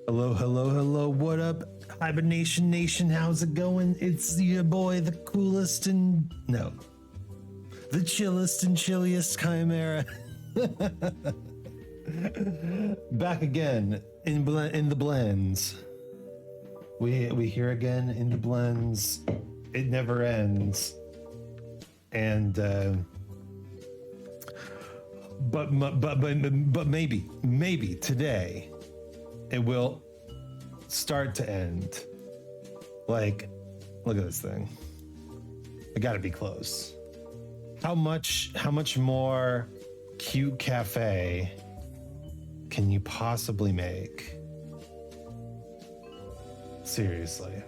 Hello, hello, hello. What up, Hibernation Nation? How's it going? It's your boy, the coolest and no, the chillest and chilliest Chimera. Back again in the blends. We here again in the blends. It never ends. And but maybe today it will start to end. Like, look at this thing. I gotta be close. How much more cute cafe can you possibly make? Seriously.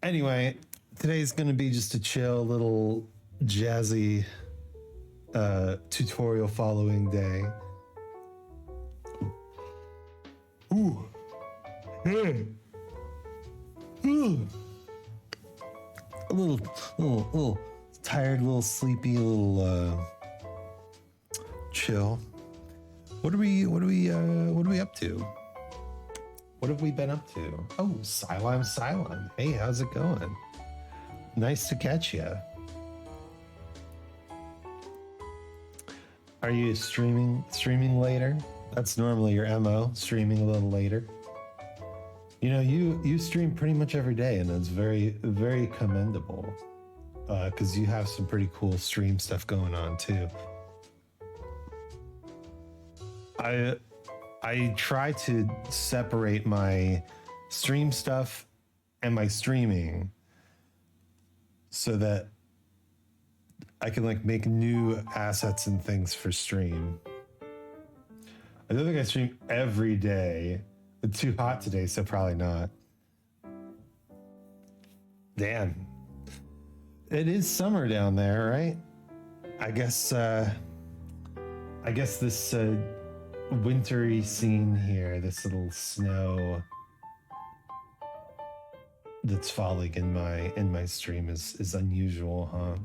Anyway, today's gonna be just a chill little jazzy tutorial following day. Ooh. Hey. Ooh. A little tired, little sleepy, little chill. What are we up to? What have we been up to? Oh, Silime. Hey, how's it going? Nice to catch you. Are you streaming later? That's normally your MO, streaming a little later. You know, you stream pretty much every day, and it's very, very commendable because you have some pretty cool stream stuff going on too. I try to separate my stream stuff and my streaming so that I can like make new assets and things for stream. I don't think I stream every day. It's too hot today, so probably not. Damn. It is summer down there, right? I guess this wintry scene here, this little snow that's falling in my stream is unusual, huh?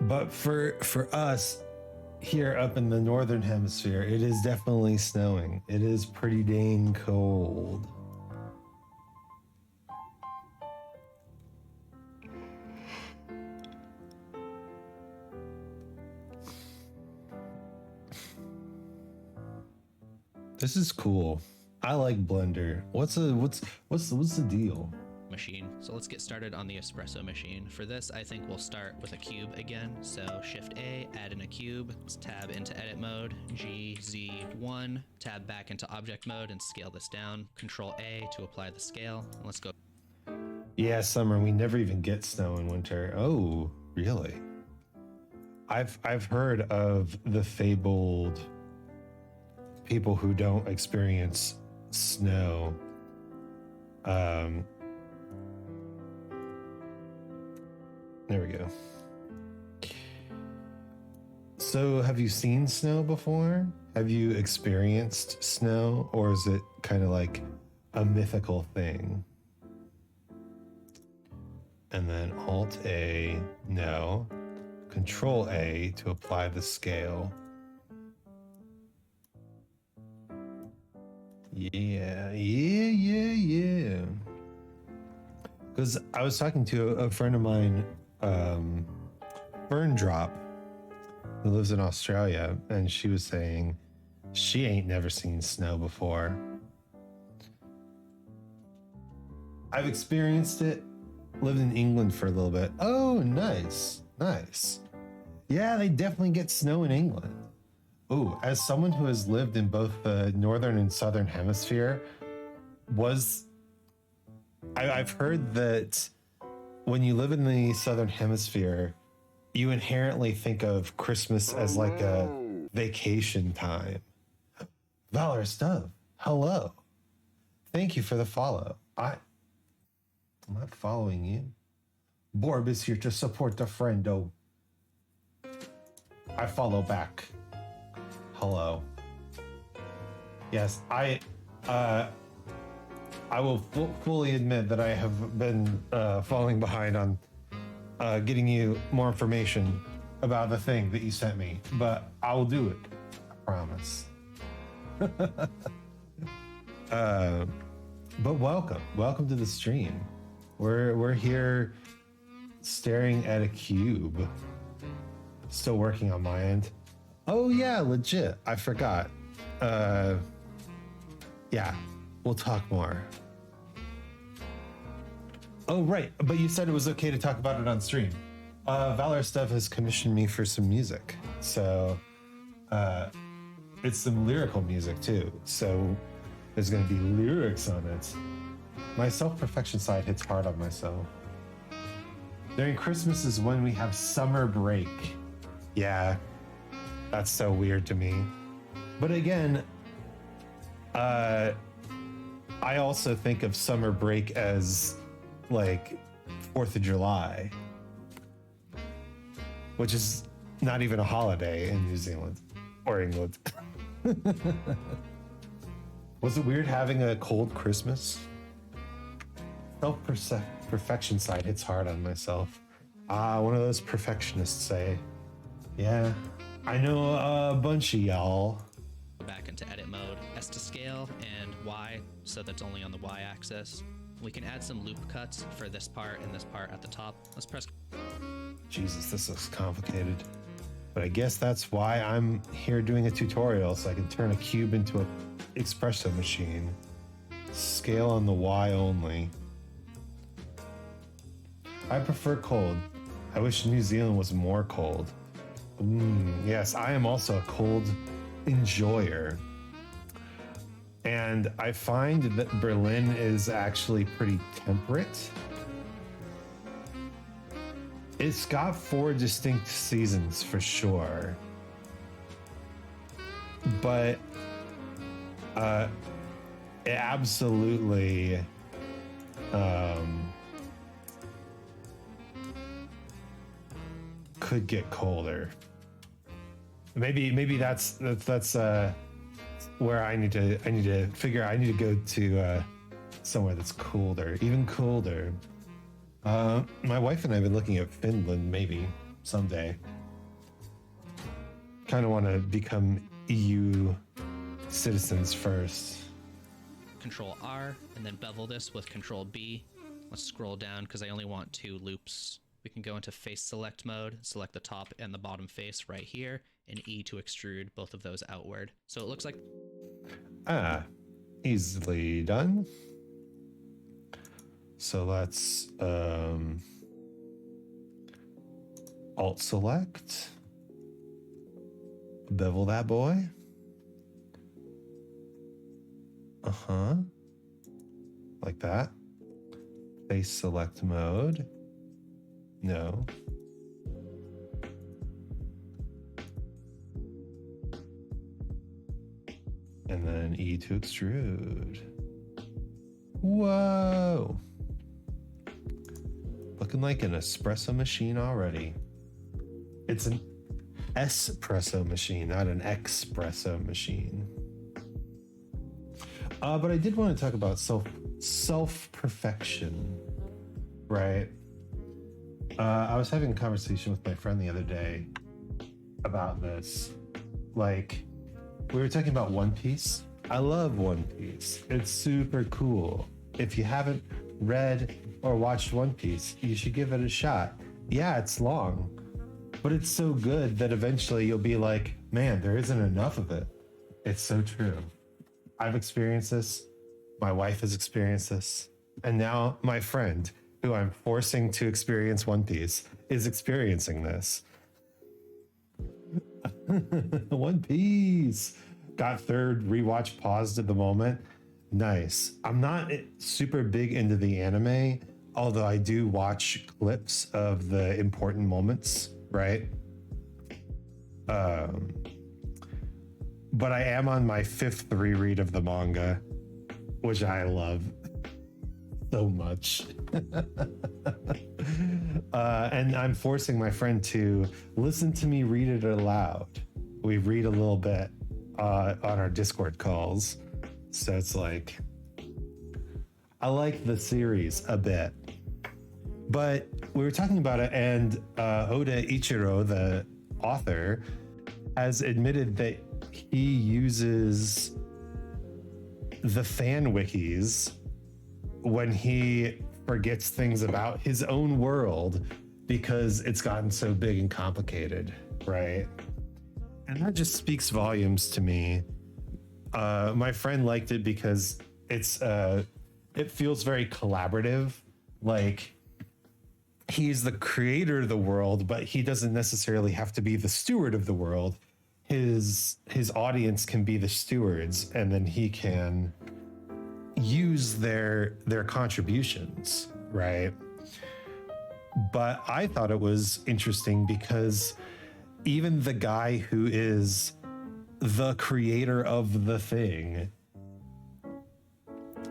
But for us here up in the northern hemisphere, it is definitely snowing. It is pretty dang cold. This is cool. I like Blender. What's the deal? Machine. So let's get started on the espresso machine. For this, I think we'll start with a cube again. So Shift A, add in a cube. Let's tab into edit mode, GZ1, tab back into object mode and scale this down. Control A to apply the scale. Let's go. Yeah, summer. We never even get snow in winter. Oh, really? I've heard of the fabled people who don't experience snow. There we go. So have you seen snow before? Have you experienced snow, or is it kind of like a mythical thing? And then Alt A, no. Control A to apply the scale. Yeah. Because I was talking to a friend of mine, Burn Drop, who lives in Australia, and she was saying she ain't never seen snow before. I've experienced it, lived in England for a little bit. Oh, nice. Yeah, they definitely get snow in England. Ooh, as someone who has lived in both the northern and southern hemisphere, I've heard that when you live in the southern hemisphere, you inherently think of Christmas as like a vacation time. Valorous Dove, hello. Thank you for the follow. I'm not following you. Borb is here to support the friendo. I follow back. Hello. Yes, I will fully admit that I have been falling behind on getting you more information about the thing that you sent me, but I will do it. I promise. But welcome to the stream. We're here staring at a cube. Still working on my end. Oh yeah, legit. I forgot. Yeah, we'll talk more. Oh right, but you said it was okay to talk about it on stream. Valor Stuff has commissioned me for some music, so it's some lyrical music too. So there's gonna be lyrics on it. My self-perfection side hits hard on myself. During Christmas is when we have summer break. Yeah, that's so weird to me. But again, I also think of summer break as like 4th of July, which is not even a holiday in New Zealand or England. Was it weird having a cold Christmas? Self-perfection side hits hard on myself. One of those perfectionists say. Yeah, I know a bunch of y'all. Back into edit mode, S to scale, and Y, so that's only on the Y axis. We can add some loop cuts for this part and this part at the top. Let's press. Jesus, this looks complicated. But I guess that's why I'm here doing a tutorial, so I can turn a cube into an espresso machine. Scale on the Y only. I prefer cold. I wish New Zealand was more cold. Yes, I am also a cold enjoyer. And I find that Berlin is actually pretty temperate. It's got 4 distinct seasons for sure. But it absolutely could get colder. Maybe that's where I need to figure out. I need to go to somewhere that's colder, even colder. My wife and I have been looking at Finland, maybe someday. Kind of want to become EU citizens first. Control R, and then bevel this with Control B. Let's scroll down because I only want 2 loops. We can go into face select mode, select the top and the bottom face right here, and E to extrude both of those outward. So it looks like... Easily done. So let's alt select, bevel that boy. Like that. Face select mode. No. And then E to extrude. Whoa. Looking like an espresso machine already. It's an espresso machine, not an expresso machine. But I did want to talk about self-perfection, right? I was having a conversation with my friend the other day about this. Like, we were talking about One Piece. I love One Piece. It's super cool. If you haven't read or watched One Piece, you should give it a shot. Yeah, it's long, but it's so good that eventually you'll be like, man, there isn't enough of it. It's so true. I've experienced this. My wife has experienced this. And now my friend, who I'm forcing to experience One Piece, is experiencing this. One Piece. Got third rewatch paused at the moment. Nice. I'm not super big into the anime, although I do watch clips of the important moments, right? But I am on my 5th reread of the manga, which I love so much. And I'm forcing my friend to listen to me read it aloud. We read a little bit on our Discord calls. So it's like, I like the series a bit, But we were talking about it, and Oda Ichiro, the author, has admitted that he uses the fan wikis when he forgets things about his own world because it's gotten so big and complicated, right? And that just speaks volumes to me. My friend liked it because it feels very collaborative. Like, he's the creator of the world, but he doesn't necessarily have to be the steward of the world. His audience can be the stewards, and then he can use their contributions, right? But I thought it was interesting because even the guy who is the creator of the thing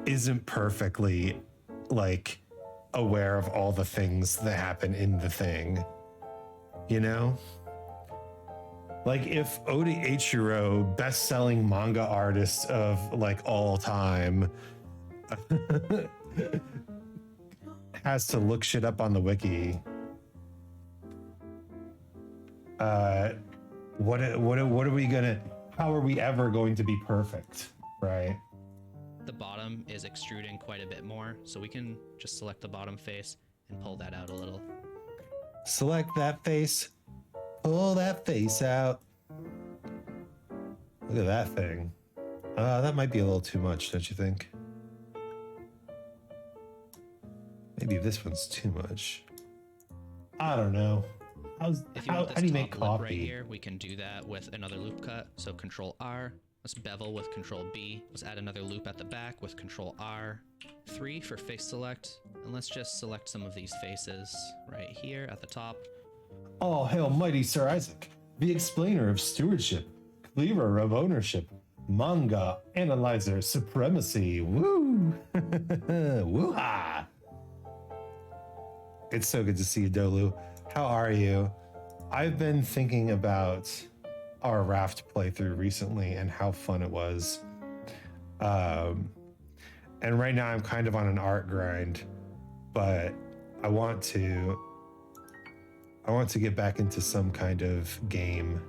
isn't perfectly like aware of all the things that happen in the thing, you know? Like, if Oda Ichiro, best-selling manga artist of like all time, has to look shit up on the wiki, what are we gonna, how are we ever going to be perfect, right? The bottom is extruding quite a bit more, so we can just select the bottom face and pull that out a little. Select that face, pull that face out. Look at that thing. That might be a little too much, don't you think? Maybe this one's too much. I don't know. How do you make coffee? Right here, we can do that with another loop cut. So Control R. Let's bevel with Control B. Let's add another loop at the back with Control R. 3 for face select. And let's just select some of these faces right here at the top. Oh, hail mighty Sir Isaac, the explainer of stewardship, clearer of ownership, manga analyzer supremacy. Woo! Woo-ha! It's so good to see you, Dolu. How are you? I've been thinking about our raft playthrough recently and how fun it was. And right now I'm kind of on an art grind, but I want to get back into some kind of game.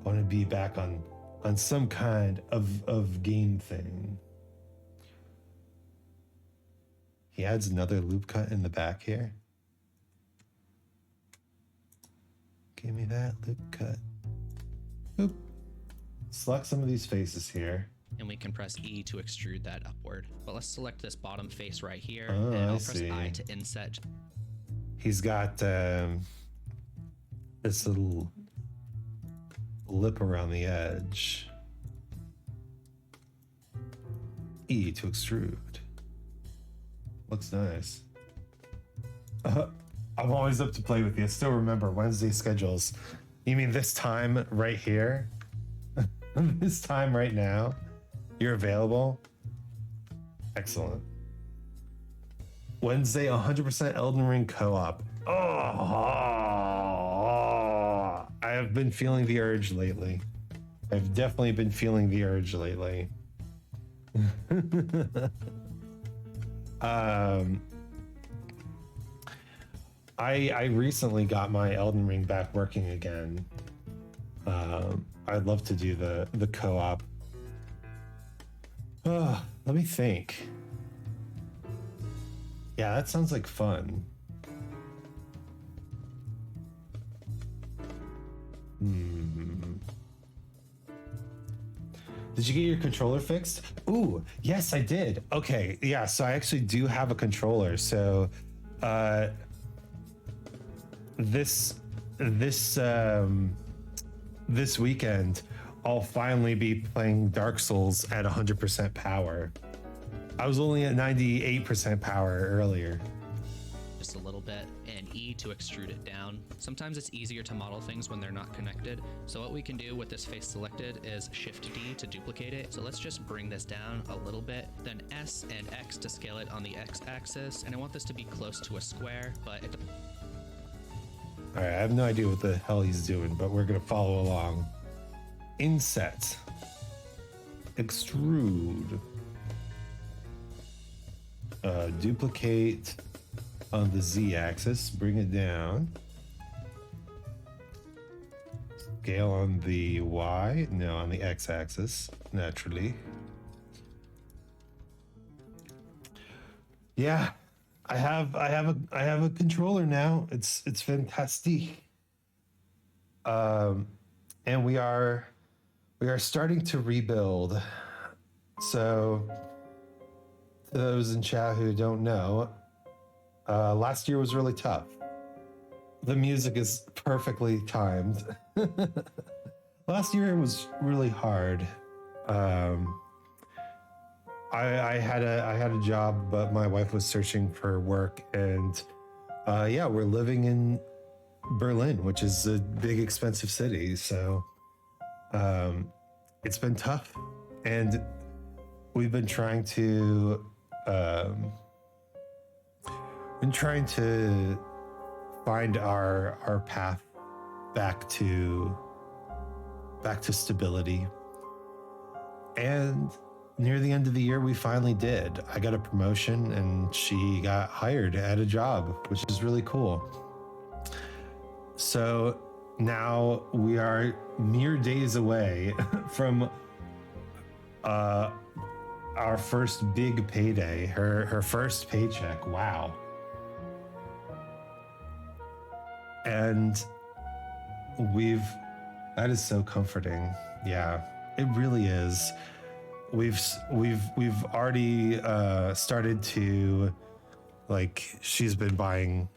I want to be back on some kind of game thing. He adds another loop cut in the back here. Give me that loop cut. Boop. Select some of these faces here. And we can press E to extrude that upward. But let's select this bottom face right here. And I'll press I to inset. He's got this little lip around the edge. E to extrude. Looks nice. I'm always up to play with you. I still remember Wednesday schedules. You mean this time right here? This time right now? You're available? Excellent. Wednesday, 100% Elden Ring co-op. Oh, I have been feeling the urge lately. I've definitely been feeling the urge lately. I recently got my Elden Ring back working again. I'd love to do the co-op. Let me think. Yeah, that sounds like fun. Did you get your controller fixed? Ooh, yes, I did. Okay, yeah, so I actually do have a controller. So this weekend I'll finally be playing Dark Souls at 100% power. I was only at 98% power earlier. Just a little bit, and E to extrude it down. Sometimes it's easier to model things when they're not connected. So what we can do with this face selected is Shift D to duplicate it. So let's just bring this down a little bit, then S and X to scale it on the X axis. And I want this to be close to a square, but it... All right, I have no idea what the hell he's doing, but we're gonna follow along. Inset. Extrude. Duplicate. on the Z-axis, bring it down. Scale on the Y, no, on the X-axis, naturally. Yeah, I have a controller now. It's fantastic. And we are starting to rebuild. So, to those in chat who don't know, last year was really tough. The music is perfectly timed. Last year was really hard. I had a job, but my wife was searching for work, and yeah, we're living in Berlin, which is a big, expensive city. So it's been tough, and we've been trying to find our path back to stability. And near the end of the year, we finally did. I got a promotion, and she got hired at a job, which is really cool. So now we are mere days away from our first big payday, her first paycheck. Wow. And that is so comforting. Yeah, it really is. We've already started to, like, she's been buying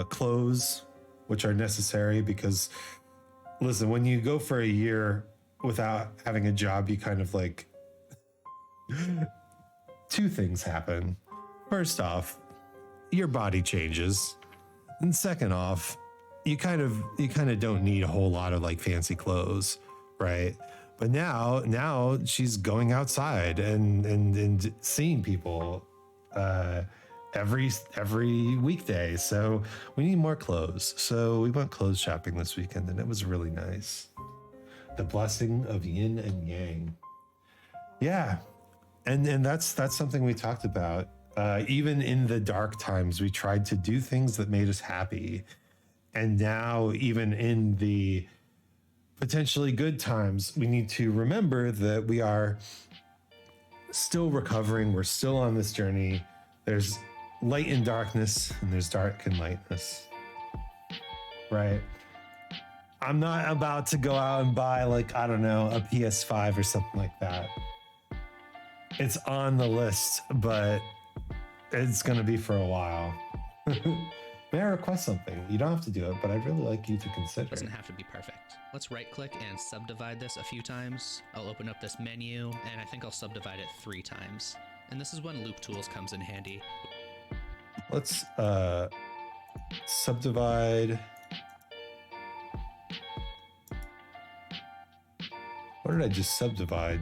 clothes, which are necessary because, listen, when you go for a year without having a job, you kind of like, two things happen. First off, your body changes. And second off, you kind of don't need a whole lot of like fancy clothes, right? But now she's going outside and seeing people every weekday. So we need more clothes. So we went clothes shopping this weekend, and it was really nice. The blessing of yin and yang. Yeah. And that's something we talked about. Even in the dark times, we tried to do things that made us happy. And now, even in the potentially good times, we need to remember that we are still recovering. We're still on this journey. There's light and darkness, and there's dark and lightness. Right? I'm not about to go out and buy, like, I don't know, a PS5 or something like that. It's on the list, but it's going to be for a while. May I request something? You don't have to do it, but I'd really like you to consider. It doesn't have to be perfect. Let's right click and subdivide this a few times. I'll open up this menu, and I think I'll subdivide it 3 times. And this is when loop tools comes in handy. Let's subdivide. What did I just subdivide?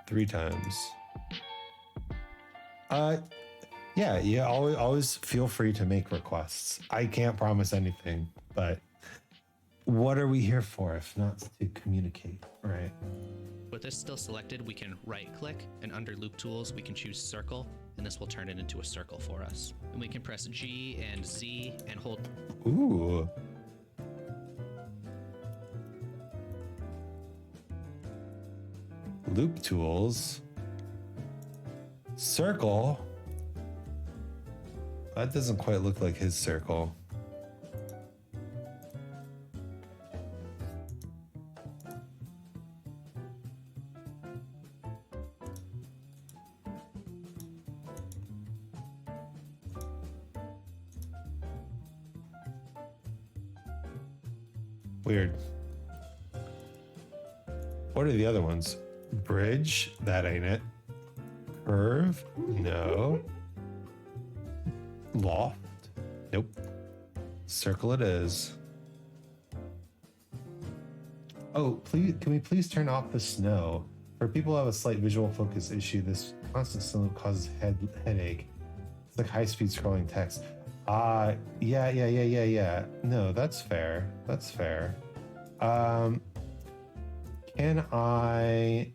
3 times. Yeah, always feel free to make requests. I can't promise anything, but what are we here for if not to communicate, right? With this still selected, we can right click, and under loop tools, we can choose circle, and this will turn it into a circle for us. And we can press G and Z and hold. Ooh. Loop tools. Circle. That doesn't quite look like his circle. Weird. What are the other ones? Bridge? That ain't it. Curve? No. Loft? Nope. Circle it is. Oh, please, can we please turn off the snow? For people who have a slight visual focus issue, this constant snow causes headache. It's like high-speed scrolling text. Yeah. No, that's fair. That's fair. Can I...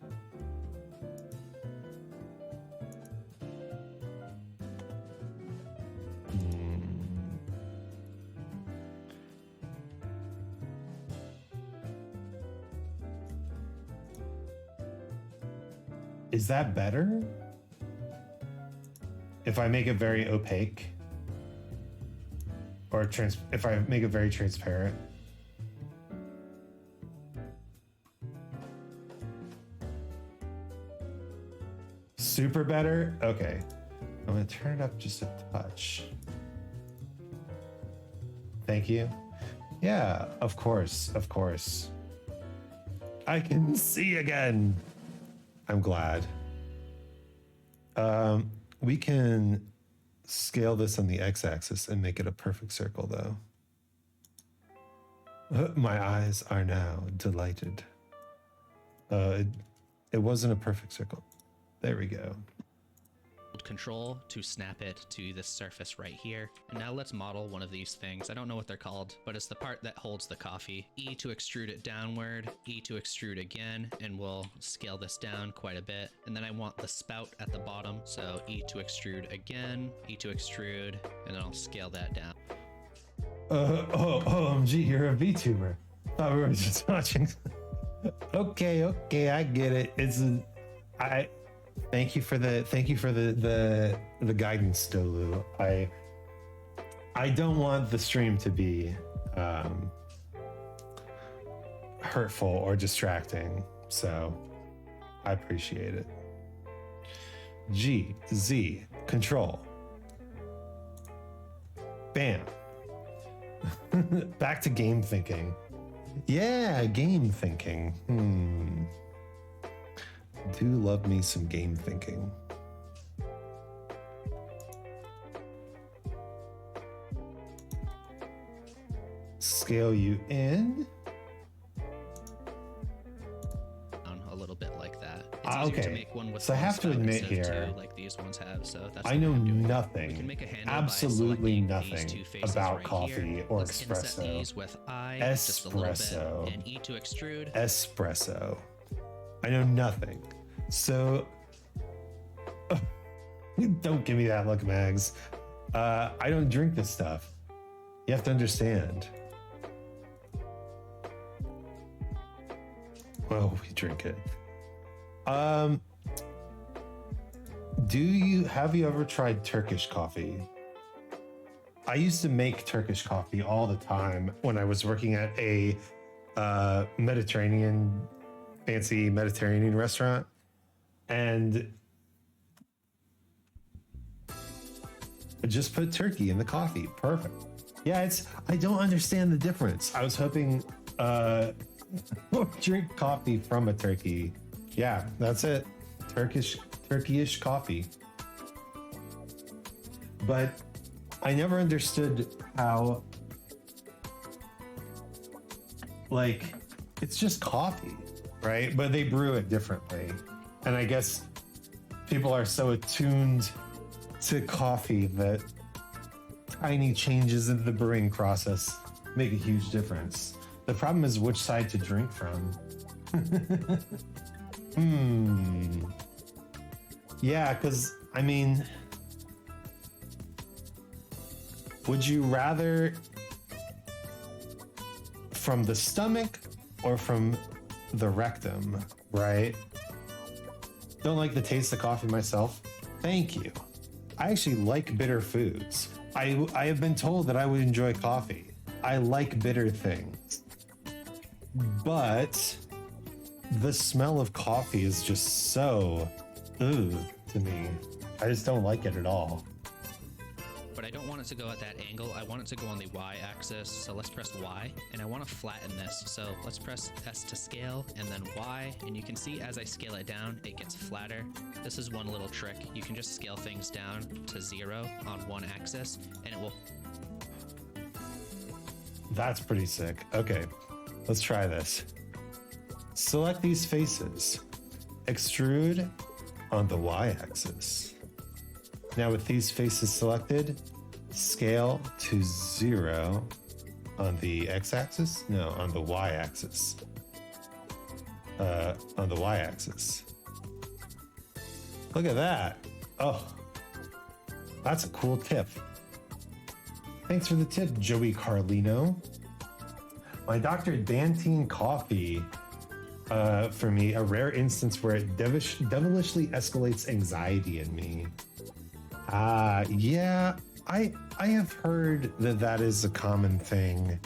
Is that better? If I make it very opaque? Or if I make it very transparent? Super better? Okay. I'm gonna turn it up just a touch. Thank you. Yeah, of course, of course. I can see again. I'm glad. We can scale this on the x-axis and make it a perfect circle, though. My eyes are now delighted. It wasn't a perfect circle. There we go. Control to snap it to this surface right here. And now let's model one of these things. I don't know what they're called, but it's the part that holds the coffee. E to extrude it downward, E to extrude again, and we'll scale this down quite a bit. And then I want the spout at the bottom. So E to extrude again, E to extrude, and then I'll scale that down. OMG, you're a VTuber. Thought we were just watching. Okay, I get it. Thank you for the guidance, Dolu. I don't want the stream to be hurtful or distracting, so I appreciate it. G, Z, control. Bam. Back to game thinking. Yeah, game thinking. Do love me some game thinking. Scale you in. A little bit like that. It's easier to make one with so I have to admit here, like these ones have. So that's I know nothing, absolutely nothing about coffee or espresso. With I, espresso. And E to extrude. Espresso. I know nothing. So don't give me that look, Mags. I don't drink this stuff. You have to understand. Oh, we drink it. Have you ever tried Turkish coffee? I used to make Turkish coffee all the time when I was working at a fancy Mediterranean restaurant. And I just put turkey in the coffee. Perfect. Yeah, I don't understand the difference. I was hoping drink coffee from a turkey. Yeah, that's it. Turkish coffee. But I never understood how, like, it's just coffee, right? But they brew it differently. And I guess people are so attuned to coffee that tiny changes in the brewing process make a huge difference. The problem is which side to drink from. Yeah, because, I mean, would you rather from the stomach or from the rectum, right? Don't like the taste of coffee myself. Thank you. I actually like bitter foods. I have been told that I would enjoy coffee. I like bitter things. But the smell of coffee is just so to me. I just don't like it at all. But I don't want it to go at that angle. I want it to go on the y-axis. So let's press Y, and I want to flatten this. So let's press S to scale, and then Y, and you can see as I scale it down, it gets flatter. This is one little trick. You can just scale things down to 0 on one axis, and it will... That's pretty sick. Okay, let's try this. Select these faces. Extrude on the y-axis. Now with these faces selected, scale to 0 on the x-axis? No, on the y-axis. On the y-axis. Look at that. Oh, that's a cool tip. Thanks for the tip, Joey Carlino. My Dr. Dantine coffee for me, a rare instance where it devilishly escalates anxiety in me. Yeah, I have heard that that is a common thing.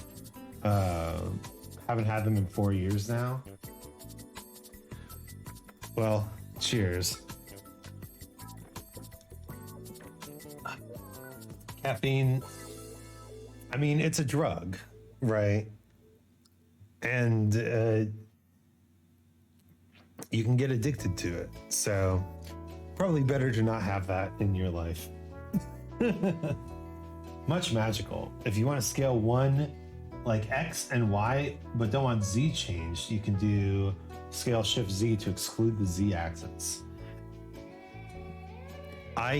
Haven't had them in 4 years now. Well, cheers. Caffeine, I mean, it's a drug, right? And you can get addicted to it. So probably better to not have that in your life. Much magical. If you want to scale one like X and Y, but don't want Z changed, you can do scale shift Z to exclude the Z axis. I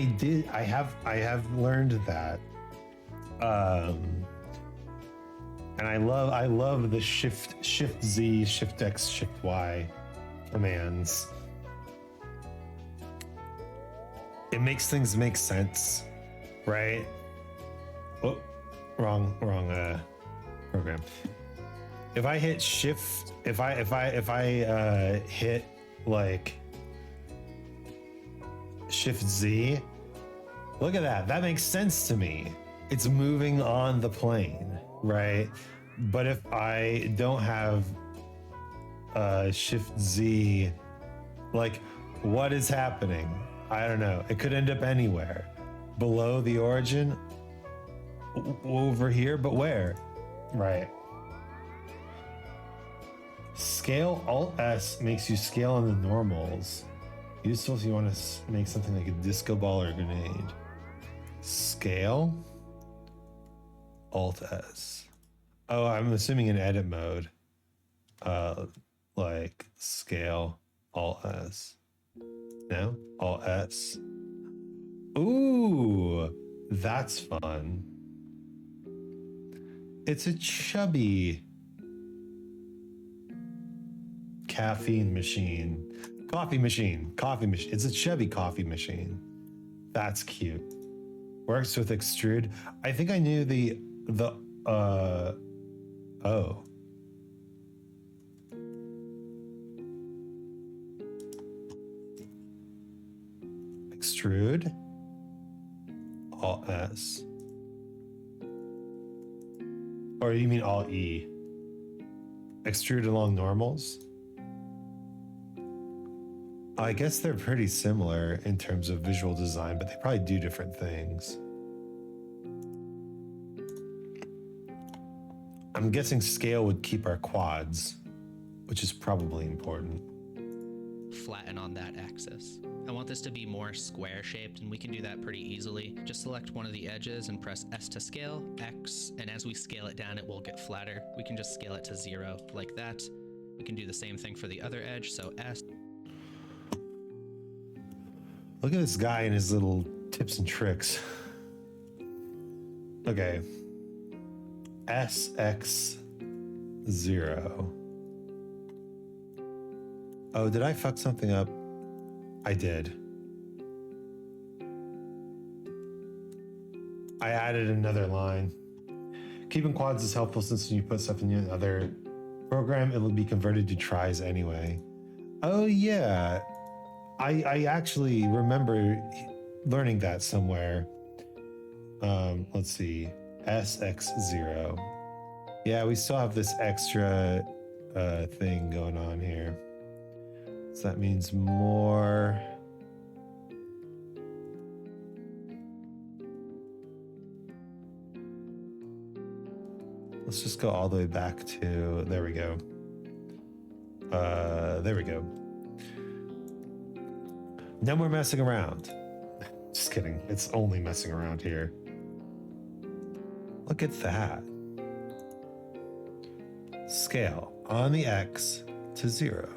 have learned that. And I love the shift Z, shift X, shift Y commands. It makes things make sense, right? Oh, wrong program. If I hit shift, if I hit like shift Z, look at that. That makes sense to me. It's moving on the plane, right? But if I don't have shift Z, like what is happening? I don't know. It could end up anywhere. Below the origin, over here, but where? Right. Scale Alt S makes you scale on the normals. Useful if you want to make something like a disco ball or grenade. Scale Alt S. Oh, I'm assuming in edit mode. Like scale Alt S. No? Alt S. Ooh, that's fun. It's a chubby caffeine machine. Coffee machine. It's a chubby coffee machine. That's cute. Works with extrude. I think I knew the oh. Extrude. Alt S. Or you mean Alt E? Extrude along normals? I guess they're pretty similar in terms of visual design, but they probably do different things. I'm guessing scale would keep our quads, which is probably important. Flatten on that axis. I want this to be more square shaped, and we can do that pretty easily. Just select one of the edges and press S to scale, X, and as we scale it down, it will get flatter. We can just scale it to 0 like that. We can do the same thing for the other edge, so S. Look at this guy and his little tips and tricks. Okay. SX0. Oh, did I fuck something up? I did. I added another line. Keeping quads is helpful since when you put stuff in another program, it will be converted to tries anyway. Oh yeah. I actually remember learning that somewhere. Let's see. SX0. Yeah, we still have this extra thing going on here. So that means more. Let's just go all the way back to, there we go. There we go. No more messing around. Just kidding. It's only messing around here. Look at that. Scale on the X to 0.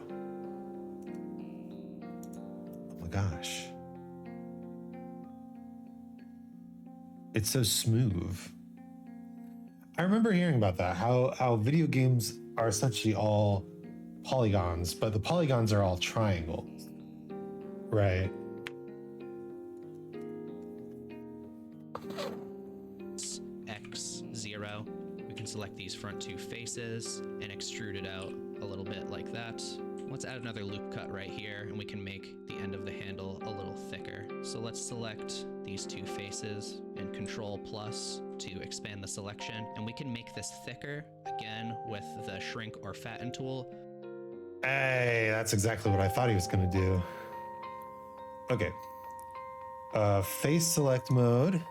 Oh my gosh. It's so smooth. I remember hearing about that, how video games are essentially all polygons, but the polygons are all triangles. Right. X0. We can select these front two faces and extrude it out a little bit like that. Let's add another loop cut right here, and we can make the end of the handle a little thicker. So let's select these two faces and Control plus to expand the selection, and we can make this thicker again with the shrink or fatten tool. Hey, that's exactly what I thought he was going to do. Okay. Face select mode.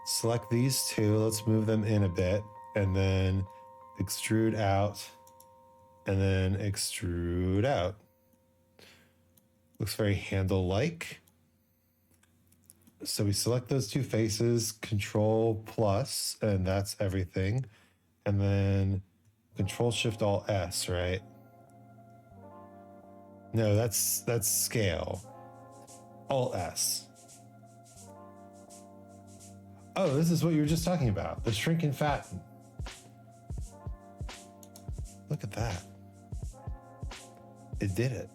Select these two. Let's move them in a bit, and then extrude out, and then extrude out. Looks very handle-like. So we select those two faces, Control plus, and that's everything. And then Control Shift Alt S, right? No, that's scale. Alt S. Oh, this is what you were just talking about. The shrink and fatten. Look at that. It did it.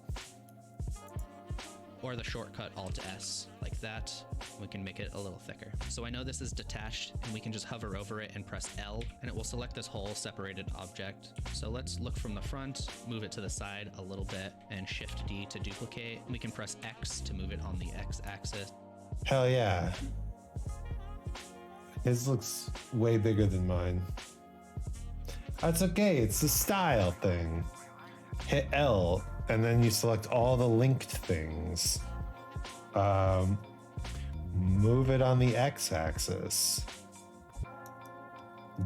Or the shortcut Alt S, like that. We can make it a little thicker. So I know this is detached, and we can just hover over it and press L, and it will select this whole separated object. So let's look from the front, move it to the side a little bit, and Shift D to duplicate. We can press X to move it on the X axis. Hell yeah. His looks way bigger than mine. That's okay, it's the style thing. Hit L, and then you select all the linked things. Move it on the X-axis.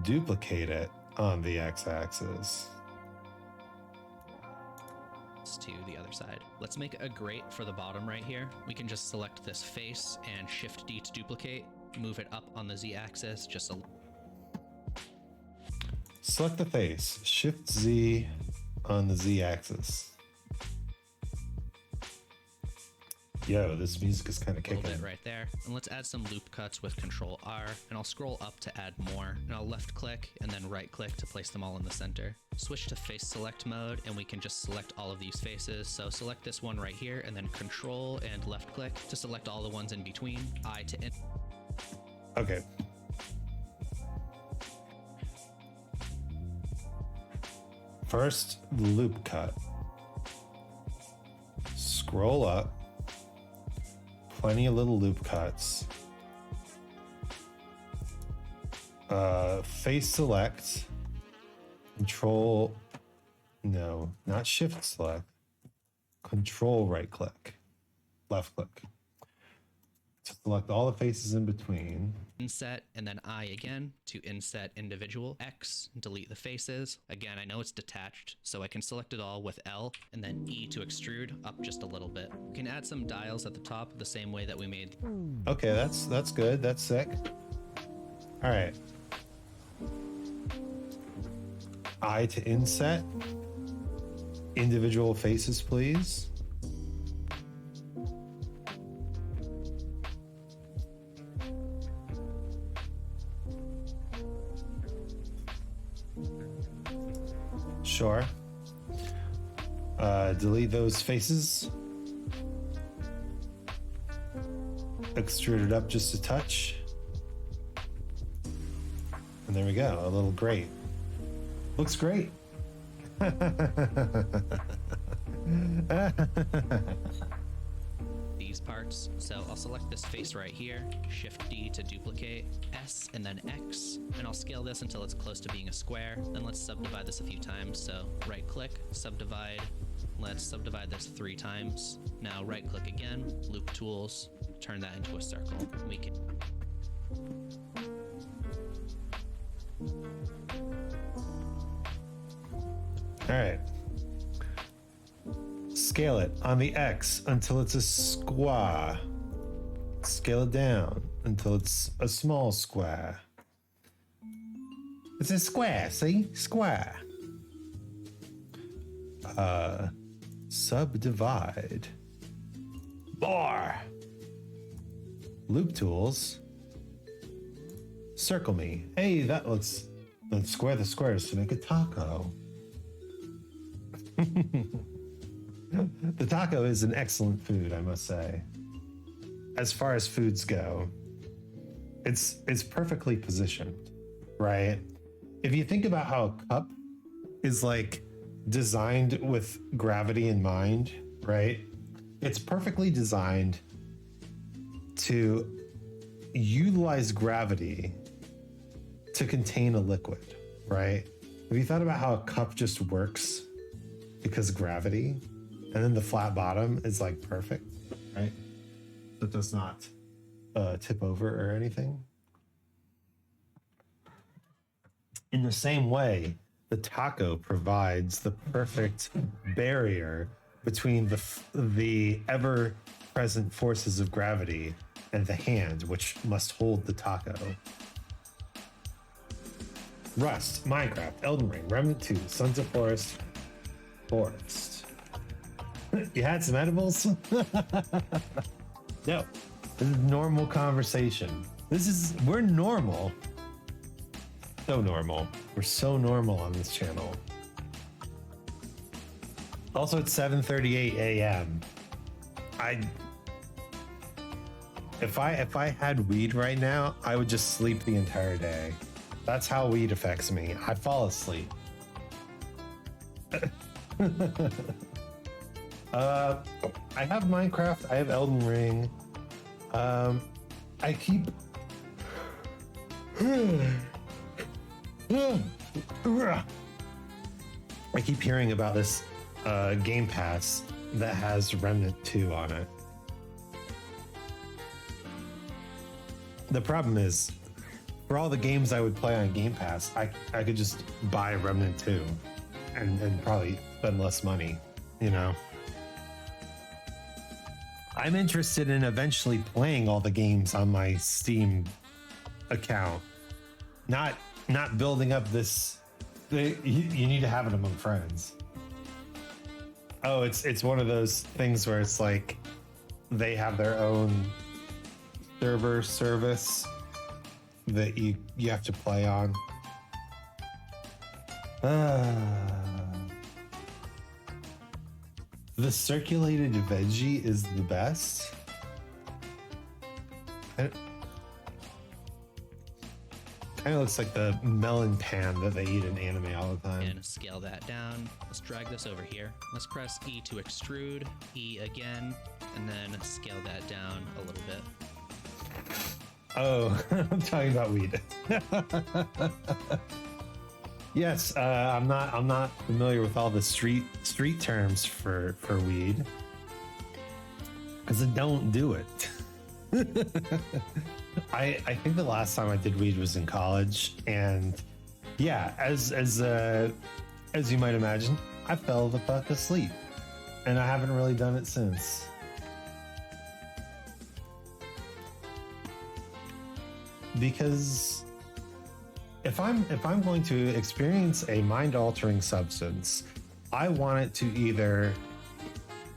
Duplicate it on the X-axis. To the other side. Let's make a grate for the bottom right here. We can just select this face and Shift D to duplicate. Move it up on the Z-axis just a... Select the face. Shift Z on the Z-axis. Yo, this music is kind of kicking. A little bit right there. And let's add some loop cuts with Control R, and I'll scroll up to add more, and I'll left click and then right click to place them all in the center. Switch to face select mode, and we can just select all of these faces. So select this one right here, and then Control and left click to select all the ones in between. I to in. Okay. First, loop cut. Scroll up. Plenty of little loop cuts. Face select. Control. No, not shift select. Control right click. Left click. To select all the faces in between. Inset and then I again to inset individual. X, delete the faces. Again, I know it's detached, so I can select it all with L, and then E to extrude up just a little bit. We can add some dials at the top the same way that we made. Okay, that's good. That's sick. All right. I to inset. Individual faces, please. Sure. Delete those faces. Extrude it up just a touch. And there we go, a little grate. Looks great. These parts. So I'll select this face right here, Shift D to duplicate, S and then X, and I'll scale this until it's close to being a square. Then let's subdivide this a few times. So right click, subdivide. Let's subdivide this 3 times. Now right click again, loop tools, turn that into a circle. We can... All right. Scale it on the X until it's a square. Scale it down until it's a small square. It's a square, see? Square. Subdivide. Bar. Loop tools. Circle me. Hey, let's square the squares to make a taco. The taco is an excellent food, I must say. As far as foods go, it's perfectly positioned, right? If you think about how a cup is like designed with gravity in mind, right? It's perfectly designed to utilize gravity to contain a liquid, right? Have you thought about how a cup just works because of gravity? And then the flat bottom is like perfect, right? It does not tip over or anything. In the same way, the taco provides the perfect barrier between the ever-present forces of gravity and the hand, which must hold the taco. Rust, Minecraft, Elden Ring, Remnant 2, Sons of Forest, Forest. You had some edibles? No, this is normal conversation. We're normal. So normal. We're so normal on this channel. Also, it's 7:38 a.m. If I had weed right now, I would just sleep the entire day. That's how weed affects me. I fall asleep. I have Minecraft. I have Elden Ring. I keep. I keep hearing about this Game Pass that has Remnant 2 on it. The problem is, for all the games I would play on Game Pass, I could just buy Remnant 2 and probably spend less money, you know? I'm interested in eventually playing all the games on my Steam account. Not building up this. You need to have it among friends. Oh, it's one of those things where it's like they have their own server service that you have to play on. The circulated veggie is the best. Kind of looks like the melon pan that they eat in anime all the time. And scale that down. Let's drag this over here. Let's press E to extrude, E again, and then scale that down a little bit. Oh, I'm talking about weed. Yes, I'm not familiar with all the street terms for weed, because I don't do it. I think the last time I did weed was in college, and yeah, as you might imagine, I fell the fuck asleep, and I haven't really done it since. Because if I'm going to experience a mind-altering substance, I want it to either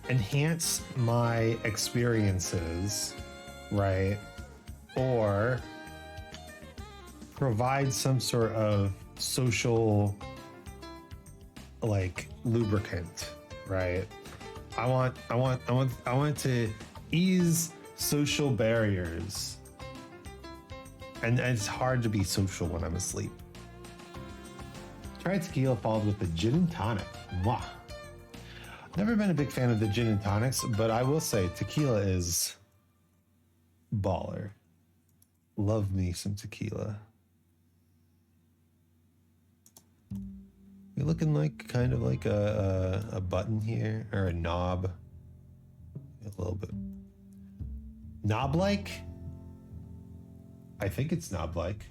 enhance my experiences, right, or provide some sort of social, like, lubricant, right? I want to ease social barriers. And it's hard to be social when I'm asleep. Try tequila followed with a gin and tonic. Mwah. Never been a big fan of the gin and tonics, but I will say tequila is baller. Love me some tequila. You're looking like kind of like a button here, or a knob. A little bit. Knob-like? I think it's knob-like.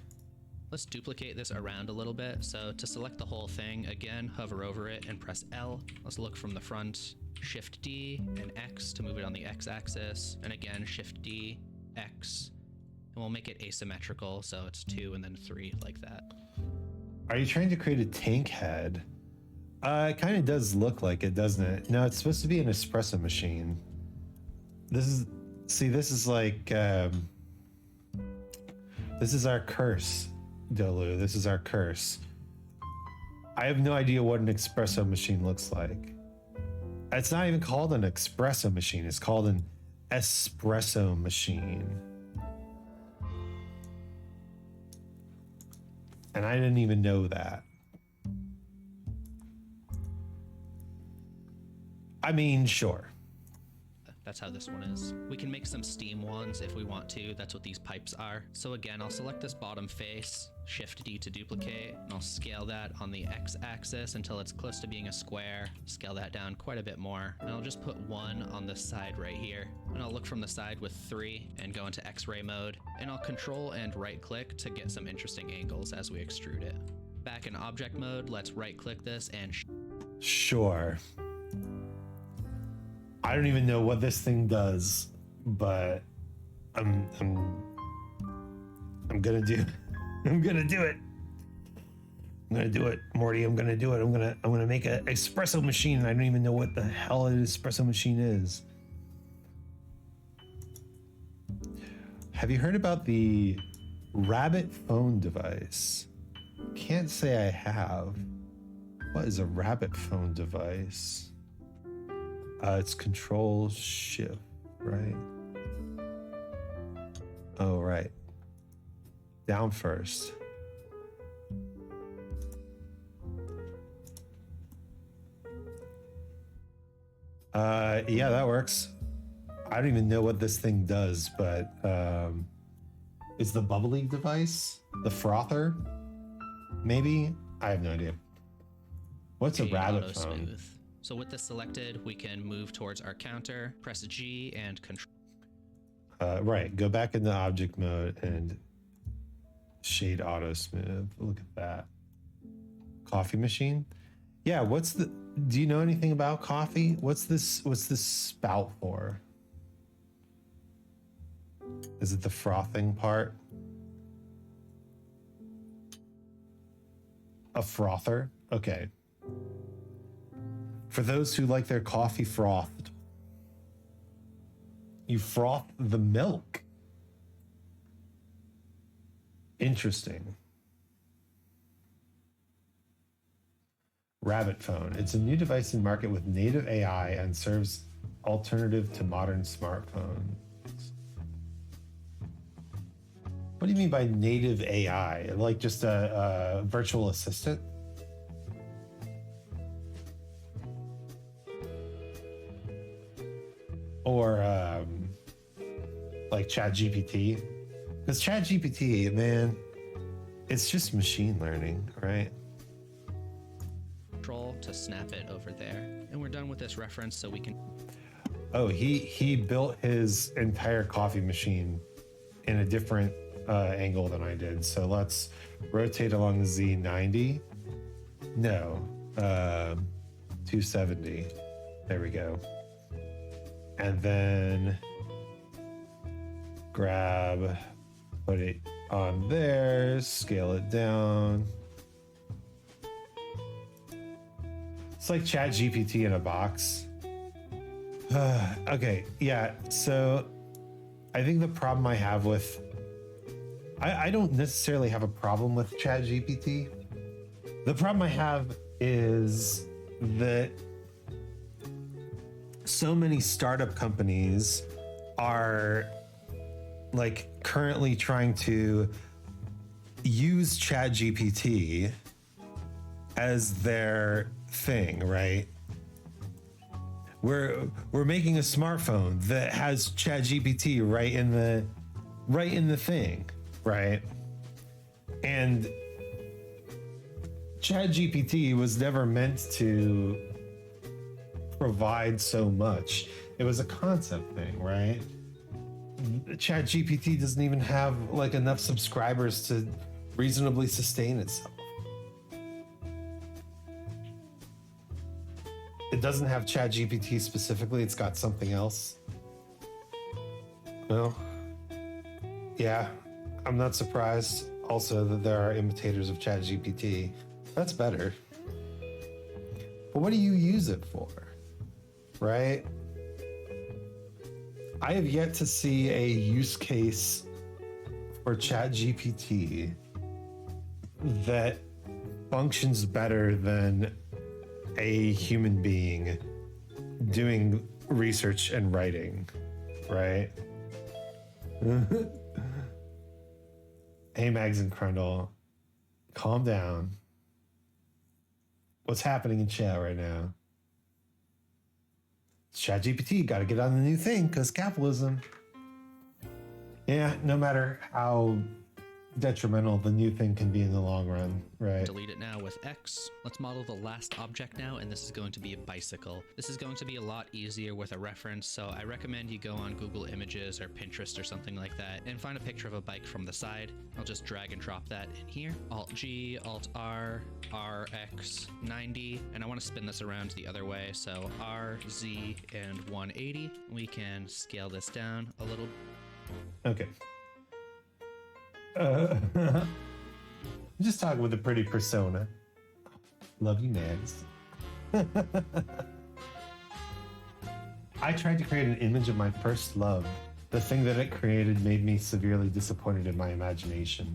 Let's duplicate this around a little bit. So to select the whole thing, again, hover over it and press L. Let's look from the front, Shift D and X to move it on the X axis. And again, Shift D, X. And we'll make it asymmetrical, so it's 2 and then 3 like that. Are you trying to create a tank head? It kind of does look like it, doesn't it? No, it's supposed to be an espresso machine. This is like... this is our curse, Dolu. This is our curse. I have no idea what an espresso machine looks like. It's not even called an espresso machine. It's called an espresso machine. And I didn't even know that. I mean, sure. That's how this one is. We can make some steam ones if we want to. That's what these pipes are. So again, I'll select this bottom face, Shift D to duplicate, and I'll scale that on the X axis until it's close to being a square. Scale that down quite a bit more. And I'll just put 1 on this side right here. And I'll look from the side with 3 and go into X-ray mode. And I'll control and right click to get some interesting angles as we extrude it. Back in object mode, let's right click this and Sure. I don't even know what this thing does, but I'm gonna do it. I'm gonna do it. I'm gonna do it, Morty. I'm gonna do it. I'm gonna make an espresso machine, and I don't even know what the hell an espresso machine is. Have you heard about the Rabbit phone device? Can't say I have. What is a Rabbit phone device? It's Control Shift, right? Oh, right. Down first. Yeah, that works. I don't even know what this thing does, but is the bubbly device the frother? Maybe? I have no idea. What's a rabbit phone? Smooth. So with this selected, we can move towards our counter, press G and control. Right, go back into object mode and shade auto smooth. Look at that. Coffee machine? Yeah, do you know anything about coffee? What's this spout for? Is it the frothing part? A frother? Okay. For those who like their coffee frothed, you froth the milk. Interesting. Rabbit phone. It's a new device in market with native AI and serves alternative to modern smartphones. What do you mean by native AI? Like just a virtual assistant? Or like ChatGPT? Because ChatGPT, man, it's just machine learning, right? Control to snap it over there. And we're done with this reference, so we can... Oh, he built his entire coffee machine in a different angle than I did. So let's rotate along the Z90. No, 270. There we go. And then grab, put it on there, scale it down. It's like ChatGPT in a box. Okay, yeah, so I think the problem I have with, I don't necessarily have a problem with ChatGPT. The problem I have is that so many startup companies are like currently trying to use ChatGPT as their thing, right? We're making a smartphone that has ChatGPT right in the thing, right? And ChatGPT was never meant to provide so much. It was a concept thing, right? ChatGPT doesn't even have like enough subscribers to reasonably sustain itself. It doesn't have ChatGPT specifically, it's got something else. Well, yeah, I'm not surprised also that there are imitators of ChatGPT. That's better. But what do you use it for? Right? I have yet to see a use case for ChatGPT that functions better than a human being doing research and writing, right? Hey, Mags and Crundle, calm down. What's happening in chat right now? ChatGPT got to get on the new thing because capitalism. Yeah, no matter how detrimental the new thing can be in the long run, right? Delete it now with X. Let's model the last object now, and this is going to be a bicycle. This is going to be a lot easier with a reference, so I recommend you go on Google Images or Pinterest or something like that and find a picture of a bike from the side. I'll just drag and drop that in here. Alt-G, Alt-R, RX 90, and I want to spin this around the other way, so R, Z, and 180. We can scale this down a little. Okay. I'm just talking with a pretty persona. Love you, Nags. I tried to create an image of my first love. The thing that it created made me severely disappointed in my imagination.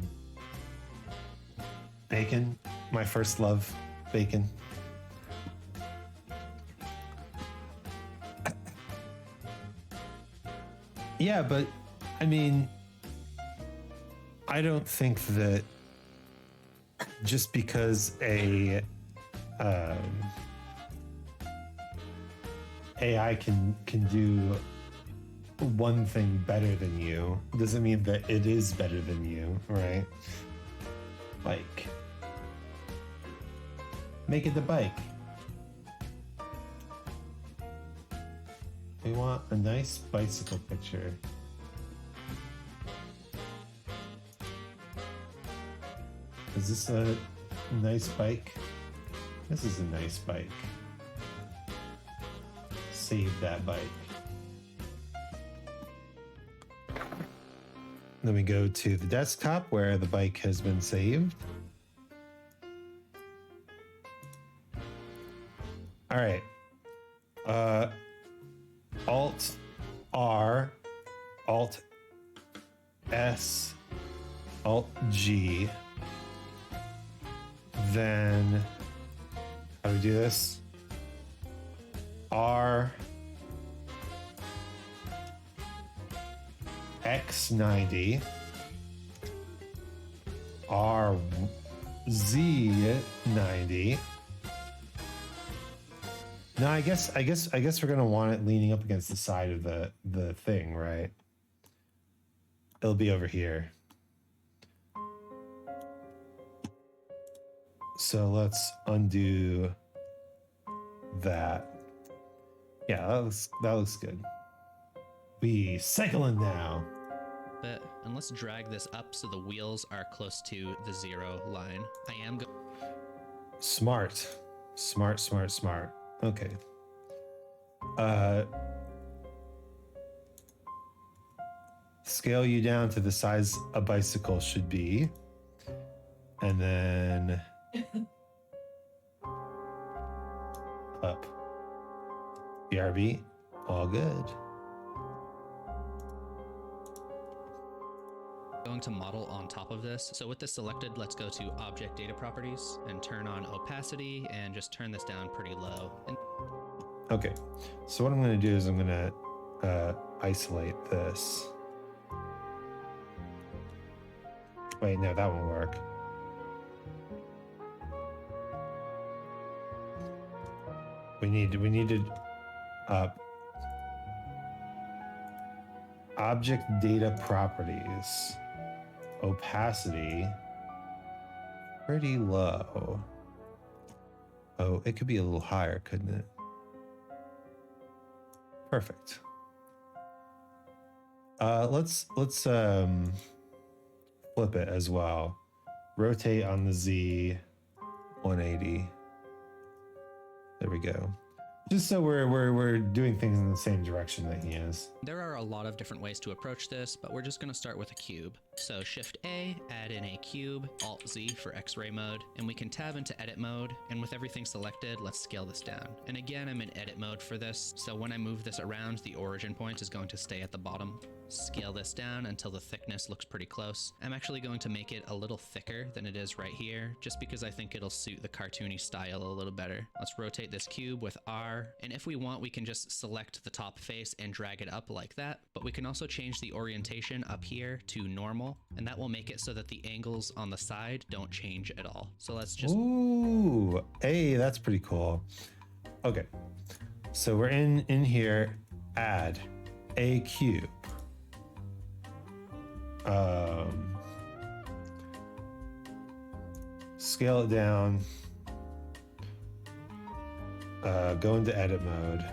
Bacon, my first love, bacon. Yeah, but I mean, I don't think that just because a AI can do one thing better than you doesn't mean that it is better than you, right? Like, make it the bike. We want a nice bicycle picture. Is this a nice bike? This is a nice bike. Save that bike. Then we go to the desktop where the bike has been saved. All right. Alt R, Alt S, Alt G. Then, how do we do this? R, X90, R, Z90. No, I guess we're gonna want it leaning up against the side of the thing, right? It'll be over here. So let's undo that. Yeah, that looks good. We cycling now. Bit, and let's drag this up so the wheels are close to the 0 line. I am Smart. Okay. Scale you down to the size a bicycle should be. And then up. BRB, all good. going to model on top of this. So with this selected, let's go to Object Data Properties and turn on opacity and just turn this down pretty low. Okay, so what I'm going to do is I'm going to isolate this. Wait, no, that won't work. We need to object data properties, opacity, pretty low. Oh, it could be a little higher, couldn't it? Perfect. Let's flip it as well. Rotate on the Z 180. There we go. Just so we're doing things in the same direction that he is. There are a lot of different ways to approach this, but we're just going to start with a cube. So Shift A, add in a cube, Alt Z for X-ray mode, and we can tab into edit mode, and with everything selected, let's scale this down. And again, I'm in edit mode for this, so when I move this around, the origin point is going to stay at the bottom. Scale this down until the thickness looks pretty close. I'm actually going to make it a little thicker than it is right here, just because I think it'll suit the cartoony style a little better. Let's rotate this cube with R, and if we want, we can just select the top face and drag it up like that, but we can also change the orientation up here to normal, and that will make it so that the angles on the side don't change at all. So let's just... Ooh, hey, that's pretty cool. Okay, So we're in here, add a cube. Scale it down. Go into edit mode.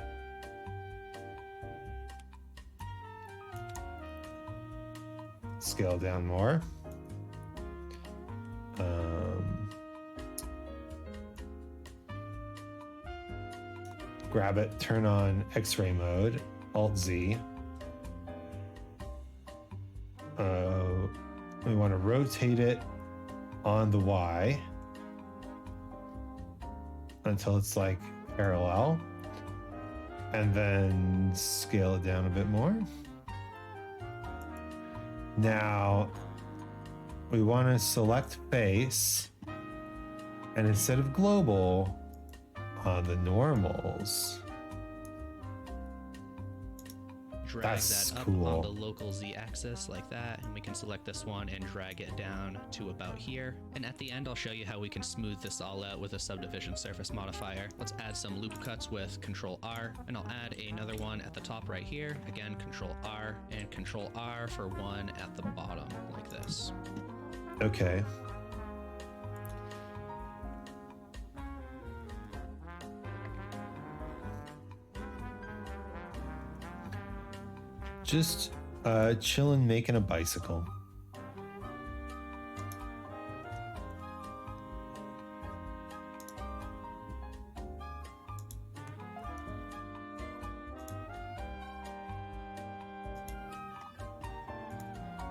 Scale down more. Grab it, turn on X-ray mode, Alt-Z. We want to rotate it on the Y until it's like parallel, and then scale it down a bit more. Now we want to select face, and instead of global, on the normals. Drag That's that up cool. on the local Z axis like that, and we can select this one and drag it down to about here. And at the end, I'll show you how we can smooth this all out with a subdivision surface modifier. Let's add some loop cuts with Control R, and I'll add another one at the top right here. Again, Control R and Control R for one at the bottom like this. Okay. Just chillin' making a bicycle.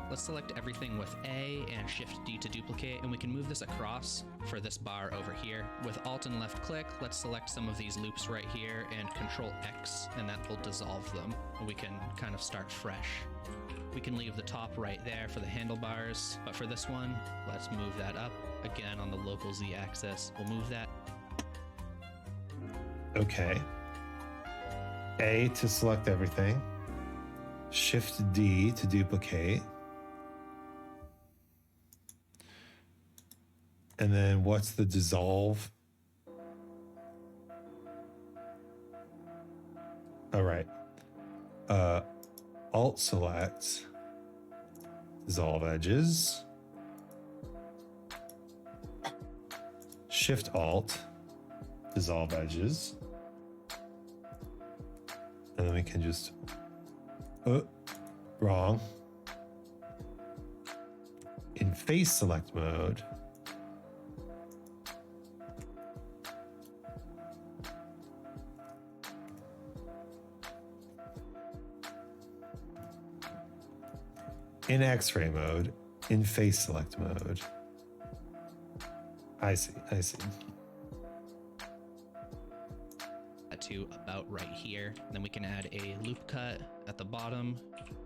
Let's select everything with A and Shift D to duplicate, and we can move this across for this bar over here. With Alt and left click, let's select some of these loops right here and Control X, and that will dissolve them. We can kind of start fresh. We can leave the top right there for the handlebars, but for this one, let's move that up. Again, on the local Z axis, we'll move that. Okay. A to select everything. Shift D to duplicate. And then what's the dissolve? All right. Alt select, dissolve edges. Shift Alt, dissolve edges. And then we can just, wrong. In face select mode, in X-ray mode, in face select mode. I see. To about right here. Then we can add a loop cut at the bottom,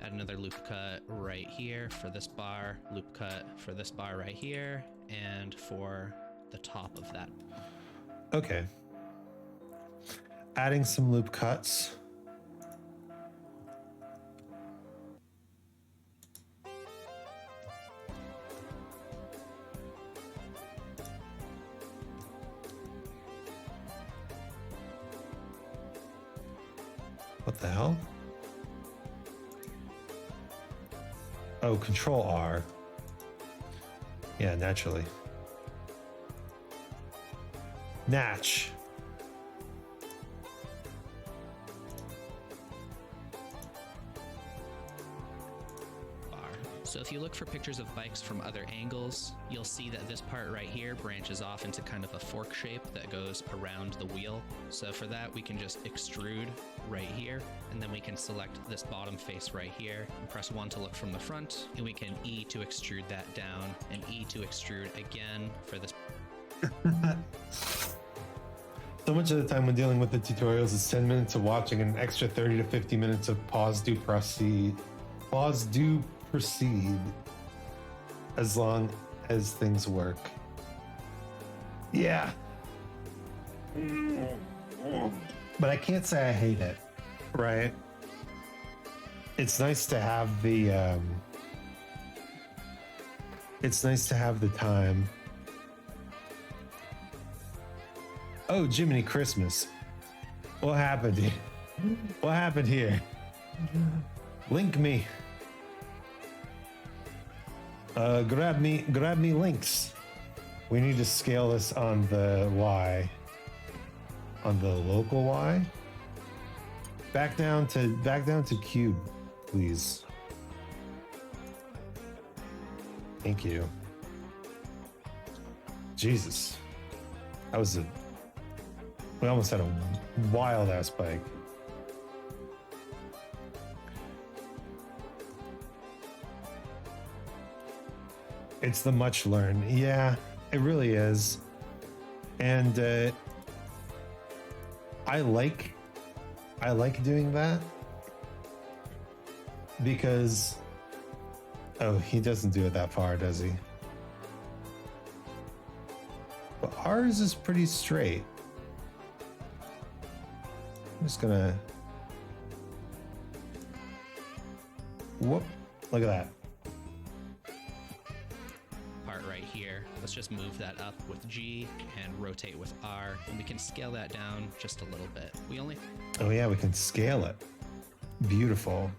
add another loop cut right here for this bar, loop cut for this bar right here, and for the top of that. Okay. Adding some loop cuts. What the hell? Oh, Control R. Yeah, naturally. Natch. So if you look for pictures of bikes from other angles, you'll see that this part right here branches off into kind of a fork shape that goes around the wheel. So for that, we can just extrude right here, and then we can select this bottom face right here and press 1 to look from the front, and we can E to extrude that down and E to extrude again for this. So much of the time when dealing with the tutorials is 10 minutes of watching and an extra 30 to 50 minutes of pause, do proceed, as long as things work. Yeah. But I can't say I hate it, right? It's nice to have the time. Oh, Jiminy Christmas. What happened here? What happened here? Link me. Grab me links. We need to scale this on the Y. On the local Y. Back down to cube, please. Thank you. Jesus. We almost had a wild ass spike. It's the much learned. Yeah, it really is. And I like doing that because he doesn't do it that far, does he? But ours is pretty straight. I'm just gonna whoop, look at that. Part right here. Let's just move that up with G and rotate with R, and we can scale that down just a little bit. Oh yeah, we can scale it. Beautiful.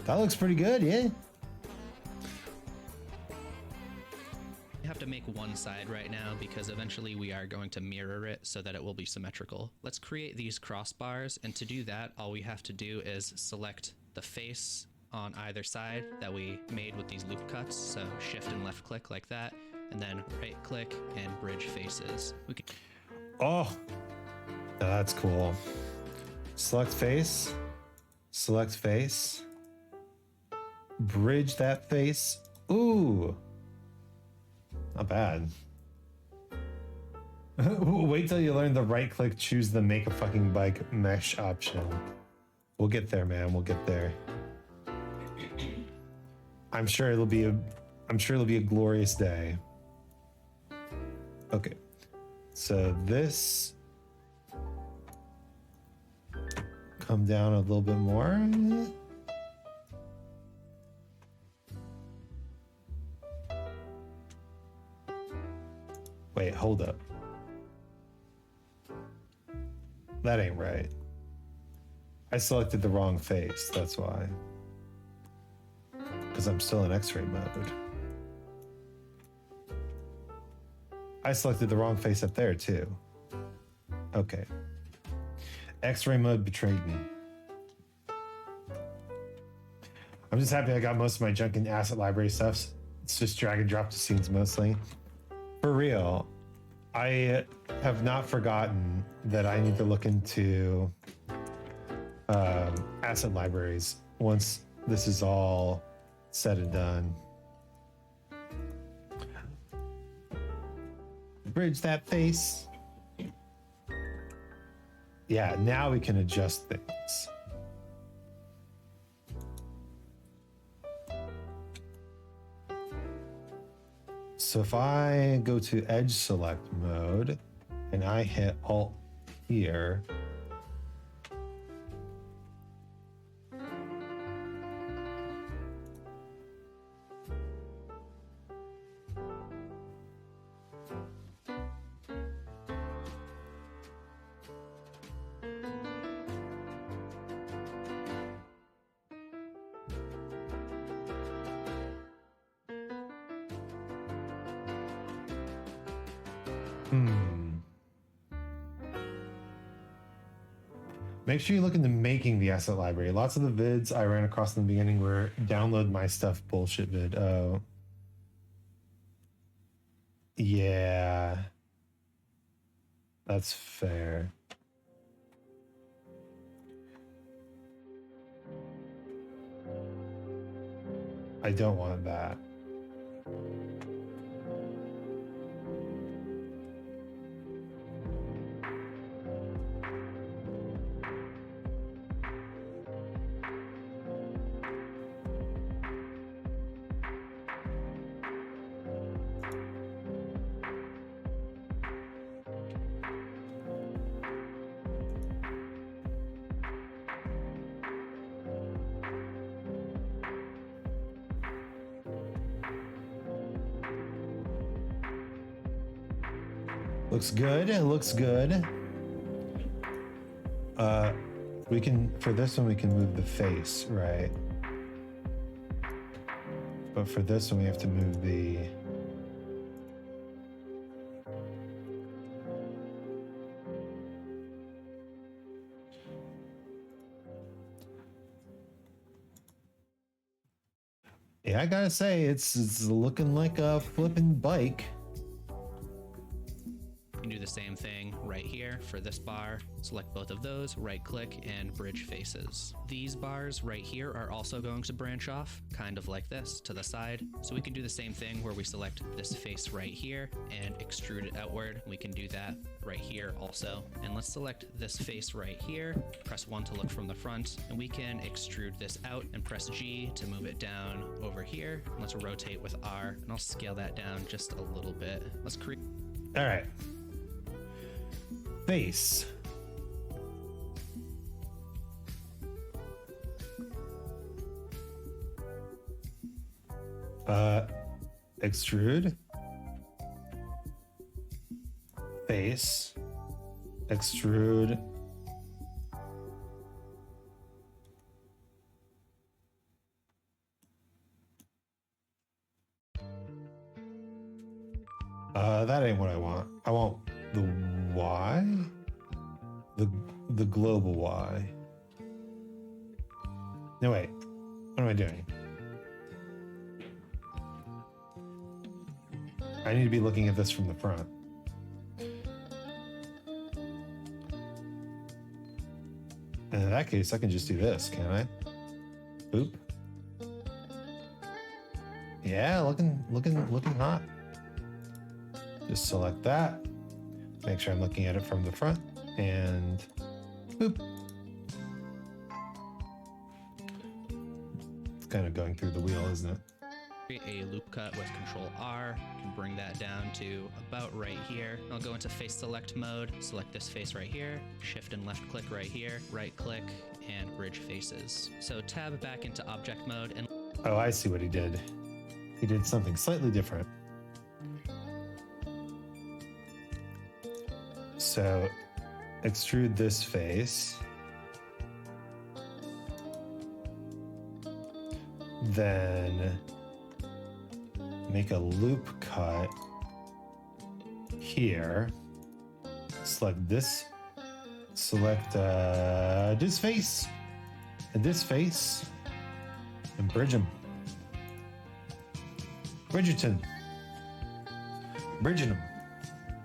That looks pretty good, yeah. We have to make one side right now because eventually we are going to mirror it so that it will be symmetrical. Let's create these crossbars, and to do that, all we have to do is select the face on either side that we made with these loop cuts. So shift and left click like that, and then right click and bridge faces. Oh, that's cool. Select face, bridge that face. Ooh, not bad. Wait till you learn the right click, choose the make a fucking bike mesh option. We'll get there, man. We'll get there. I'm sure it'll be a glorious day. Okay. So this come down a little bit more. Wait, hold up. That ain't right. I selected the wrong face, that's why. Because I'm still in X-ray mode. I selected the wrong face up there too. Okay. X-ray mode betrayed me. I'm just happy I got most of my junk in asset library stuff. It's just drag and drop to scenes mostly. For real, I have not forgotten that I need to look into asset libraries once this is all said and done. Bridge that face. Yeah, now we can adjust things. So if I go to edge select mode and I hit Alt here, make sure you look into making the asset library. Lots of the vids I ran across in the beginning were download my stuff bullshit vid. Oh. Yeah. That's fair. I don't want that. Looks good. It looks good. We can, for this one, we can move the face, right? But for this one, we have to move the... Yeah, I gotta say, it's looking like a flipping bike. You can do the same thing right here for this bar. Select both of those, right click, and bridge faces. These bars right here are also going to branch off, kind of like this, to the side. So we can do the same thing where we select this face right here and extrude it outward. We can do that right here also. And let's select this face right here, press 1 to look from the front, and we can extrude this out and press G to move it down over here. Let's rotate with R, and I'll scale that down just a little bit. Let's create... All right. Face. Extrude. Face. Extrude. That ain't what I want. I want the Y? The global Y. No, wait. What am I doing? I need to be looking at this from the front. And in that case, I can just do this, can't I? Boop. Yeah, looking hot. Just select that. Make sure I'm looking at it from the front, and boop. It's kind of going through the wheel, isn't it? Create a loop cut with Control R. You can bring that down to about right here. I'll go into face select mode, select this face right here, shift and left click right here, right click, and bridge faces. So tab back into object mode and... Oh, I see what he did. He did something slightly different. So extrude this face. Then make a loop cut here. Select this. Select this face and this face and bridge them. Bridgerton. Bridging them.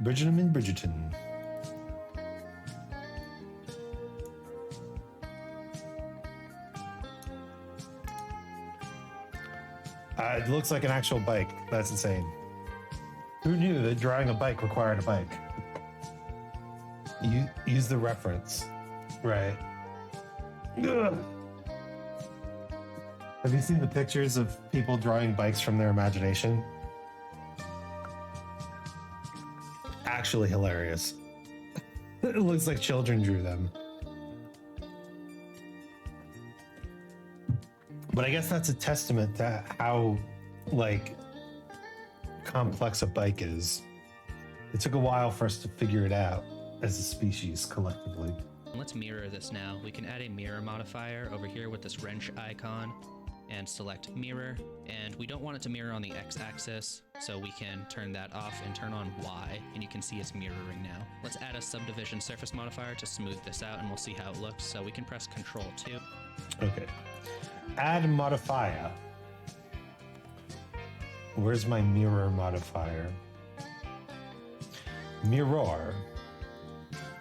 Bridging them in Bridgerton. It looks like an actual bike. That's insane. Who knew that drawing a bike required a bike? You use the reference. Right. Ugh. Have you seen the pictures of people drawing bikes from their imagination? Actually hilarious. It looks like children drew them. But I guess that's a testament to how, like, complex a bike is. It took a while for us to figure it out as a species collectively. Let's mirror this now. We can add a mirror modifier over here with this wrench icon and select mirror. And we don't want it to mirror on the x-axis, so we can turn that off and turn on y, and you can see it's mirroring now. Let's add a subdivision surface modifier to smooth this out, and we'll see how it looks. So we can press Control 2. Okay. Add modifier. Where's my mirror modifier? Mirror.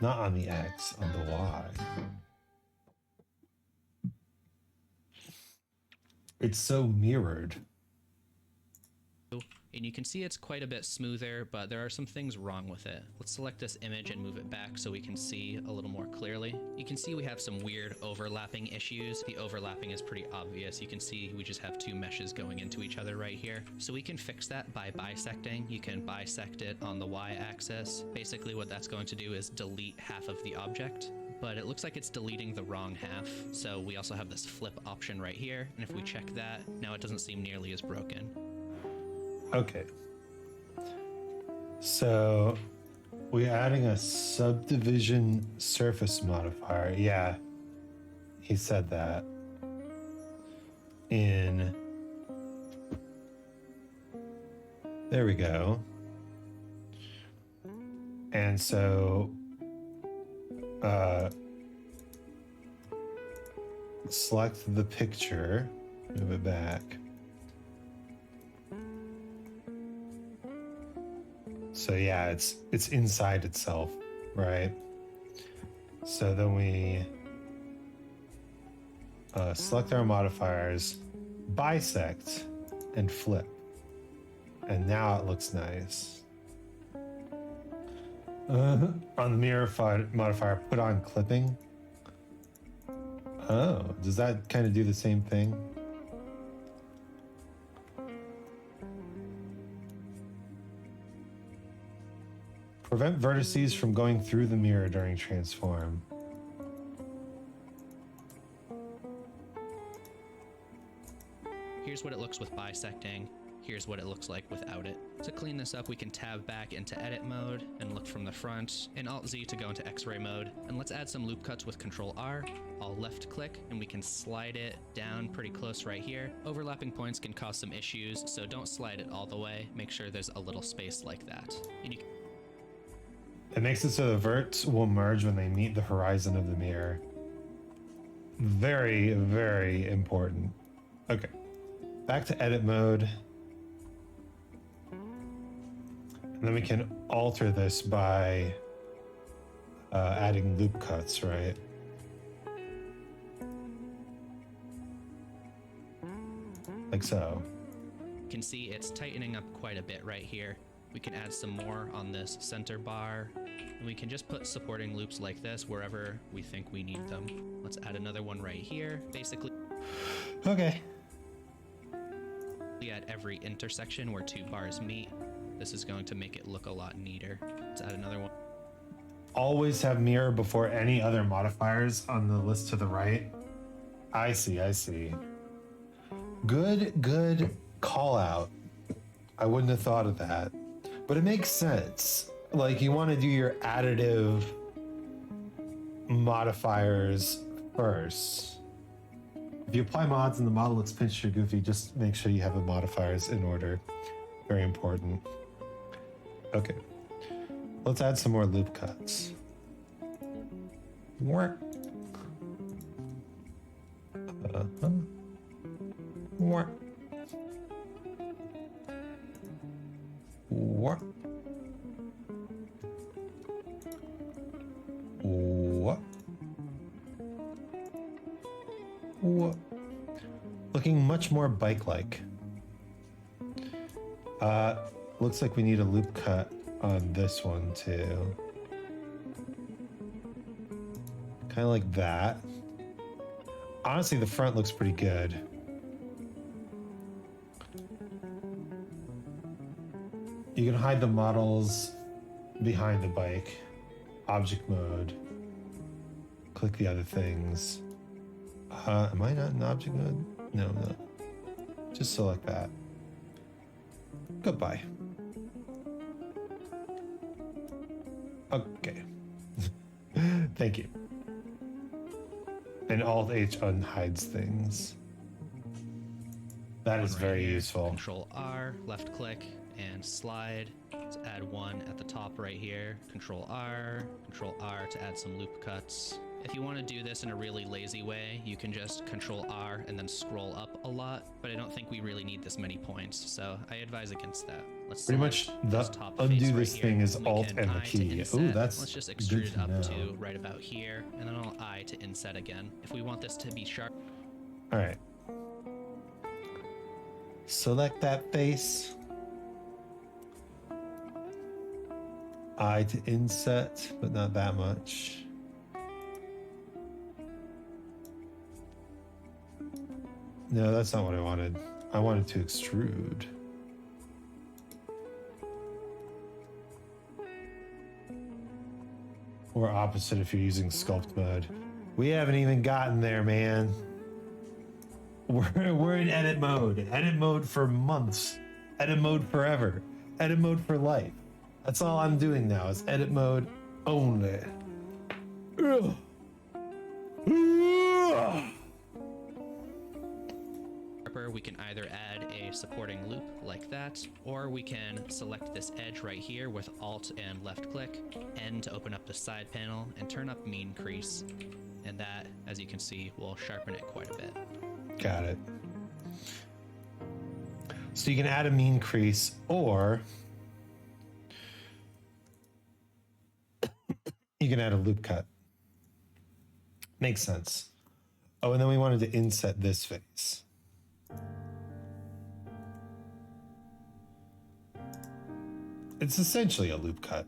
Not on the X, on the Y. It's so mirrored. And you can see it's quite a bit smoother, but there are some things wrong with it. Let's select this image and move it back so we can see a little more clearly. You can see we have some weird overlapping issues. The overlapping is pretty obvious. You can see we just have two meshes going into each other right here. So we can fix that by bisecting. You can bisect it on the y-axis. Basically what that's going to do is delete half of the object, but it looks like it's deleting the wrong half. So we also have this flip option right here. And if we check that, now it doesn't seem nearly as broken. Okay. So We're adding a subdivision surface modifier. Yeah, he said that. There we go. And so, select the picture, move it back. So yeah, it's inside itself, right? So then we select our modifiers, bisect, and flip. And now it looks nice. On the mirror modifier, put on clipping. Oh, does that kind of do the same thing? Prevent vertices from going through the mirror during transform. Here's what it looks with bisecting. Here's what it looks like without it. To clean this up, we can tab back into edit mode and look from the front, and Alt-Z to go into X-ray mode. And let's add some loop cuts with Control-R. I'll left click and we can slide it down pretty close right here. Overlapping points can cause some issues, so don't slide it all the way. Make sure there's a little space like that. And it makes it so the verts will merge when they meet the horizon of the mirror. Very, very important. Okay, back to edit mode. And then we can alter this by adding loop cuts, right? Like so. you can see it's tightening up quite a bit right here. We can add some more on this center bar, and we can just put supporting loops like this wherever we think we need them. Let's add another one right here. Basically, Okay. at every intersection where two bars meet, this is going to make it look a lot neater. Let's add another one. Always have mirror before any other modifiers on the list to the right. I see, I see. Good call out. I wouldn't have thought of that. But it makes sense. Like, you want to do your additive modifiers first. If you apply mods and the model looks pinched or goofy, just make sure you have the modifiers in order. Very important. Okay. Let's add some more loop cuts. Work. Work. What? What? What? Looking much more bike-like. Looks like we need a loop cut on this one too. Kind of like that. Honestly, the front looks pretty good. You can hide the models behind the bike. Object mode. Click the other things. Am I not in object mode? No, I'm not. Just select that. Goodbye. Okay. Thank you. And Alt-H unhides things. That is very useful. Control-R, left click, and slide. Let's add one at the top right here. Control-R to add some loop cuts. If you want to do this in a really lazy way, you can just Control-R and then scroll up a lot, but I don't think we really need this many points, so I advise against that. Let's pretty much the undo this thing is Alt and the key. Ooh, that's let's just extrude it up to right about here, and then I'll I to inset again. If we want this to be sharp. All right. Select that face. I to inset, but not that much. No, that's not what I wanted. I wanted to extrude. Or opposite if you're using sculpt mode. We haven't even gotten there, man. We're in edit mode. Edit mode for months. Edit mode forever. Edit mode for life. That's all I'm doing now is edit mode only. Ugh. Ugh. We can either add a supporting loop like that, or we can select this edge right here with Alt and left click, N to open up the side panel, and turn up mean crease. And that, as you can see, will sharpen it quite a bit. Got it. So you can add a mean crease, or you can add a loop cut. Makes sense. Oh, and then we wanted to inset this face. It's essentially a loop cut.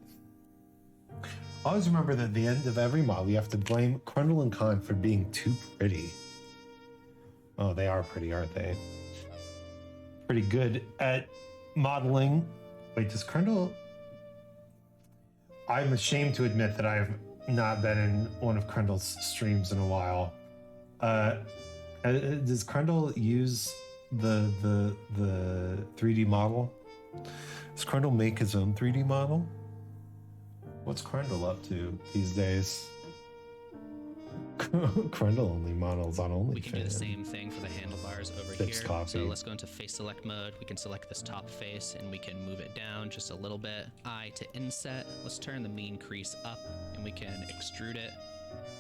Always remember that at the end of every model, you have to blame Crundle and Khan for being too pretty. Oh, they are pretty, aren't they? Pretty good at modeling. Wait, does Crundle... I'm ashamed to admit that I've not been in one of Crundle's streams in a while. Does Crundle use the 3D model? Does Crundle make his own 3D model? What's Crundle up to these days? Crundle only models on OnlyFans. We can do the same thing for the handlebars over Fixed here. copy. So let's go into face select mode. We can select this top face and we can move it down just a little bit. I to inset. Let's turn the mean crease up and we can extrude it.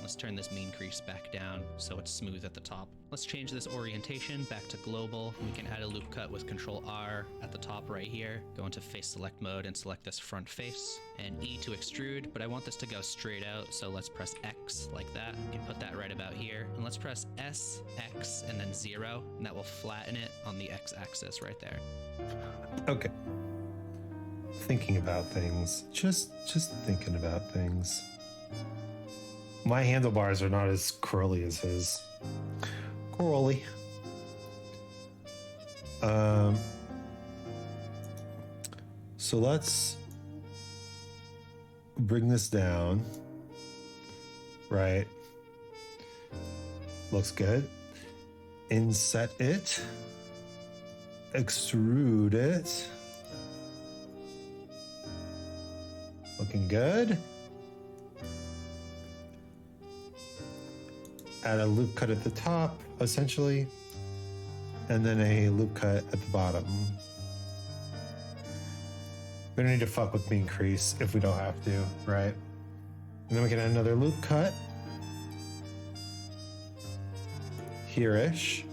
Let's turn this mean crease back down so it's smooth at the top. Let's change this orientation back to global. We can add a loop cut with Control R at the top right here. Go into face select mode and select this front face, and E to extrude, but I want this to go straight out, so let's press X like that. We can put that right about here, and let's press S, X, and then 0, and that will flatten it on the X axis right there. Okay. Thinking about things. Just thinking about things. My handlebars are not as curly as his. Curly. So let's bring this down. Right. Looks good. Inset it. Extrude it. Looking good. Add a loop cut at the top, essentially, and then a loop cut at the bottom. We don't need to fuck with mean crease if we don't have to, right? And then we can add another loop cut. Here-ish.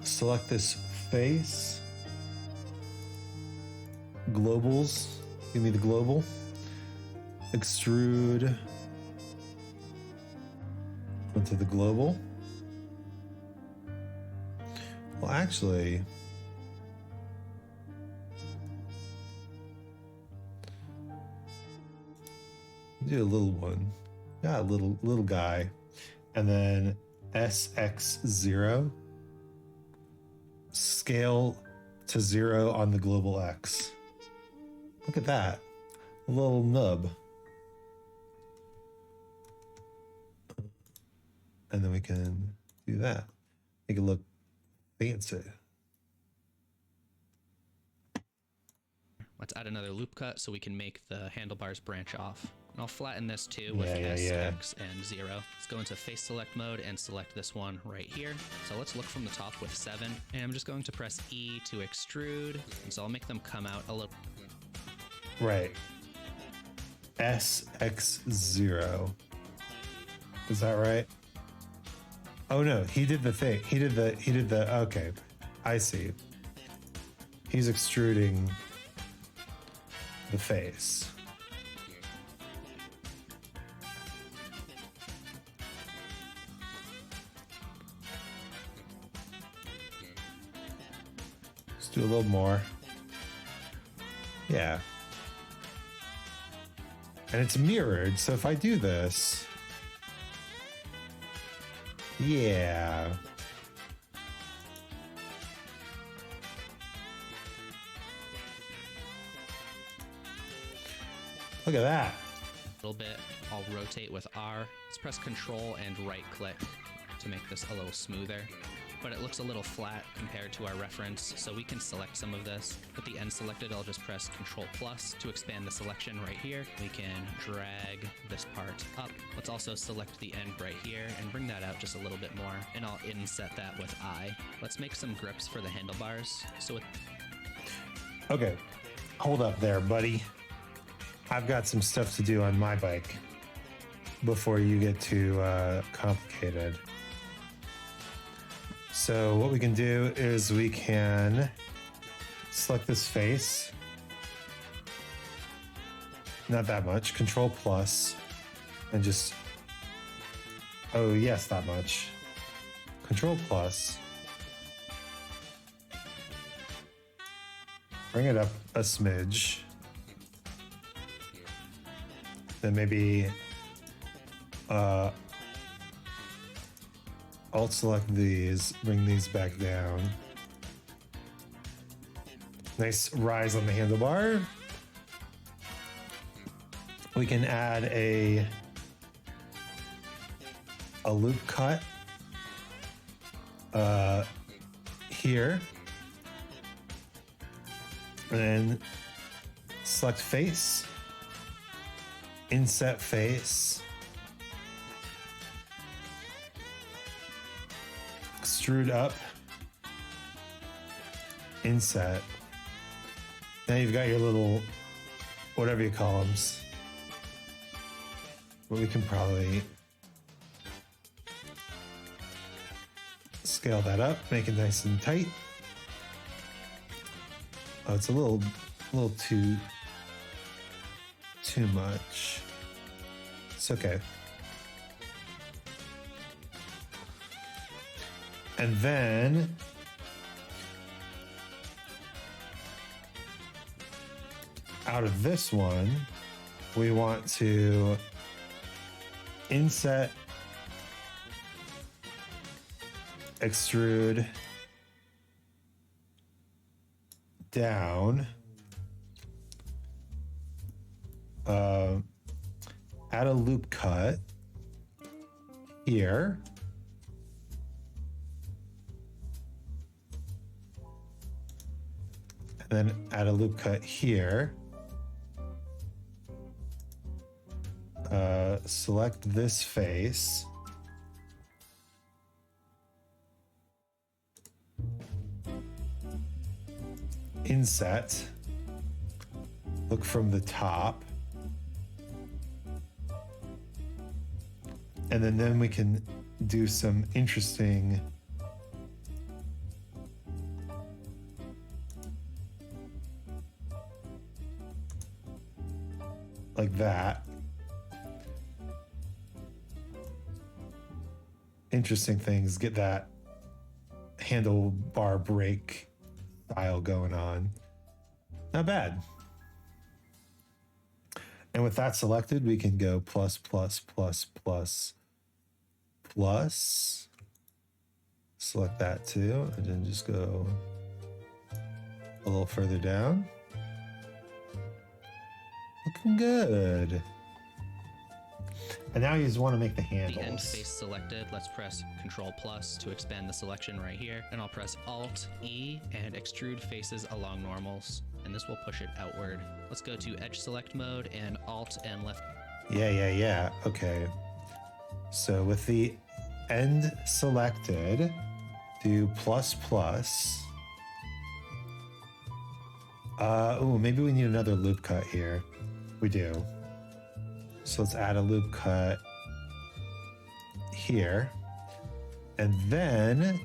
Select this face. Globals. Give me the global. Extrude onto the global. Well, actually, do a little one. Yeah, a little guy. And then SX0. Scale to 0 on the global X. Look at that. A little nub. And then we can do that. Make it look fancy. Let's add another loop cut so we can make the handlebars branch off. And I'll flatten this too with S, X, and 0. Let's go into face select mode and select this one right here. So let's look from the top with 7. And I'm just going to press E to extrude. And so I'll make them come out a little. Right. SX0. Is that right? Oh no, he did the thing. He did the, okay. I see. He's extruding the face. Let's do a little more. Yeah. And it's mirrored, so if I do this, yeah. Look at that. A little bit. I'll rotate with R. Let's press Control and right click to make this a little smoother. but it looks a little flat compared to our reference, so we can select some of this. With the end selected, I'll just press Control plus to expand the selection right here. We can drag this part up. Let's also select the end right here and bring that out just a little bit more, and I'll inset that with I. Let's make some grips for the handlebars. So with Okay, hold up there, buddy. I've got some stuff to do on my bike before you get too complicated. So what we can do is we can select this face. Not that much. Control plus and just, oh yes, that much. Control plus. Bring it up a smidge. Then maybe Alt select these, bring these back down. Nice rise on the handlebar. We can add a loop cut here. And then select face, inset face, extrude up, inset. Now you've got your little, whatever you call them. But we can probably scale that up, make it nice and tight. Oh, it's a little too much. It's okay. And then out of this one, we want to inset, extrude down, add a loop cut here, and then add a loop cut here. Select this face. Inset. Look from the top. And then we can do some interesting like that. Interesting things, get that handlebar brake style going on. Not bad. And with that selected, we can go plus, plus, plus, plus, plus. Select that too, and then just go a little further down. Looking good. And now you just want to make the handles. The end face selected, let's press Control plus to expand the selection right here. And I'll press Alt E and extrude faces along normals. And this will push it outward. Let's go to edge select mode and Alt and left. Yeah. Okay. So with the end selected, do plus plus. Oh, maybe we need another loop cut here. We do. So let's add a loop cut here. And then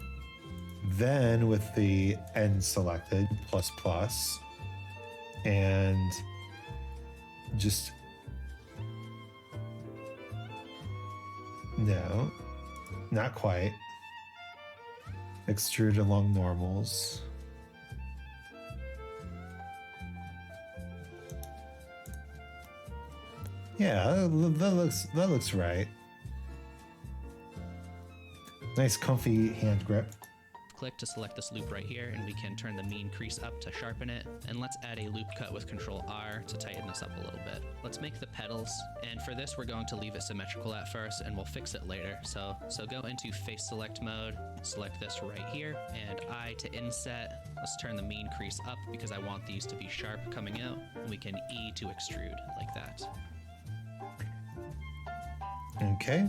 with the end selected, plus plus, and just, no, not quite. Extrude along normals. Yeah, that looks right. Nice comfy hand grip. click to select this loop right here, and we can turn the mean crease up to sharpen it. And let's add a loop cut with Control R to tighten this up a little bit. Let's make the petals, and for this we're going to leave it symmetrical at first, and we'll fix it later. So go into face select mode, select this right here, and I to inset. Let's turn the mean crease up because I want these to be sharp coming out, and we can E to extrude like that. Okay.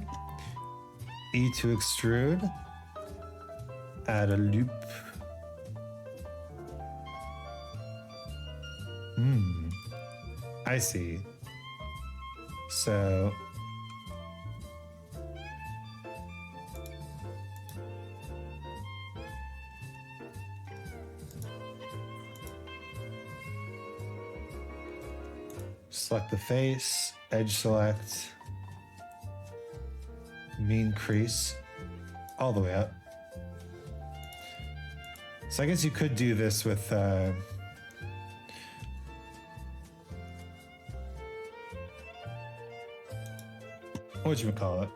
E to extrude. Add a loop. I see. So select the face, edge select, mean crease all the way up. So I guess you could do this with whatchamacallit?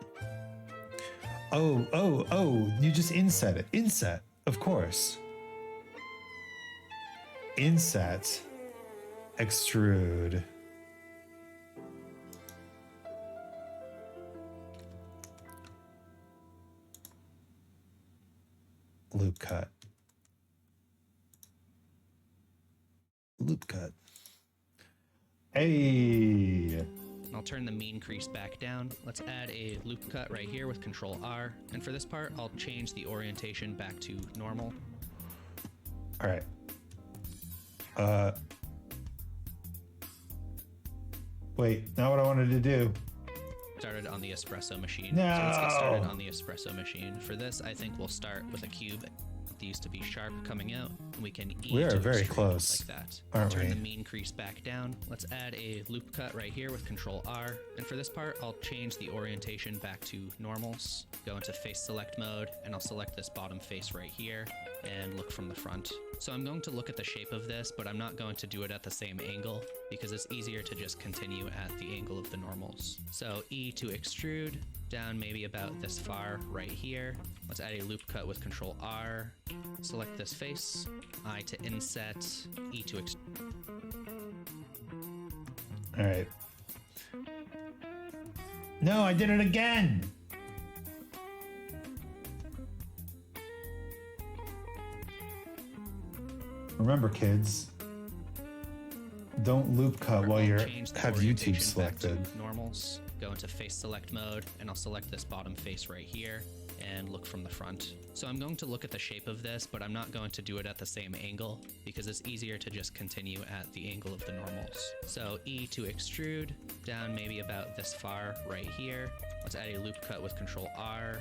Oh, you just inset it. Inset, of course. Inset, extrude. Loop cut. Loop cut. Hey! I'll turn the mean crease back down. Let's add a loop cut right here with Control R. And for this part, I'll change the orientation back to normal. All right. Wait, not what I wanted to do. Started on the espresso machine. No! So let's get started on the espresso machine. For this, I think we'll start with a cube. These to be sharp coming out, and we can E We are to very extrude close, like that. aren't Turn we? the mean crease back down. Let's add a loop cut right here with Control R. And for this part, I'll change the orientation back to normals. Go into face select mode, and I'll select this bottom face right here and look from the front. So I'm going to look at the shape of this, but I'm not going to do it at the same angle because it's easier to just continue at the angle of the normals. So E to extrude, down maybe about this far right here. Let's add a loop cut with Control R. Select this face, I to inset, E to extrude. All right. No, I did it again. Remember, kids, don't loop cut while you have YouTube selected. Normals. Go into face select mode, and I'll select this bottom face right here and look from the front. So I'm going to look at the shape of this, but I'm not going to do it at the same angle because it's easier to just continue at the angle of the normals. So E to extrude, down maybe about this far right here. Let's add a loop cut with Control R.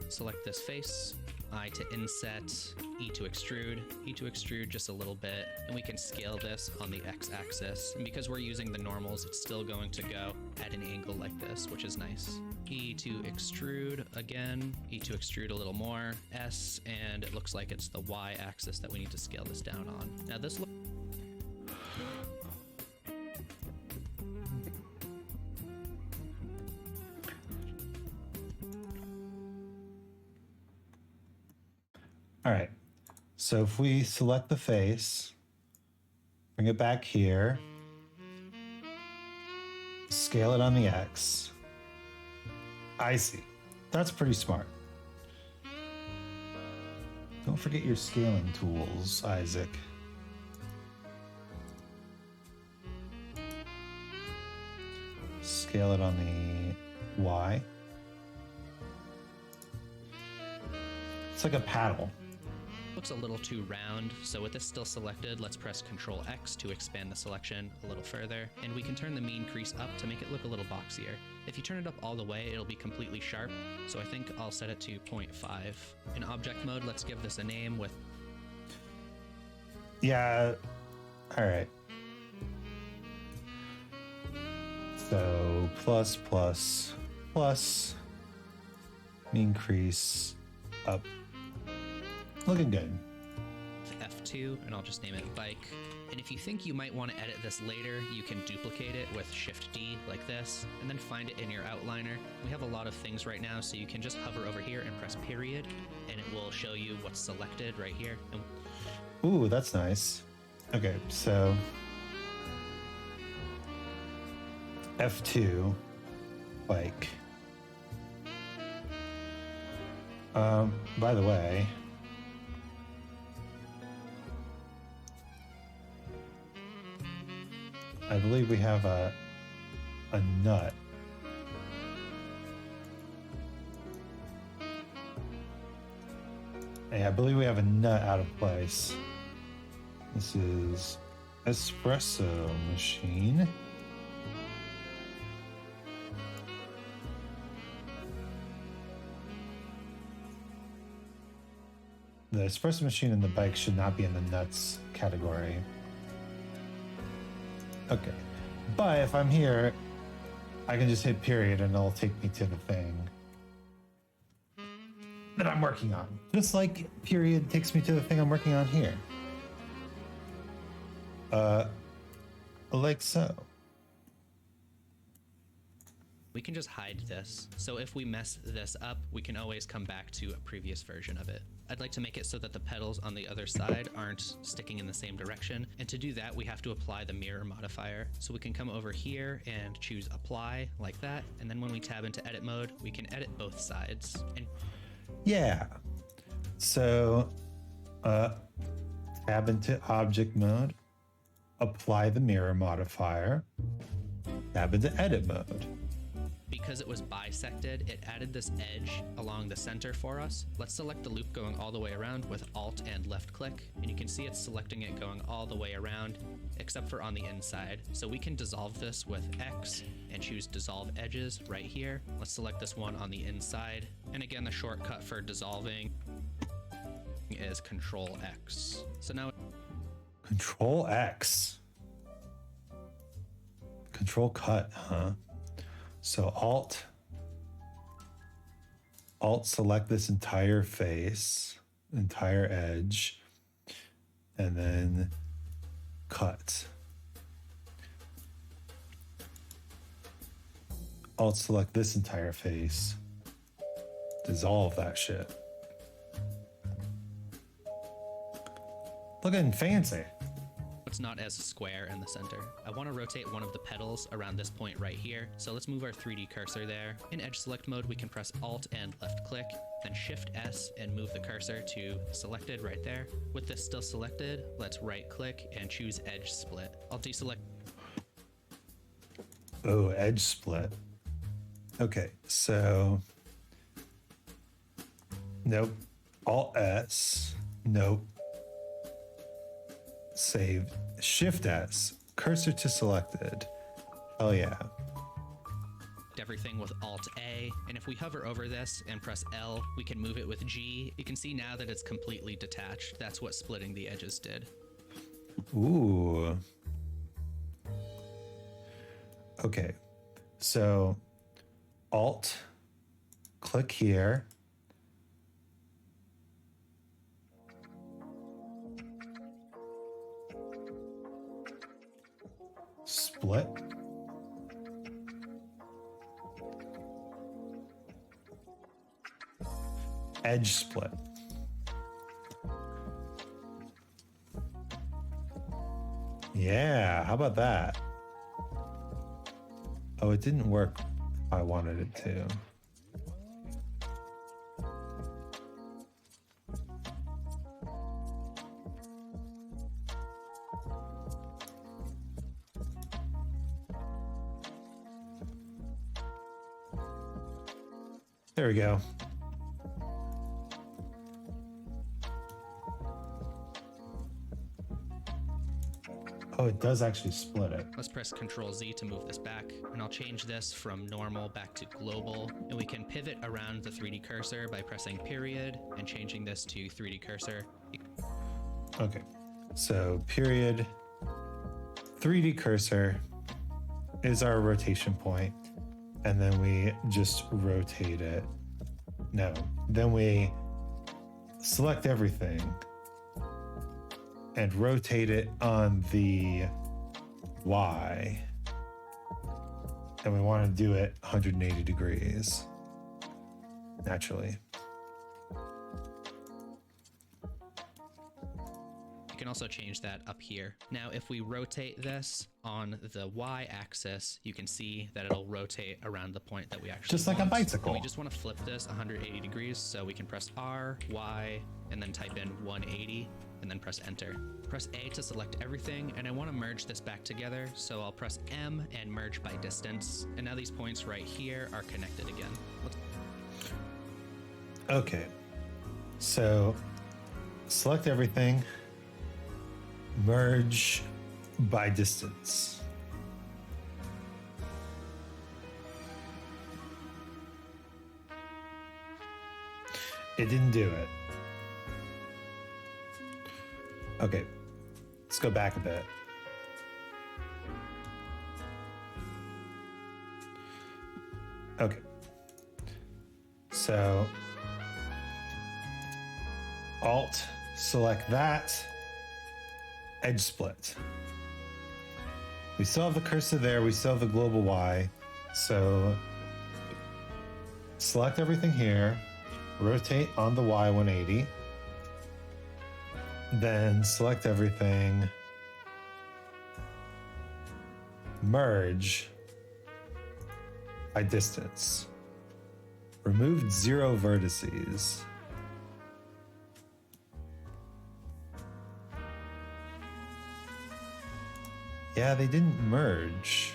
Select this face, I to inset, E to extrude just a little bit, and we can scale this on the x-axis. And because we're using the normals, it's still going to go at an angle like this, which is nice. E to extrude again, E to extrude a little more, S, and it looks like it's the y-axis that we need to scale this down on. Now this looks All right. So if we select the face, bring it back here, scale it on the X. I see. That's pretty smart. Don't forget your scaling tools, Isaac. Scale it on the Y. It's like a paddle. looks a little too round, so with this still selected, let's press Ctrl X to expand the selection a little further, and we can turn the mean crease up to make it look a little boxier. If you turn it up all the way, it'll be completely sharp, so I think I'll set it to 0.5. In object mode, let's give this a name with... Yeah, all right. So plus, plus, plus, mean crease up. Looking good. F2 F2, and I'll just name it bike. And if you think you might want to edit this later, you can duplicate it with Shift D like this, and then find it in your outliner. We have a lot of things right now, so you can just hover over here and press period, and it will show you what's selected right here. And ooh, that's nice. Okay, so F2, bike. By the way, I believe we have a nut. Yeah, I believe we have a nut out of place. This is espresso machine. The espresso machine and the bike should not be in the nuts category. Okay. But if I'm here, I can just hit period and it'll take me to the thing that I'm working on. Just like period takes me to the thing I'm working on here. Like so. we can just hide this. So if we mess this up, we can always come back to a previous version of it. I'd like to make it so that the pedals on the other side aren't sticking in the same direction. And to do that, we have to apply the mirror modifier. So we can come over here and choose apply like that. And then when we tab into edit mode, we can edit both sides. And yeah. So tab into object mode, apply the mirror modifier, tab into edit mode. because it was bisected, it added this edge along the center for us. Let's select the loop going all the way around with Alt and left click, and you can see it's selecting it going all the way around, except for on the inside. So we can dissolve this with X and choose dissolve edges right here. Let's select this one on the inside. And again, the shortcut for dissolving is Control X. So now Control X. Control cut, huh? So Alt select this entire face, entire edge, and then cut. Alt select this entire face, dissolve that shit. Looking fancy. it's not as square in the center. I want to rotate one of the pedals around this point right here. So let's move our 3D cursor there. In edge select mode, we can press Alt and left click, then Shift S and move the cursor to selected right there. With this still selected, let's right click and choose edge split. I'll deselect. Oh, edge split. Okay, so nope. Alt S. Nope. Save. Shift S. Cursor to selected. Oh yeah. Everything with Alt A, and if we hover over this and press L, we can move it with G. You can see now that it's completely detached. That's what splitting the edges did. Ooh. Okay, so Alt, click here. Split. Edge split. Yeah, how about that? Oh, it didn't work how I wanted it to. There we go. Oh, it does actually split it. Let's press Control Z to move this back, and I'll change this from normal back to global, and we can pivot around the 3D cursor by pressing period and changing this to 3D cursor. Okay, so period, 3D cursor is our rotation point, and then we just rotate it. No, then we select everything and rotate it on the Y. And we want to do it 180 degrees, naturally. You can also change that up here. Now, if we rotate this on the Y axis, you can see that it'll rotate around the point that we actually Just like a bicycle. And we just want to flip this 180 degrees, so we can press R, Y, and then type in 180, and then press enter. Press A to select everything, and I want to merge this back together, so I'll press M and merge by distance. And now these points right here are connected again. Okay, so select everything, merge by distance. It didn't do it. Okay, let's go back a bit. Okay, so Alt, select that, edge split. We still have the cursor there, we still have the global Y, so select everything here, rotate on the Y 180, then select everything, merge by distance, removed 0 vertices. Yeah, they didn't merge.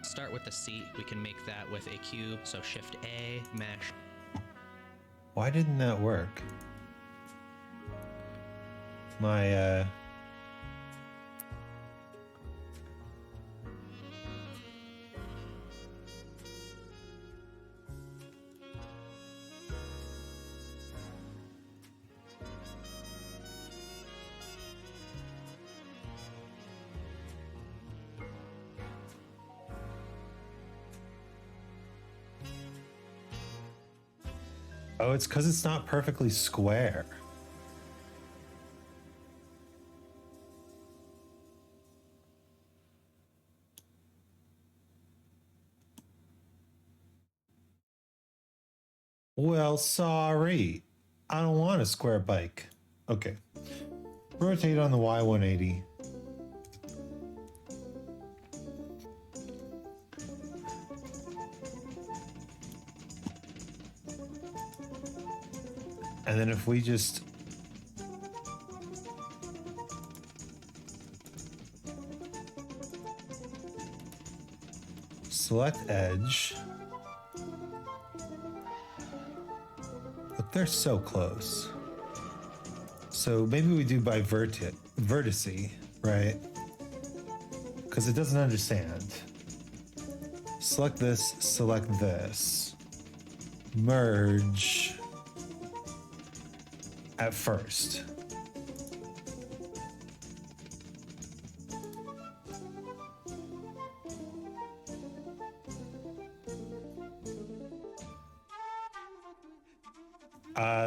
Start with the seat. We can make that with a cube, so Shift A, mesh. Why didn't that work? My oh, it's because it's not perfectly square. Well, sorry. I don't want a square bike. Okay. Rotate on the Y 180. And then if we just select edge, look, they're so close. So maybe we do by vertice, right? Because it doesn't understand. Select this, select this. Merge at first.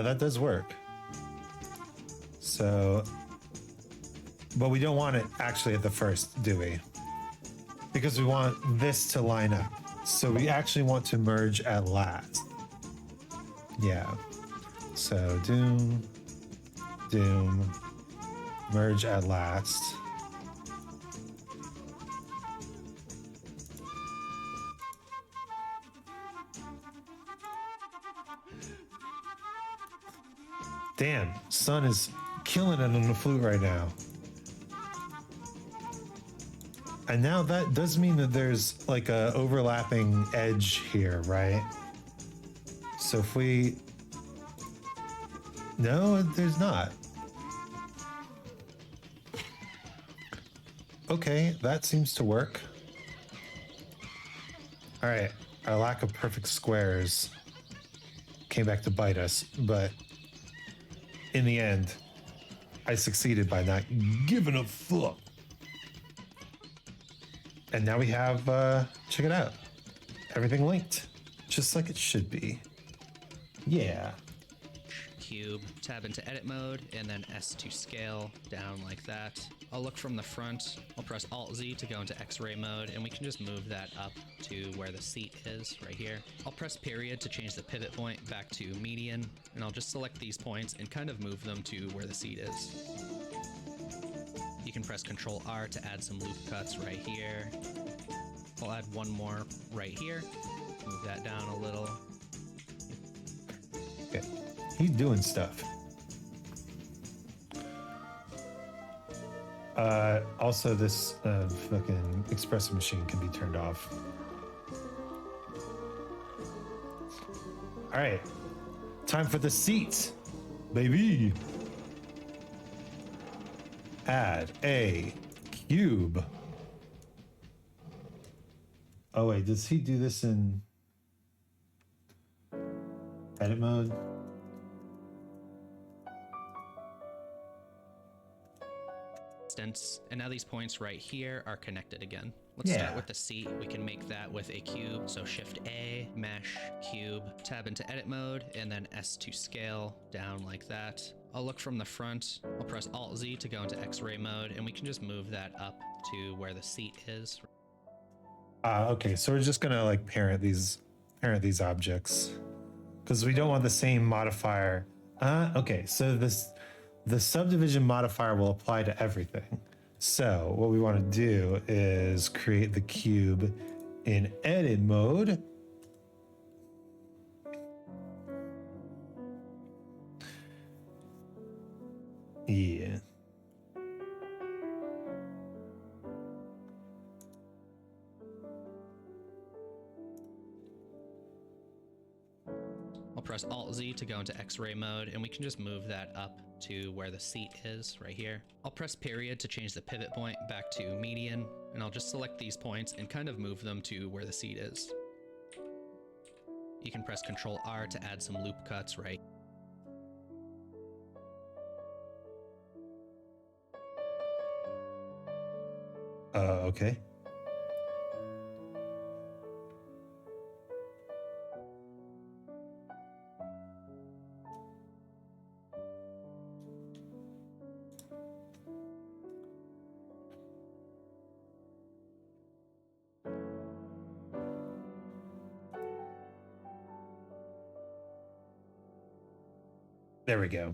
That does work. So, but we don't want it actually at the first, do we? Because we want this to line up. So we actually want to merge at last. Yeah. So doom, doom, merge at last. Damn, Sun is killing it on the flute right now. And now that does mean that there's like a overlapping edge here, right? So if we... No, there's not. Okay, that seems to work. All right, our lack of perfect squares came back to bite us, but in the end, I succeeded by not giving a fuck. And now we have, check it out, everything linked, just like it should be. Yeah. Cube, tab into edit mode, and then S to scale down like that. I'll look from the front. I'll press Alt-Z to go into X-ray mode, and we can just move that up to where the seat is, right here. I'll press period to change the pivot point back to median, and I'll just select these points and kind of move them to where the seat is. You can press Control R to add some loop cuts right here. I'll add one more right here. Move that down a little. Okay. He's doing stuff. Also, this fucking espresso machine can be turned off. All right, time for the seats, baby. Add a cube. Oh wait, does he do this in edit mode? And now these points right here are connected again. Let's start with the seat. We can make that with a cube. So Shift A, Mesh, Cube, tab into edit mode, and then S to scale down like that. I'll look from the front. I'll press Alt-Z to go into X-ray mode, and we can just move that up to where the seat is. Okay, so we're just gonna like parent these objects because we don't want the same modifier. Okay, so the subdivision modifier will apply to everything. So what we want to do is create the cube in edit mode. Yeah. I'll press Alt-Z to go into X-ray mode, and we can just move that up to where the seat is, right here. I'll press period to change the pivot point back to median, and I'll just select these points and kind of move them to where the seat is. You can press Control R to add some loop cuts, right? Okay. There we go.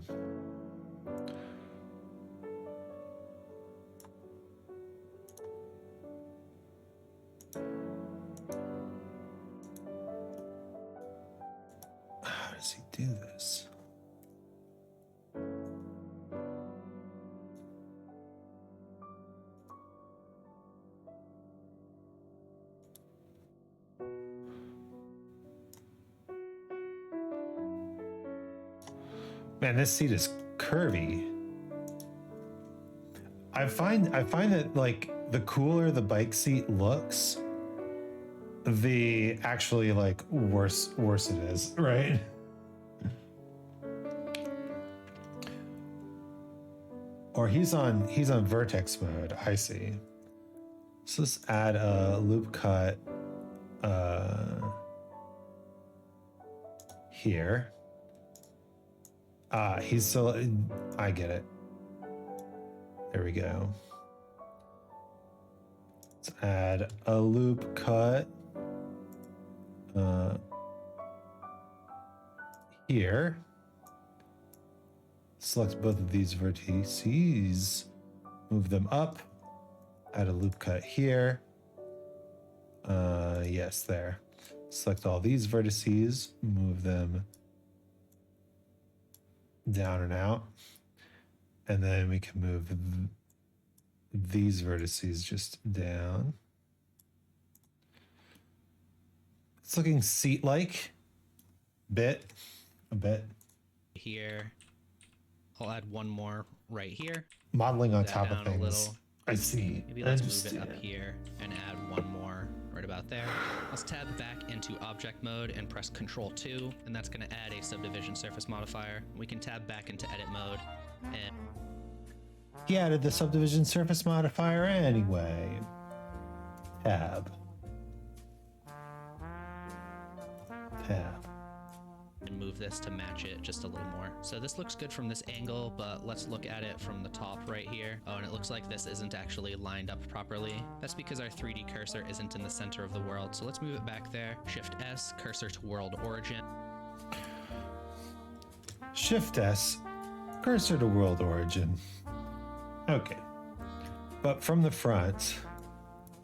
How does he do this? Man, this seat is curvy. I find that like the cooler the bike seat looks, the actually like worse it is, right? Or he's on vertex mode. I see. So let's add a loop cut here. He's still, I get it. There we go. Let's add a loop cut here. Select both of these vertices, move them up, add a loop cut here. Yes, there. Select all these vertices, move them down and out, and then we can move these vertices just down. It's looking seat-like, a bit. Here, I'll add one more right here. Modeling on top of things I see. Maybe let's move it up here and add one more right about there. Let's tab back into object mode and press Control 2, and that's going to add a subdivision surface modifier. We can tab back into edit mode, and he added the subdivision surface modifier anyway. Tab. and move this to match it just a little more. So this looks good from this angle, but let's look at it from the top right here. Oh, and it looks like this isn't actually lined up properly. That's because our 3D cursor isn't in the center of the world. So let's move it back there. Shift S, cursor to world origin. Shift S, cursor to world origin. Okay. But from the front,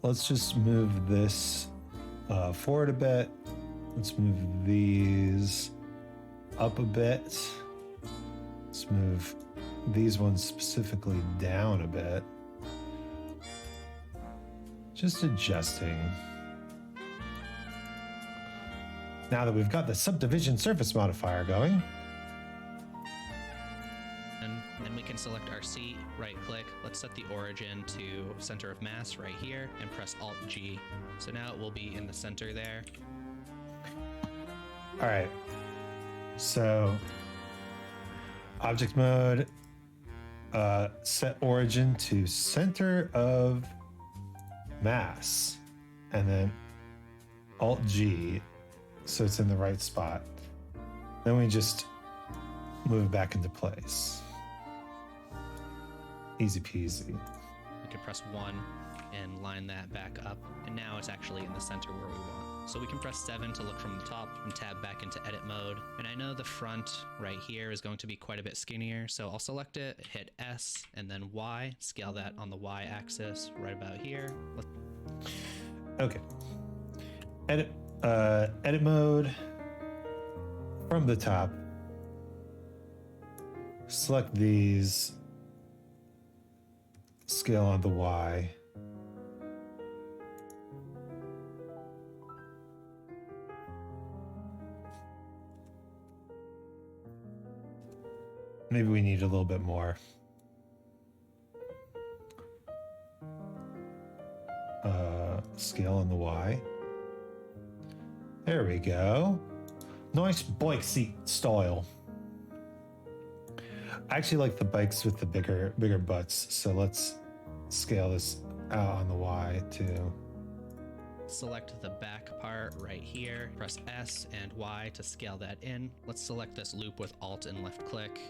let's just move this forward a bit. Let's move these up a bit. Let's move these ones specifically down a bit. Just adjusting. Now that we've got the subdivision surface modifier going. And then we can select our seat, right click. Let's set the origin to center of mass right here and press Alt G. So now it will be in the center there. All right, so object mode, set origin to center of mass, and then Alt G, so it's in the right spot. Then we just move it back into place. Easy peasy. We can press 1 and line that back up, and now it's actually in the center where we want. So we can press 7 to look from the top and tab back into edit mode. And I know the front right here is going to be quite a bit skinnier, so I'll select it, hit S, and then Y, scale that on the Y axis right about here. Okay. Edit mode. From the top, select these, scale on the Y. Maybe we need a little bit more. Scale on the Y. There we go. Nice bike seat style. I actually like the bikes with the bigger butts, so let's scale this out on the Y too. Select the back part right here, press S and Y to scale that in. Let's select this loop with Alt and left click,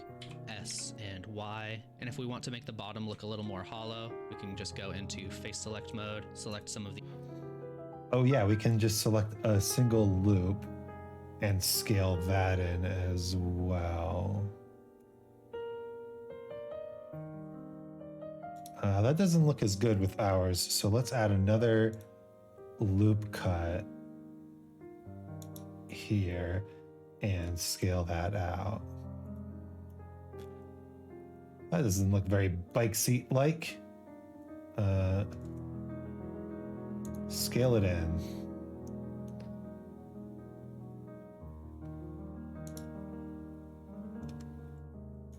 S and Y. And if we want to make the bottom look a little more hollow, we can just go into face select mode, select some of the... Oh yeah, we can just select a single loop and scale that in as well. That doesn't look as good with ours, so let's add another loop cut here and scale that out. That doesn't look very bike seat like. Scale it in.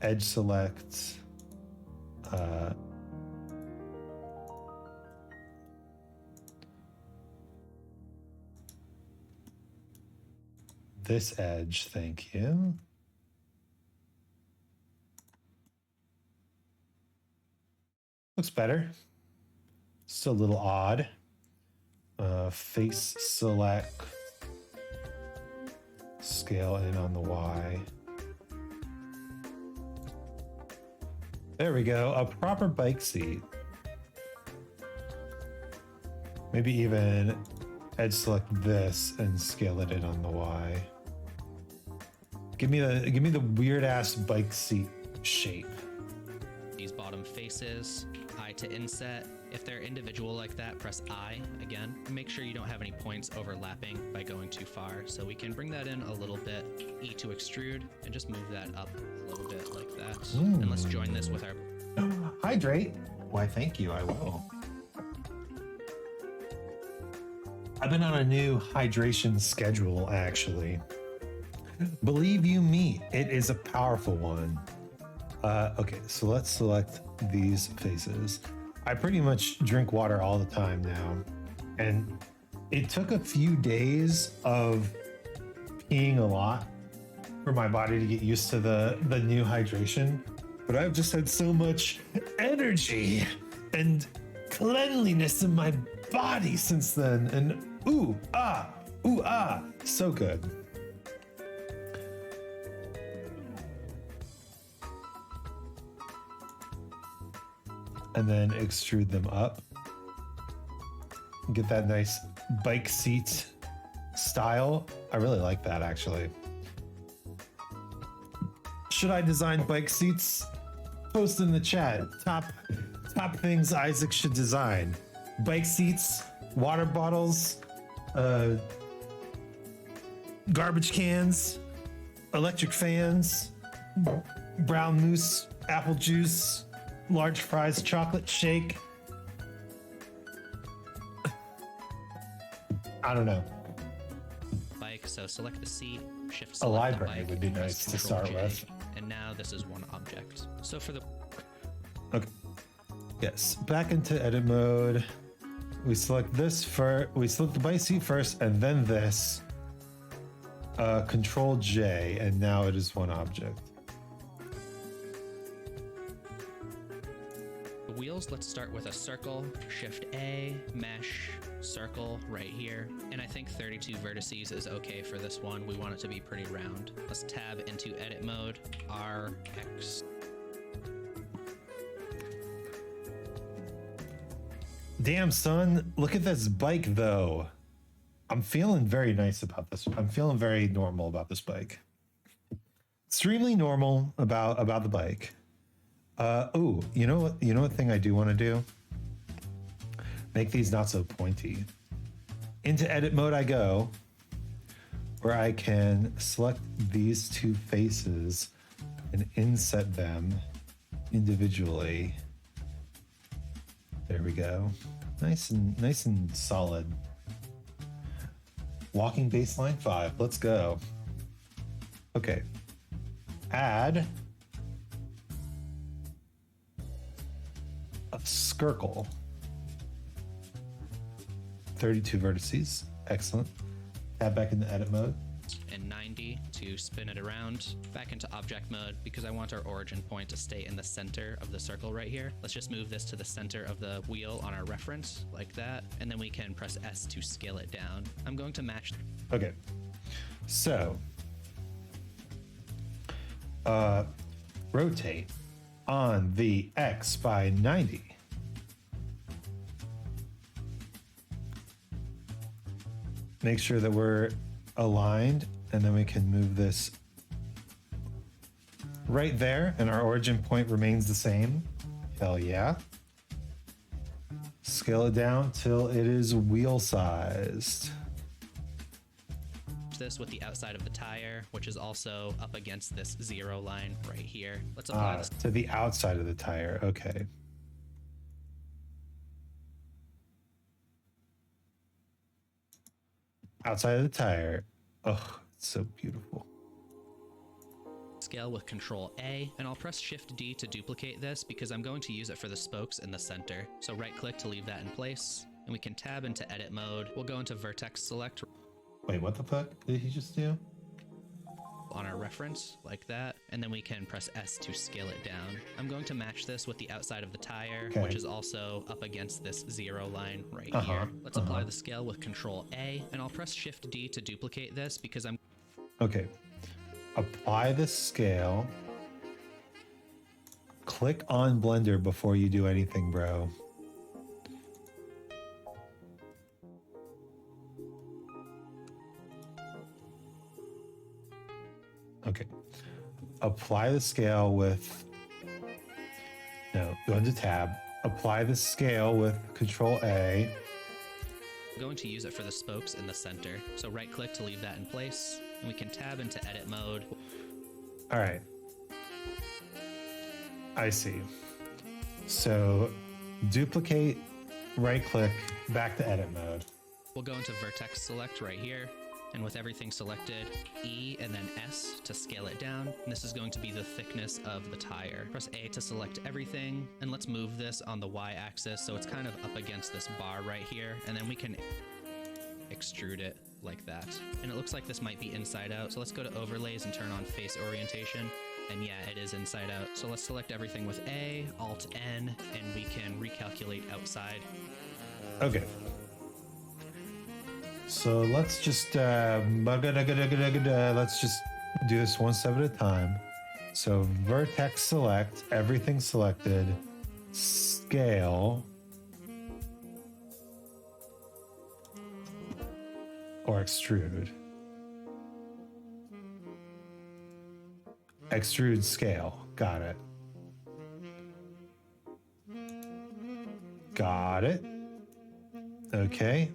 Edge select. This edge, thank you. Looks better. Still a little odd. Face select. Scale in on the Y. There we go, a proper bike seat. Maybe even edge select this and scale it in on the Y. Give me the weird ass bike seat shape. These bottom faces, I to inset. If they're individual like that, press I again. Make sure you don't have any points overlapping by going too far. So we can bring that in a little bit, E to extrude, and just move that up a little bit like that. And let's join this with our... Hydrate. Why, thank you, I will. I've been on a new hydration schedule, actually. Believe you me, it is a powerful one. Okay, so let's select these faces. I pretty much drink water all the time now. And it took a few days of peeing a lot for my body to get used to the new hydration. But I've just had so much energy and cleanliness in my body since then. And ooh, ah, so good. And then extrude them up. Get that nice bike seat style. I really like that, actually. Should I design bike seats? Post in the chat. Top things Isaac should design. Bike seats, water bottles, garbage cans, electric fans, brown mousse, apple juice, large fries, chocolate shake. I don't know. Bike, so select the seat, shift A select library the bike, would be press nice to Control start J, with. and now this is one object. So for the Okay. Yes. Back into edit mode. We select this first. We select the bike seat first, and then this. Control J, and now it is one object. the wheels, let's start with a circle, shift A, mesh, circle right here. And I think 32 vertices is okay for this one. We want it to be pretty round. Let's tab into edit mode, R, X. Damn, son, look at this bike though. I'm feeling very nice about this. I'm feeling very normal about this bike. Extremely normal about the bike. Oh, you know what thing I do want to do? Make these not so pointy. Into edit mode I go, where I can select these two faces and inset them individually. There we go. Nice and solid. Walking baseline 5. Let's go. Okay. Add a skirkle. 32 vertices. Excellent. Tab back into edit mode. And 90 to spin it around back into object mode because I want our origin point to stay in the center of the circle right here. Let's just move this to the center of the wheel on our reference like that. And then we can press S to scale it down. I'm going to match. Okay. So, rotate on the X by 90. Make sure that we're aligned, and then we can move this right there, and our origin point remains the same. Hell yeah. Scale it down till it is wheel sized. This with the outside of the tire, which is also up against this 0 line right here. Let's apply this to the outside of the tire. Okay. Outside of the tire. Oh, it's so beautiful. scale with Control A, and I'll press Shift D to duplicate this because I'm going to use it for the spokes in the center. So right click to leave that in place, and we can tab into edit mode. We'll go into vertex select. Wait, what the fuck did he just do? On our reference like that, and then we can press S to scale it down. I'm going to match this with the outside of the tire, which is also up against this 0 line right here. Let's apply the scale with Control A, and I'll press Shift D to duplicate this because I'm okay. Apply the scale. Click on Blender before you do anything, bro. Okay. Apply the scale with, no, go into tab. Apply the scale with Control A. I'm going to use it for the spokes in the center. So right click to leave that in place, and we can tab into edit mode. All right. I see. So duplicate, right click, back to edit mode. We'll go into vertex select right here, And with everything selected, E and then S to scale it down. And this is going to be the thickness of the tire. Press A to select everything. And let's move this on the Y axis so it's kind of up against this bar right here. And then we can extrude it like that. And it looks like this might be inside out. So let's go to overlays and turn on face orientation. And yeah, it is inside out. So let's select everything with A, Alt N, and we can recalculate outside. Okay. So let's just let's just do this one step at a time. So vertex select, everything selected, scale, or extrude. Extrude scale. Got it. Got it. Okay.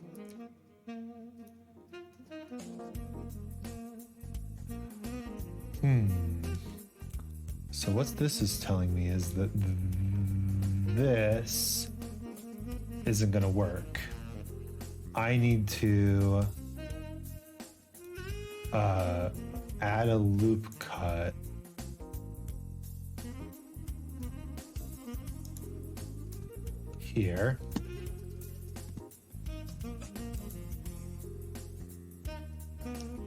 So what this is telling me is that this isn't going to work. I need to add a loop cut. Here.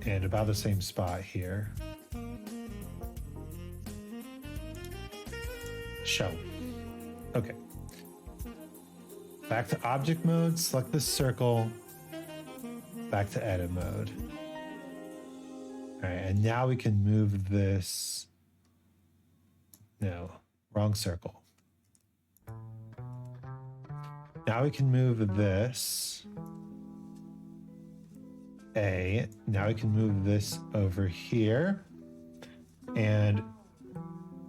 And about the same spot here. Show. Okay. Back to object mode, select this circle. Back to edit mode. All right, and now we can move this. No, wrong circle. Now we can move this. A. Now we can move this over here and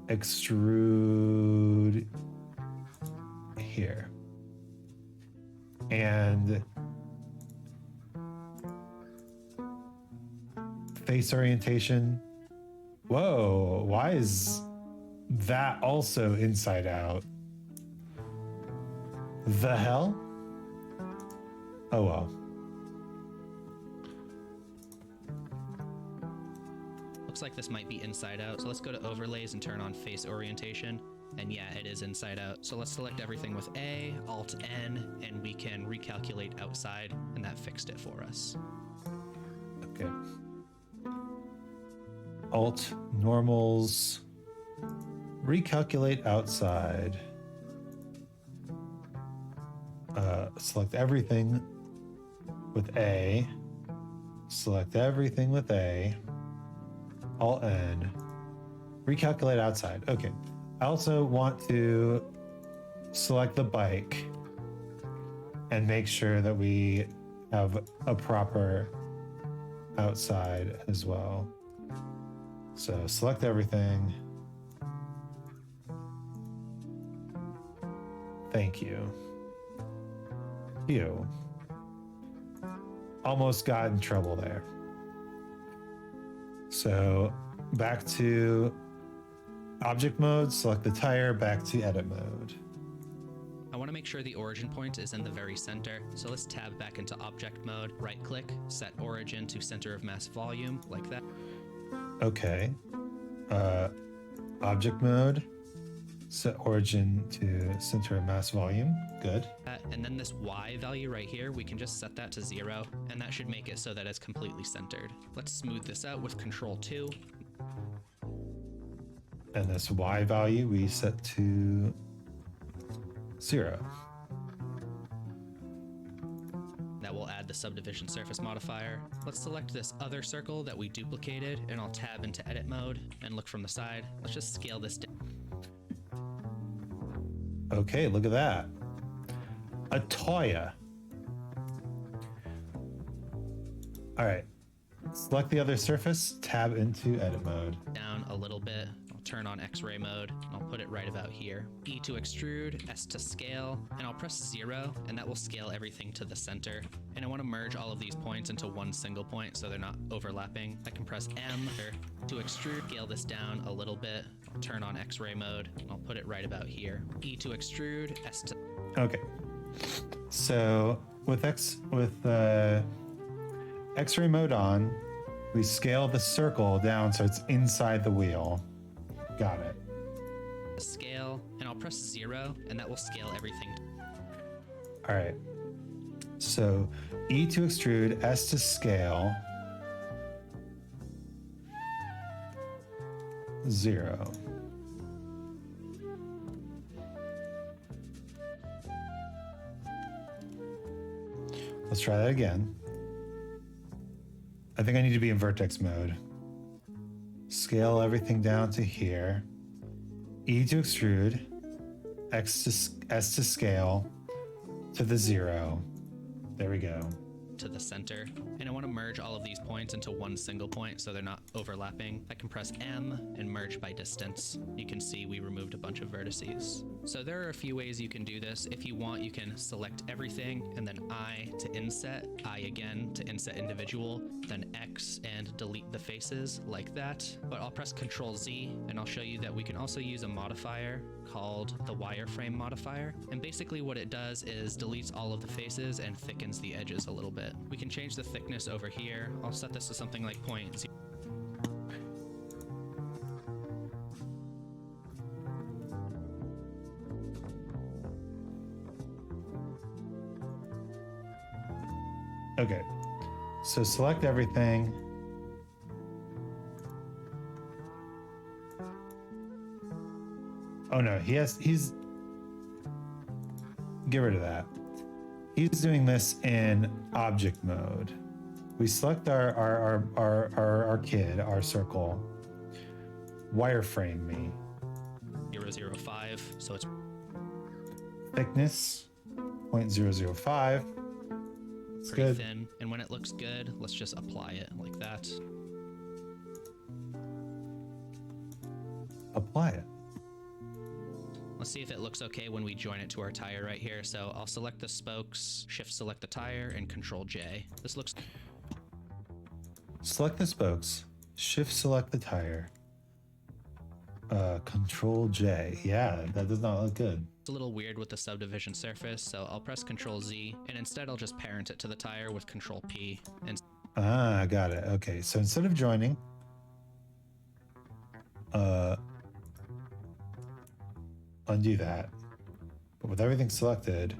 extrude here. And face orientation. Whoa, why is that also inside out? The hell? Oh well. Looks like this might be inside out. So let's go to overlays and turn on face orientation. And yeah, it is inside out. So let's select everything with A, Alt N, and we can recalculate outside, and that fixed it for us. Okay. Alt, normals, recalculate outside. Select everything with A. Select everything with A. Alt N. Recalculate outside. Okay. I also want to select the bike and make sure that we have a proper outside as well. So select everything. Thank you. Phew. Almost got in trouble there. So back to object mode, select the tire, back to edit mode. I want to make sure the origin point is in the very center. So let's tab back into object mode, right click, set origin to center of mass volume, like that. Okay. Object mode, set origin to center of mass volume. Good. And then this Y value right here, we can just set that to 0, and that should make it so that it's completely centered. Let's smooth this out with Control 2. And this Y value we set to 0. That will add the subdivision surface modifier. Let's select this other circle that we duplicated, and I'll tab into edit mode and look from the side. Let's just scale this down. Okay, look at that. A Toya. All right. Select the other surface, tab into edit mode. Down a little bit. I'll turn on X-ray mode, and I'll put it right about here. E to extrude, S to scale, and I'll press 0, and that will scale everything to the center. And I want to merge all of these points into one single point so they're not overlapping. I can press M to extrude, scale this down a little bit. I'll turn on X-ray mode, and I'll put it right about here. E to extrude, S to... X-ray mode on. We scale the circle down so it's inside the wheel. Got it. Scale, and I'll press 0, and that will scale everything. All right. So E to extrude, S to scale. 0. Let's try that again. I think I need to be in vertex mode. Scale everything down to here. E to extrude, S to scale to the 0. There we go. To the center, and I want to merge all of these points into one single point so they're not overlapping. I can press M and merge by distance. You can see we removed a bunch of vertices. So there are a few ways you can do this. If you want, you can select everything and then I to inset, I again to inset individual, then X and delete the faces like that. But I'll press Ctrl Z and I'll show you that we can also use a modifier called the wireframe modifier. And basically what it does is deletes all of the faces and thickens the edges a little bit. We can change the thickness over here. I'll set this to something like 0.0. Okay, so select everything. Oh no, he's get rid of that. He's doing this in object mode. We select our kid, our circle. Wireframe me. 0.005, so it's Thickness 0.005. It's pretty good. thin. And when it looks good, let's just apply it like that. Apply it. Let's see if it looks okay when we join it to our tire right here. So I'll select the spokes, shift select the tire, and Control J. This looks... Select the spokes, shift select the tire. Control J. Yeah, that does not look good. It's a little weird with the subdivision surface, so I'll press Control Z, and instead I'll just parent it to the tire with Control P. And Ah, got it. Okay, so instead of joining, undo that. But with everything selected,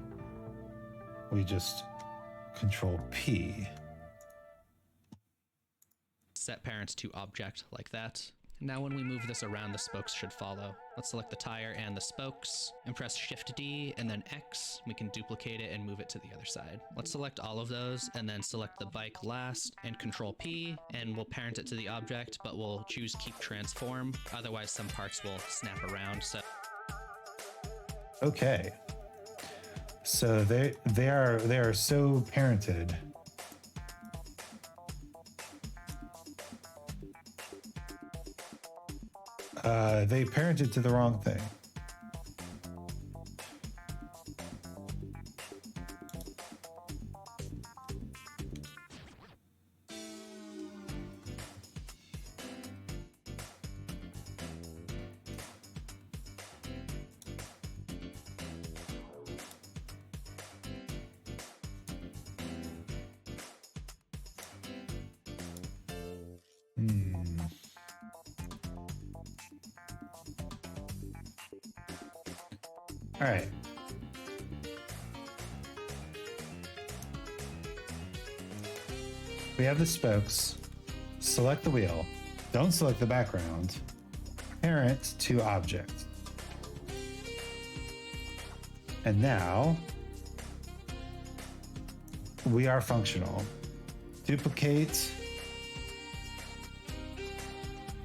we just Control P. set parents to object like that. Now when we move this around, the spokes should follow. Let's select the tire and the spokes and press Shift D and then X. We can duplicate it and move it to the other side. Let's select all of those and then select the bike last and Control P, and we'll parent it to the object, but we'll choose Keep Transform. Otherwise some parts will snap around. So Okay. So they are so parented. They parented to the wrong thing. All right. We have the spokes. Select the wheel. Don't select the background. Parent to object. And now we are functional. Duplicate.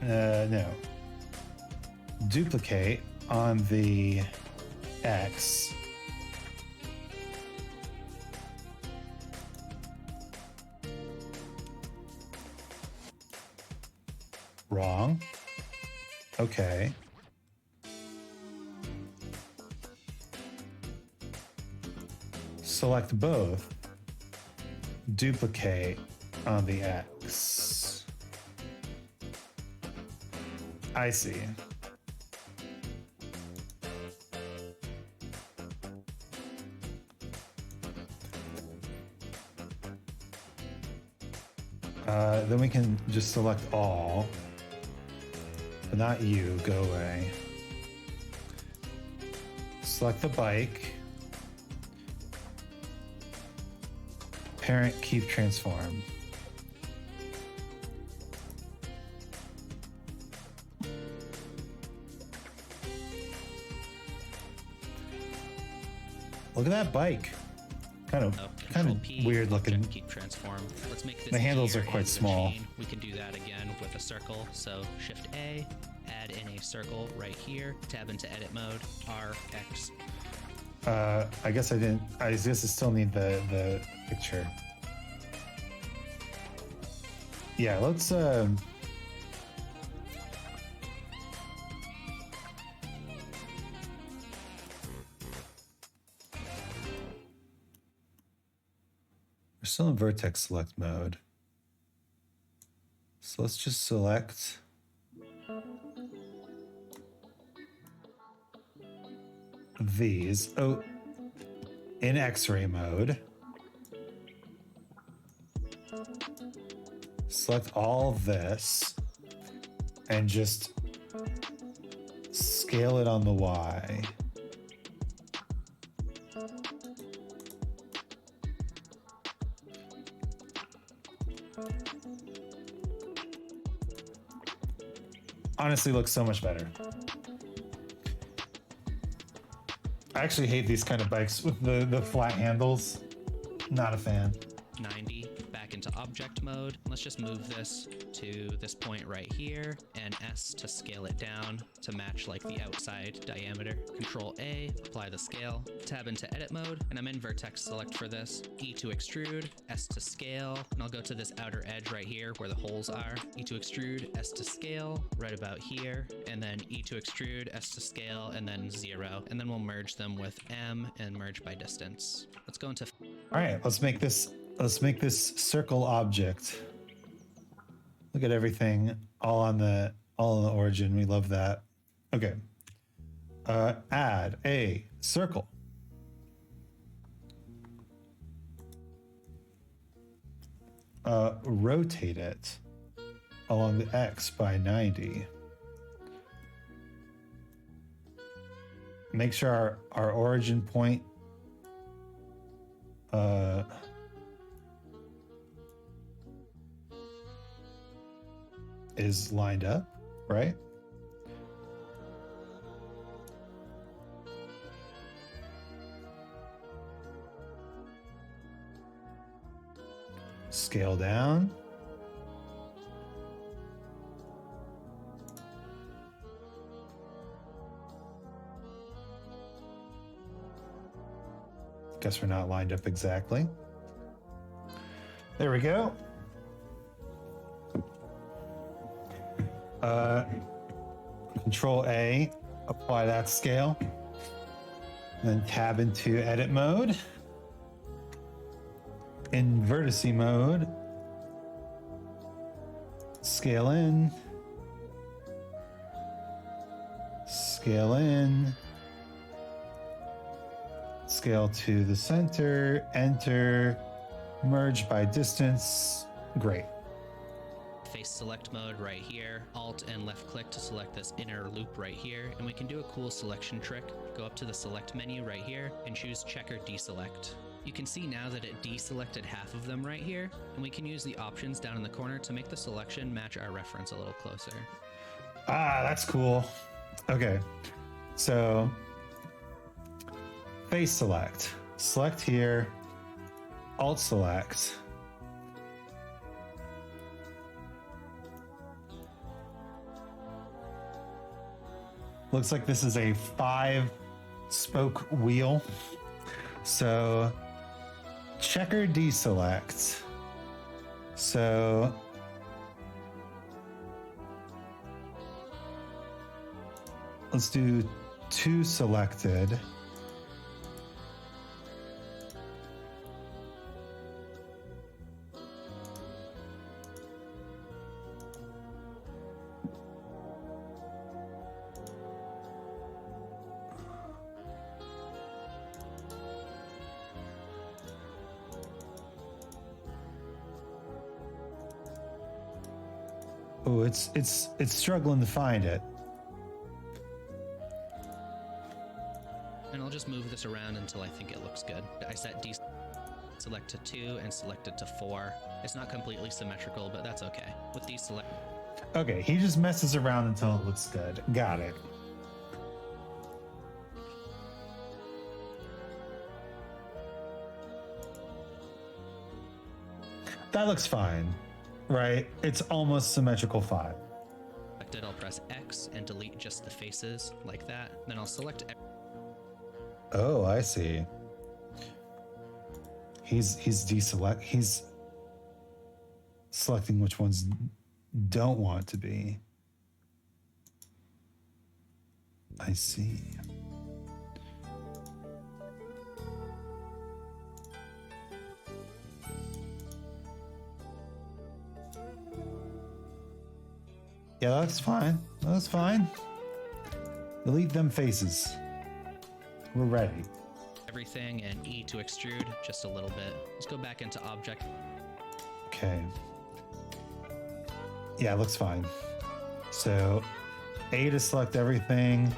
No. Duplicate on the X. Wrong. Okay. Select both. Duplicate on the X. I see. Then we can just select all, but not you, go away. Select the bike. Parent, keep transform. Look at that bike. Kind of weird looking. Keep transform. Let's make this. The handles gear are quite and the small. chain. We can do that again with a circle. So Shift A, add in a circle right here. Tab into edit mode. R X. I guess I didn't. I guess I still need the picture. Yeah, let's. We're still in vertex select mode. So let's just select these. Oh, in X-ray mode. Select all this and just scale it on the Y. Honestly, looks so much better. I actually hate these kind of bikes with the flat handles. Not a fan. 90, back into object mode. Let's just move this to this point right here, and S to scale it down to match like the outside diameter. Control A, apply the scale, tab into edit mode, and I'm in vertex select for this. E to extrude, S to scale, and I'll go to this outer edge right here where the holes are. E to extrude, S to scale, right about here, and then E to extrude, S to scale, and then 0. And then we'll merge them with M and merge by distance. Let's go into... All right, let's make this circle object. Look at everything all on the origin. We love that. Okay. Add a circle. Rotate it along the X by 90. Make sure our origin point is lined up, right? Scale down. Guess we're not lined up exactly. There we go. Control A, apply that scale. Then tab into edit mode. In vertice mode, scale in, scale in, scale to the center, enter, merge by distance. Great. Face select mode right here, Alt and left click to select this inner loop right here, and we can do a cool selection trick. Go up to the select menu right here and choose check or deselect. You can see now that it deselected half of them right here, and we can use the options down in the corner to make the selection match our reference a little closer. Ah, that's cool. Okay, so face select. Select here, Alt select. Looks like this is a 5-spoke wheel. So checker deselect. So let's do 2 selected. Oh, it's struggling to find it. And I'll just move this around until I think it looks good. I set select to 2 and selected to 4. It's not completely symmetrical, but that's okay. With these select. Okay, he just messes around until it looks good. Got it. That looks fine, right? It's almost symmetrical 5. Selected, I'll press X and delete just the faces like that. Then I'll select. Oh, I see. He's selecting which ones don't want to be. I see. Yeah, that's fine. That's fine. Delete them faces. We're ready. Everything and E to extrude just a little bit. Let's go back into object. Okay. Yeah, it looks fine. So A to select everything.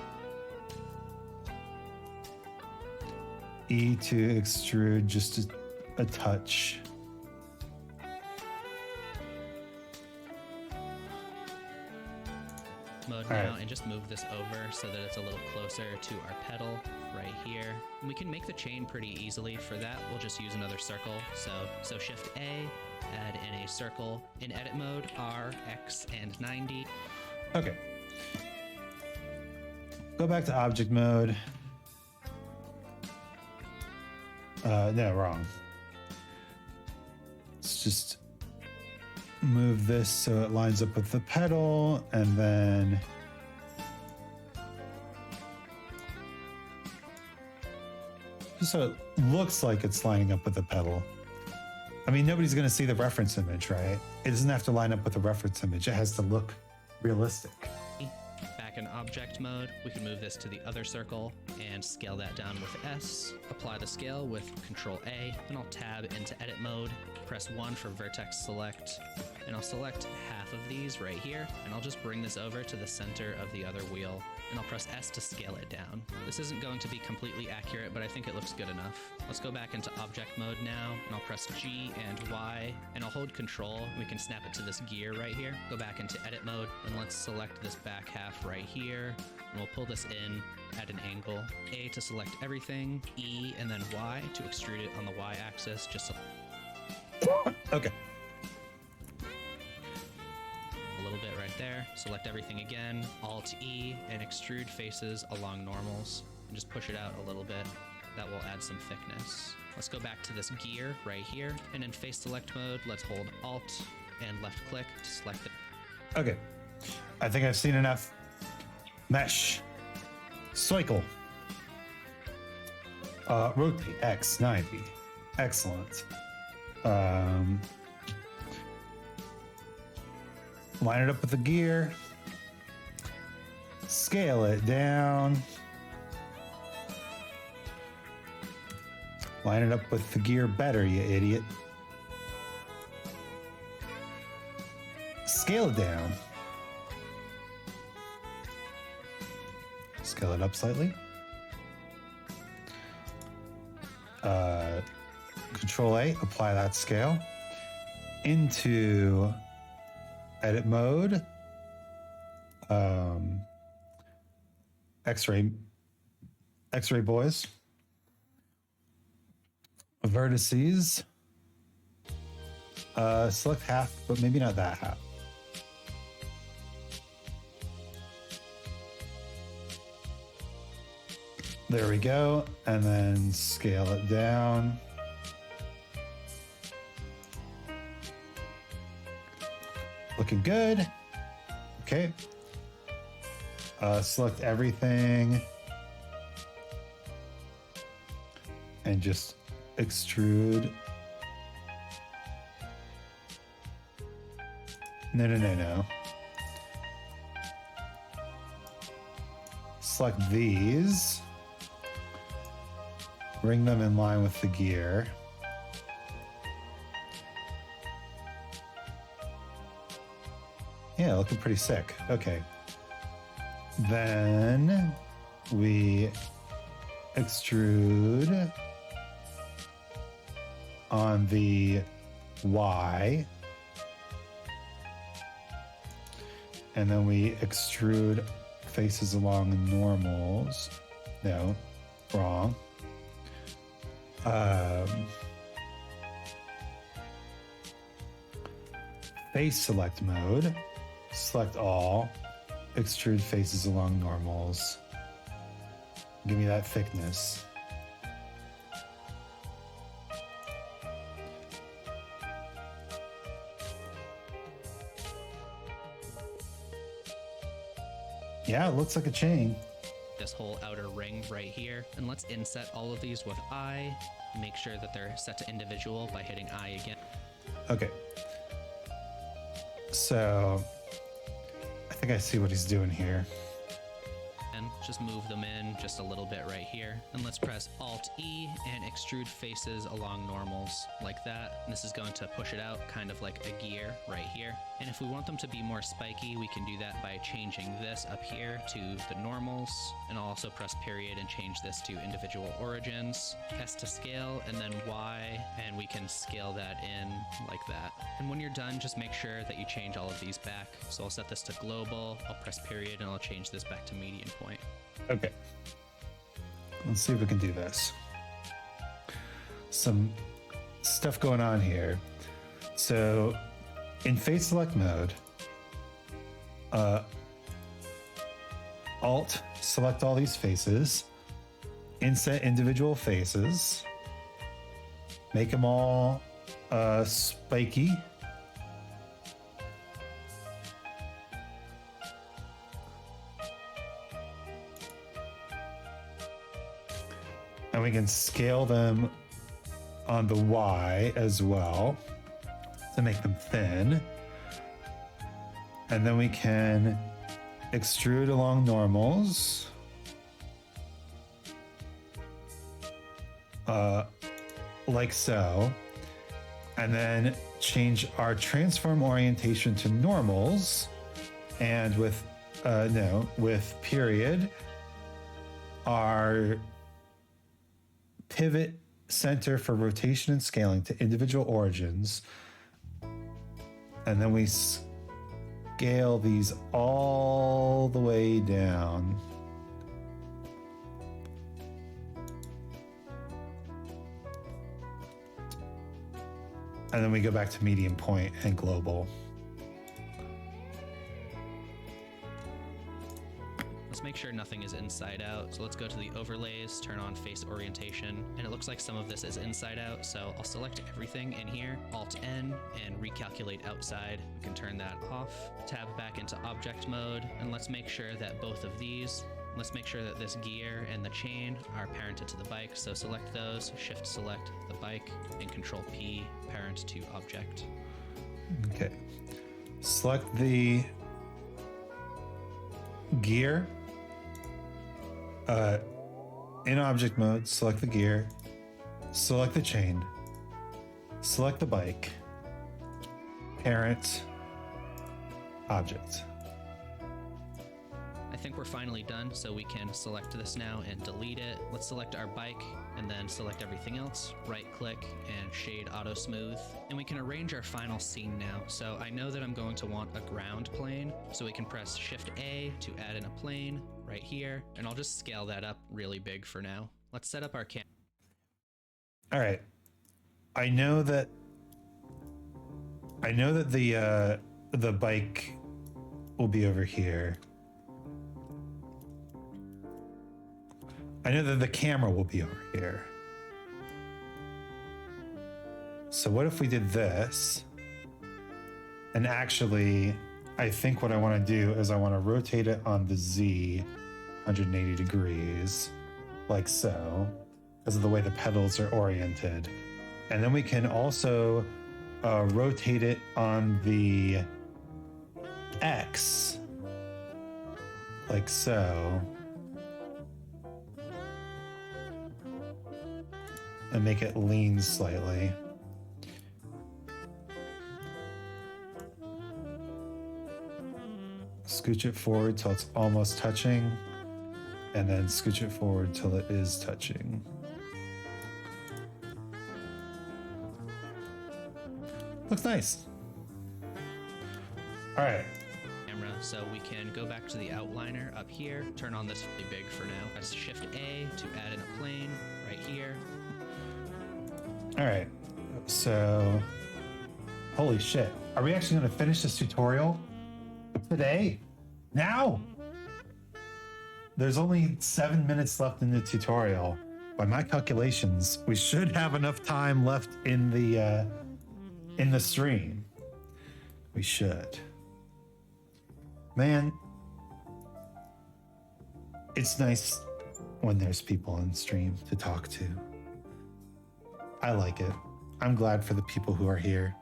E to extrude just a touch. Mode All now right. and just move this over so that it's a little closer to our pedal right here. And we can make the chain pretty easily. For that, we'll just use another circle. So Shift A, add in a circle. In edit mode, R, X, and 90. Okay. Go back to object mode. No, wrong. Let's just move this so it lines up with the pedal, and then just so it looks like it's lining up with the pedal. I mean, nobody's going to see the reference image, right? It doesn't have to line up with the reference image. It has to look realistic. Back in object mode, we can move this to the other circle and scale that down with S. Apply the scale with Control A, then I'll tab into edit mode, press 1 for vertex select, and I'll select half of these right here, and I'll just bring this over to the center of the other wheel, and I'll press S to scale it down. This isn't going to be completely accurate, but I think it looks good enough. Let's go back into object mode now, and I'll press G and Y, and I'll hold Control, and we can snap it to this gear right here. Go back into edit mode, and let's select this back half right here, and we'll pull this in at an angle. A to select everything, E and then Y to extrude it on the Y axis, just so Okay. a little bit right there. Select everything again, Alt E, and extrude faces along normals, and just push it out a little bit. That will add some thickness. Let's go back to this gear right here, and in face select mode, let's hold Alt and left click to select it. Okay. I think I've seen enough. Mesh. Cycle. Rotate X 90. Excellent. Line it up with the gear. Scale it down. Line it up with the gear better, you idiot. Scale it down. Scale it up slightly. Control A, apply that scale into edit mode. X-ray boys. Vertices. Select half, but maybe not that half. There we go. And then scale it down. Looking good. Okay. Select everything. And just extrude. No. Select these. Bring them in line with the gear. Yeah, looking pretty sick. Okay. Then we extrude on the Y. And then we extrude faces along normals. No, wrong. Face select mode. Select all. Extrude faces along normals. Give me that thickness. Yeah, it looks like a chain. This whole outer ring right here, and let's inset all of these with I. Make sure that they're set to individual by hitting I again. Okay. So I think I see what he's doing here. And just move them in just a little bit right here. And let's press Alt E and extrude faces along normals like that. And this is going to push it out kind of like a gear right here. And if we want them to be more spiky, we can do that by changing this up here to the normals. And I'll also press period and change this to individual origins. S to scale, and then Y, and we can scale that in like that. And when you're done, just make sure that you change all of these back. So I'll set this to global, I'll press period, and I'll change this back to median point. Okay. Let's see if we can do this. Some stuff going on here. So in face select mode, Alt select all these faces, inset individual faces, make them all spiky. And we can scale them on the Y as well to make them thin. And then we can extrude along normals. Like so. And then change our transform orientation to normals. And with, with period, our pivot center for rotation and scaling to individual origins. And then we scale these all the way down. And then we go back to median point and global. Let's make sure nothing is inside out. So let's go to the overlays, turn on face orientation, and it looks like some of this is inside out. So I'll select everything in here, Alt N, and recalculate outside. We can turn that off, tab back into object mode, and let's make sure that both of these, let's make sure that this gear and the chain are parented to the bike. So select those, shift select the bike, and Control P, parent to object. Okay. Select the gear. In object mode, select the gear, select the chain, select the bike, parent, object. I think we're finally done, so we can select this now and delete it. Let's select our bike and then select everything else. Right click and shade auto smooth. And we can arrange our final scene now. So I know that I'm going to want a ground plane, so we can press Shift A to add in a plane right here. And I'll just scale that up really big for now. Let's set up our cam. All right. I know that the bike will be over here. I know that the camera will be over here. So what if we did this? And actually, I think what I want to do is I want to rotate it on the Z 180 degrees, like so, because of the way the pedals are oriented. And then we can also rotate it on the X, like so. And make it lean slightly. Scooch it forward till it's almost touching, and then scooch it forward till it is touching. Looks nice. All right. Camera, so we can go back to the outliner up here, turn on this really big for now. Press Shift A to add in a plane right here. All right. So, holy shit. Are we actually going to finish this tutorial today? Now? There's only 7 minutes left in the tutorial. By my calculations, we should have enough time left in the stream. We should. Man, it's nice when there's people on stream to talk to. I like it. I'm glad for the people who are here.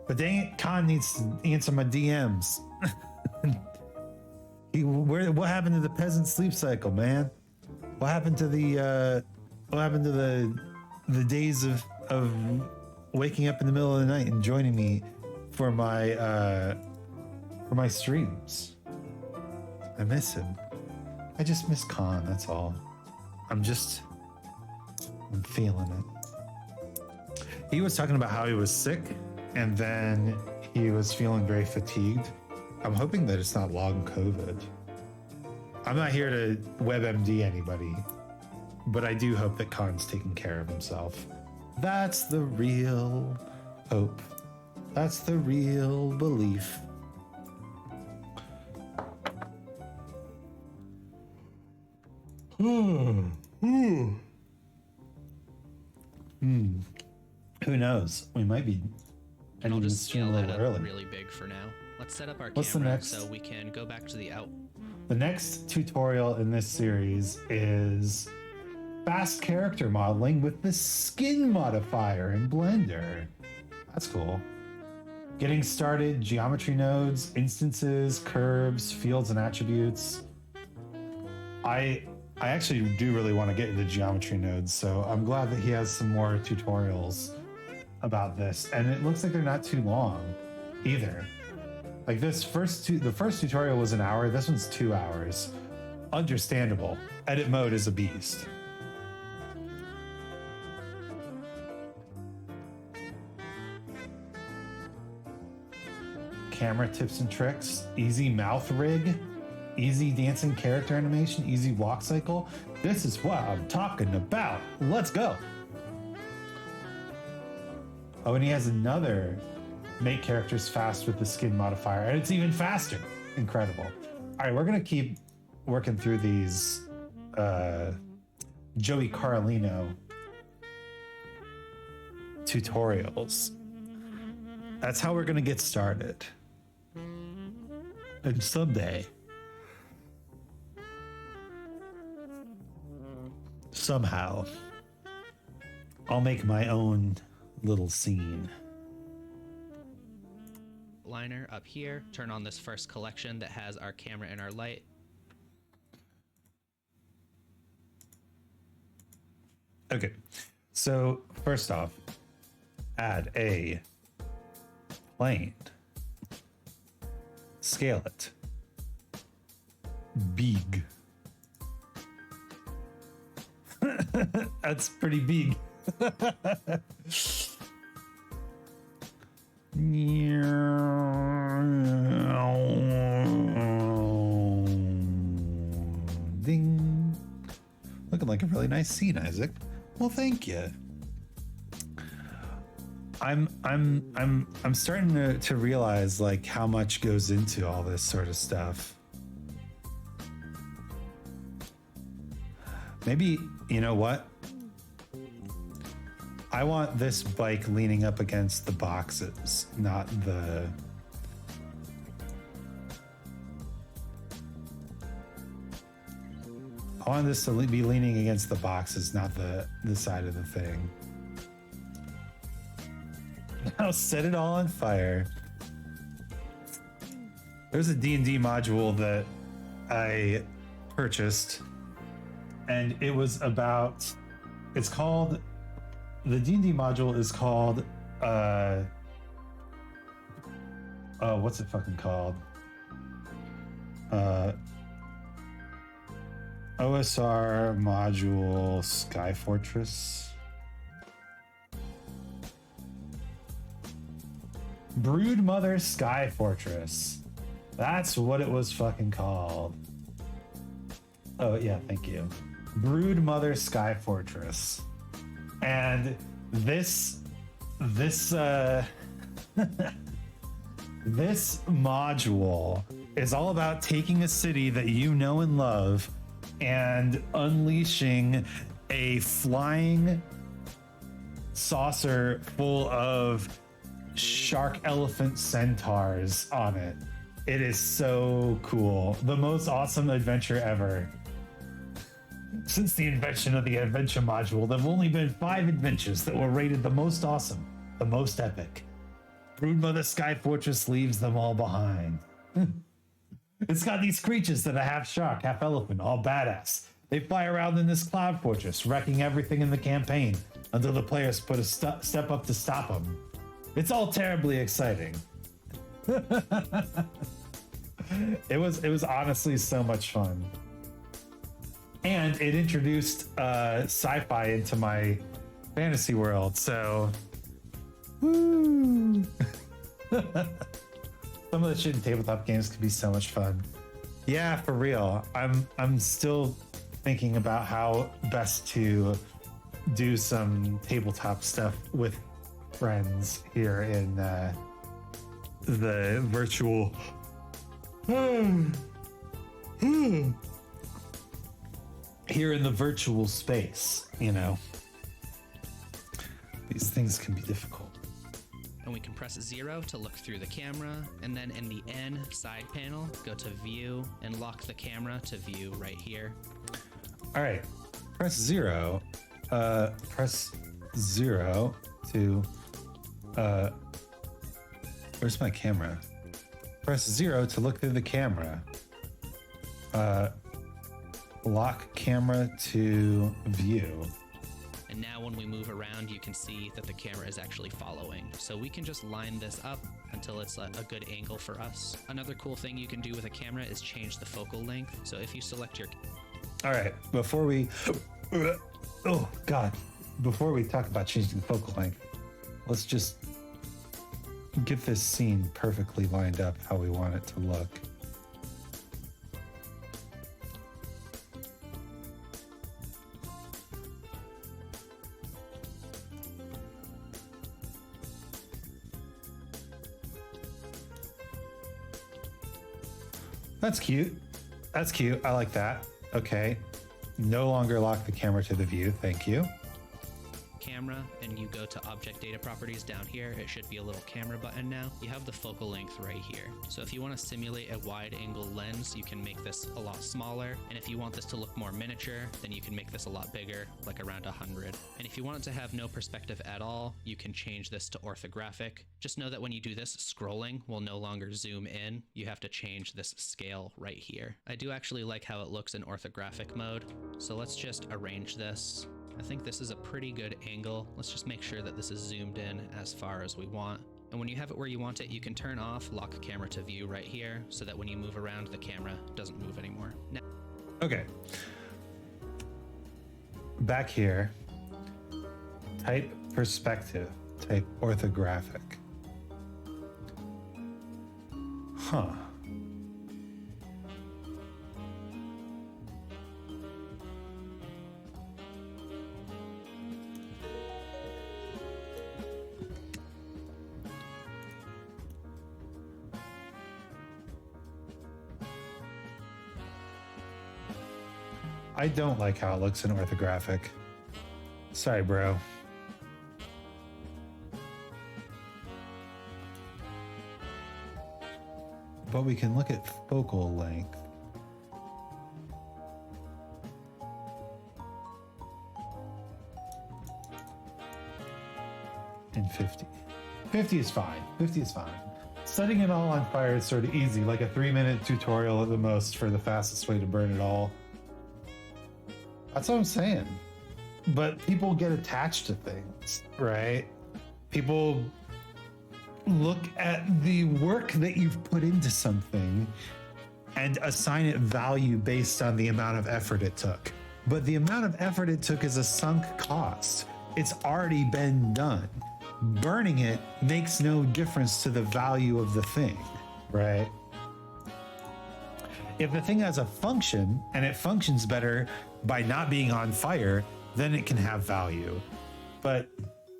But dang it, Khan needs to answer my DMs. What happened to the peasant sleep cycle, man? What happened to the days of waking up in the middle of the night and joining me for my streams? I miss him. I just miss Khan, that's all. I'm feeling it. He was talking about how he was sick and then he was feeling very fatigued. I'm hoping that it's not long COVID. I'm not here to WebMD anybody, but I do hope that Khan's taking care of himself. That's the real hope. That's the real belief. Who knows? We might be And I'll ending the just stream a scale that little up early. really big for now. Let's set up our What's the camera next? so we can go back to the out. The next tutorial in this series is fast character modeling with the skin modifier in Blender. That's cool. Getting started, geometry nodes, instances, curves, fields, and attributes. I actually do really want to get into geometry nodes, so I'm glad that he has some more tutorials about this. And it looks like they're not too long either. Like the first tutorial was an hour. This one's 2 hours. Understandable. Edit mode is a beast. Camera tips and tricks. Easy mouth rig. Easy dancing character animation. Easy walk cycle. This is what I'm talking about. Let's go. Oh, and he has another make characters fast with the skin modifier, and it's even faster. Incredible. All right, we're gonna keep working through these Joey Carlino tutorials. That's how we're gonna get started. And someday, somehow, I'll make my own little scene. Liner up here, turn on this first collection that has our camera and our light. Okay, so first off, add a plane. Scale it. Big. That's pretty big. Ding. Looking like a really nice scene, Isaac. Well, thank you. I'm starting to realize like how much goes into all this sort of stuff. Maybe, you know what? I want this bike leaning up against the boxes, not the... I want this to be leaning against the boxes, not the side of the thing. Now set it all on fire. There's a D&D module that I purchased, and it was about... It's called... The D&D module is called, what's it fucking called? Uh, OSR module Sky Fortress. Broodmother Sky Fortress. That's what it was fucking called. Oh yeah, thank you. Broodmother Sky Fortress. And this this module is all about taking a city that you know and love and unleashing a flying saucer full of shark elephant centaurs on it. It is so cool. The most awesome adventure ever. Since the invention of the adventure module, there have only been 5 adventures that were rated the most awesome, the most epic. Broodmother Sky Fortress leaves them all behind. It's got these creatures that are half shark, half elephant, all badass. They fly around in this cloud fortress, wrecking everything in the campaign until the players put a step up to stop them. It's all terribly exciting. It was honestly so much fun. And it introduced sci-fi into my fantasy world, so woo. Some of the shit in tabletop games can be so much fun. Yeah, for real. I'm still thinking about how best to do some tabletop stuff with friends here in the virtual here in the virtual space, you know. These things can be difficult. And we can press 0 to look through the camera, and then in the N side panel, go to view and lock the camera to view right here. All right, press 0. Press 0 to where's my camera? Press 0 to look through the camera. Lock camera to view. And now when we move around, you can see that the camera is actually following. So we can just line this up until it's a good angle for us. Another cool thing you can do with a camera is change the focal length. So if you select your... All right, before we... Oh, God. Before we talk about changing the focal length, let's just get this scene perfectly lined up how we want it to look. That's cute. That's cute. I like that. Okay. No longer lock the camera to the view. Thank you. Camera, and you go to object data properties down here. It should be a little camera button now. You have the focal length right here. So if you want to simulate a wide angle lens, you can make this a lot smaller. And if you want this to look more miniature, then you can make this a lot bigger, like around 100. And if you want it to have no perspective at all, you can change this to orthographic. Just know that when you do this, scrolling will no longer zoom in. You have to change this scale right here. I do actually like how it looks in orthographic mode. So let's just arrange this. I think this is a pretty good angle. Let's just make sure that this is zoomed in as far as we want. And when you have it where you want it, you can turn off lock camera to view right here so that when you move around, the camera doesn't move anymore. Now okay. Back here, type perspective, type orthographic. Huh. I don't like how it looks in orthographic. Sorry, bro. But we can look at focal length. And 50. 50 is fine. 50 is fine. Setting it all on fire is sort of easy, like a 3-minute tutorial at the most for the fastest way to burn it all. That's what I'm saying. But people get attached to things, right? People look at the work that you've put into something and assign it value based on the amount of effort it took. But the amount of effort it took is a sunk cost. It's already been done. Burning it makes no difference to the value of the thing, right? If the thing has a function and it functions better by not being on fire, then it can have value. But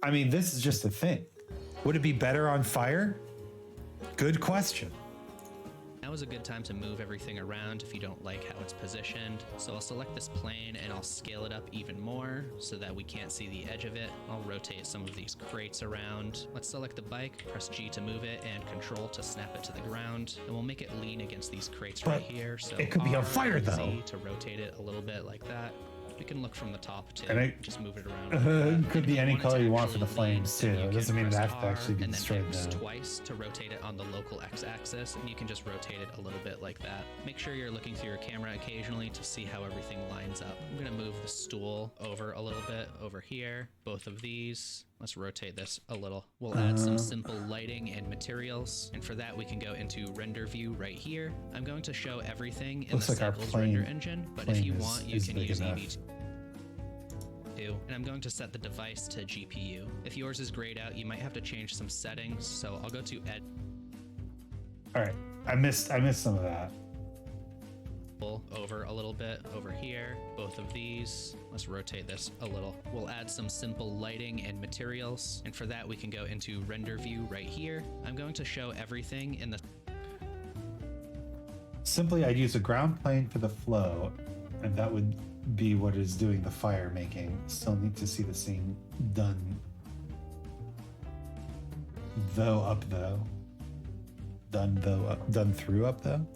I mean, this is just a thing. Would it be better on fire? Good question. Now is a good time to move everything around if you don't like how it's positioned. So I'll select this plane and I'll scale it up even more so that we can't see the edge of it. I'll rotate some of these crates around. Let's select the bike, press G to move it, and Control to snap it to the ground. And we'll make it lean against these crates right here. So it could be on fire though. Z to rotate it a little bit like that. We can look from the top too. And just move it around. It could be any color you want for the flames too. It doesn't mean it has to actually be destroyed and then X now. twice to rotate it on the local X-axis, and you can just rotate it a little bit like that. Make sure you're looking through your camera occasionally to see how everything lines up. I'm gonna move the stool over a little bit over here. Both of these. Let's rotate this a little. We'll add some simple lighting and materials. And for that, we can go into render view right here. I'm going to show everything in the Cycles render engine, but if you want, you can use EV2. And I'm going to set the device to GPU. If yours is grayed out, you might have to change some settings. So I'll go to Ed. All right, I missed some of that. Over a little bit over here, both of these. Let's rotate this a little. We'll add some simple lighting and materials. And for that, we can go into render view right here. I'm going to show everything in the... Simply, I'd use a ground plane for the flow, and that would be what is doing the fire making. Still need to see the scene done. Though up though. Done though up. Done through up though.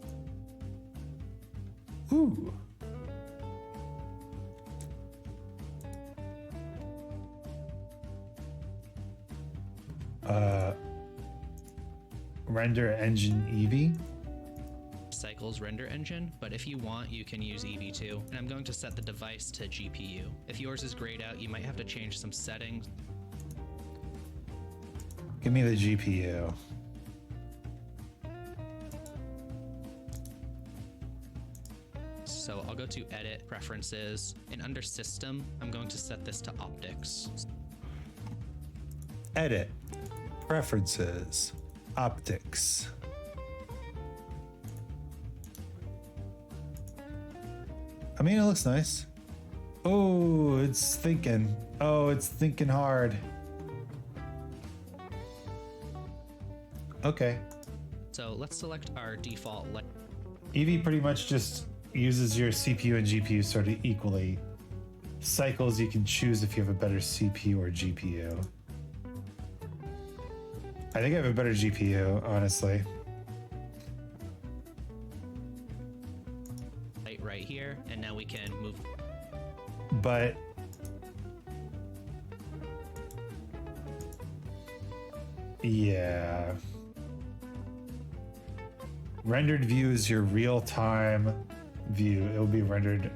Ooh. Render engine Eevee. Cycles render engine, but if you want, you can use EV2. And I'm going to set the device to GPU. If yours is grayed out, you might have to change some settings. Give me the GPU. So I'll go to Edit, Preferences, and under System, I'm going to set this to Optics. Edit, Preferences, Optics. I mean, it looks nice. Oh, it's thinking. Oh, it's thinking hard. Okay. So let's select our default light. Eevee pretty much just uses your CPU and GPU sort of equally. Cycles, you can choose if you have a better CPU or GPU. I think I have a better GPU, honestly. Right here, and now we can move. But yeah, rendered view is your real-time view. It will be rendered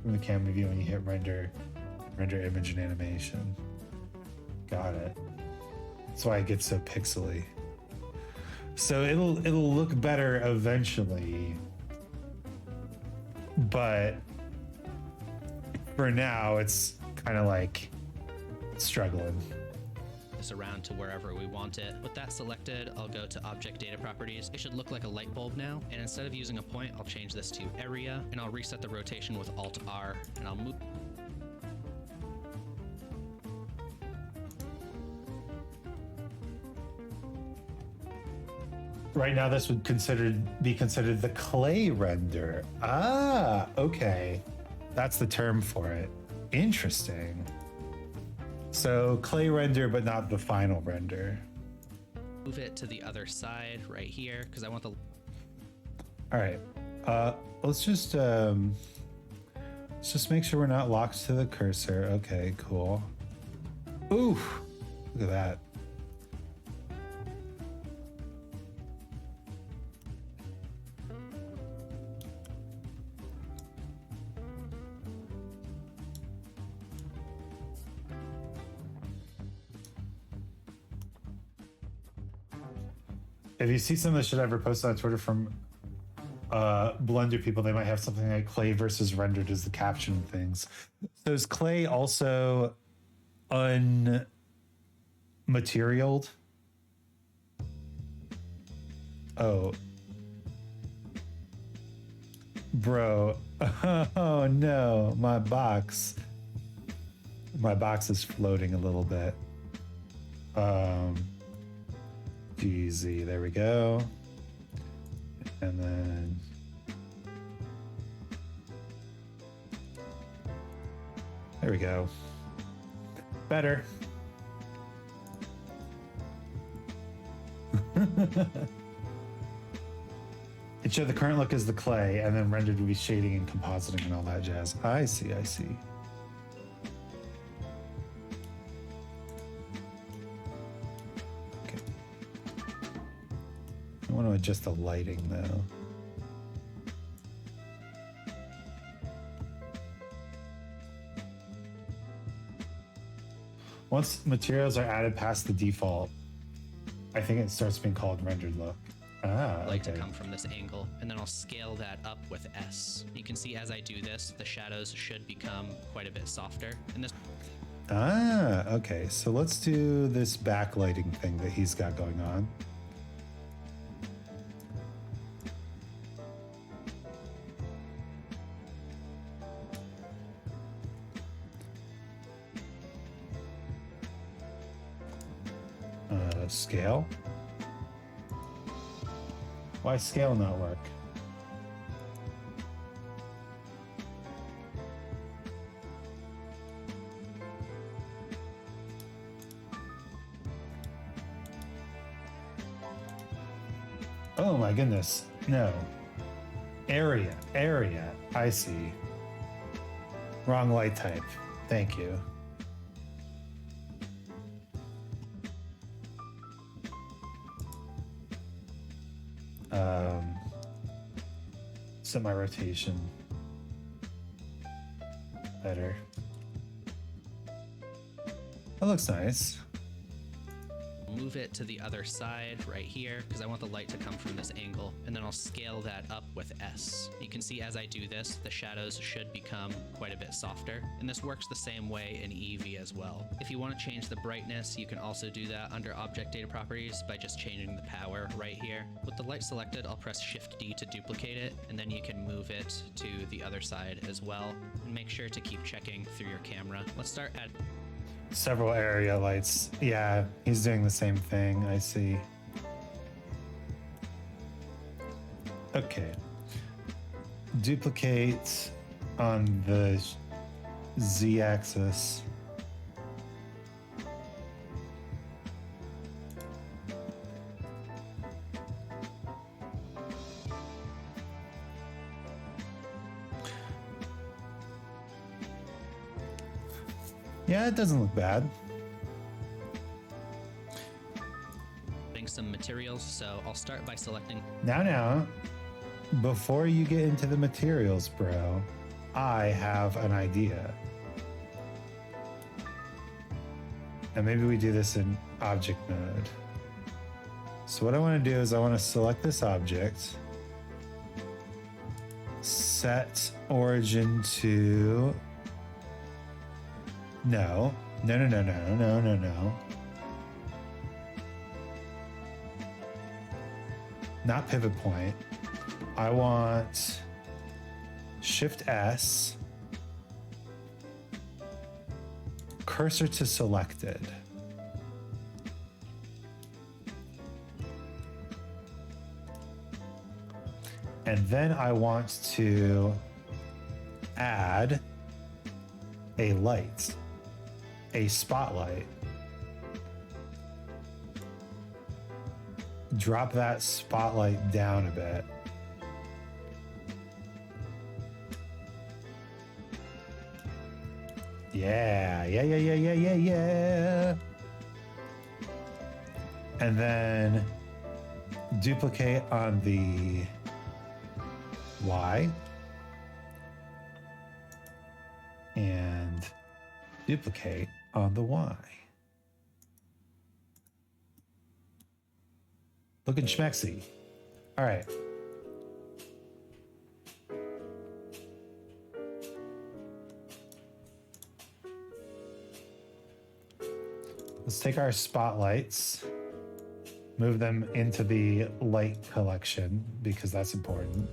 from the camera view when you hit render image and animation. Got it. That's why it gets so pixely. So it'll look better eventually. But for now, it's kind of like struggling. This around to wherever we want it. With that selected, I'll go to Object Data Properties. It should look like a light bulb now. And instead of using a point, I'll change this to Area, and I'll reset the rotation with Alt-R, and I'll move. Right now, this would be considered the clay render. Ah, okay. That's the term for it. Interesting. So clay render, but not the final render. Move it to the other side right here, because I want the... All right. Let's just make sure we're not locked to the cursor. Okay, cool. Ooh, look at that. If you see some of the shit I ever posted on Twitter from Blender people, they might have something like clay versus rendered as the caption things. So is clay also unmaterialed? Oh. Bro. Oh no, my box. My box is floating a little bit. GZ, there we go. And then there we go. Better. It showed the current look as the clay, and then rendered would be shading and compositing and all that jazz. I see, I see. Okay. I want to adjust the lighting though. Once materials are added past the default, I think it starts being called rendered look. Ah, Light okay. to come from this angle, and then I'll scale that up with S. You can see as I do this, the shadows should become quite a bit softer. And this Ah, okay. So let's do this backlighting thing that he's got going on. Scale? Why scale not work? Oh my goodness. No. Area. I see. Wrong light type. Thank you. Set my rotation better. That looks nice. move it to the other side right here because I want the light to come from this angle, and then I'll scale that up with S. You can see as I do this, the shadows should become quite a bit softer, and this works the same way in Eevee as well. If you want to change the brightness, you can also do that under Object Data Properties by just changing the power right here. With the light selected, I'll press Shift D to duplicate it, and then you can move it to the other side as well, and make sure to keep checking through your camera. Let's start at Several area lights. Yeah, he's doing the same thing. I see. Okay. Duplicate on the Z-axis. Yeah, it doesn't look bad. some materials, so I'll start by selecting. Now, before you get into the materials, bro, I have an idea. And maybe we do this in object mode. So what I want to do is I want to select this object, set origin to no. Not pivot point. I want Shift S, cursor to selected. And then I want to add a light, a spotlight. Drop that spotlight down a bit. Yeah. And then duplicate on the Y and duplicate on the Y. Looking schmexy. All right. Let's take our spotlights, move them into the light collection because that's important.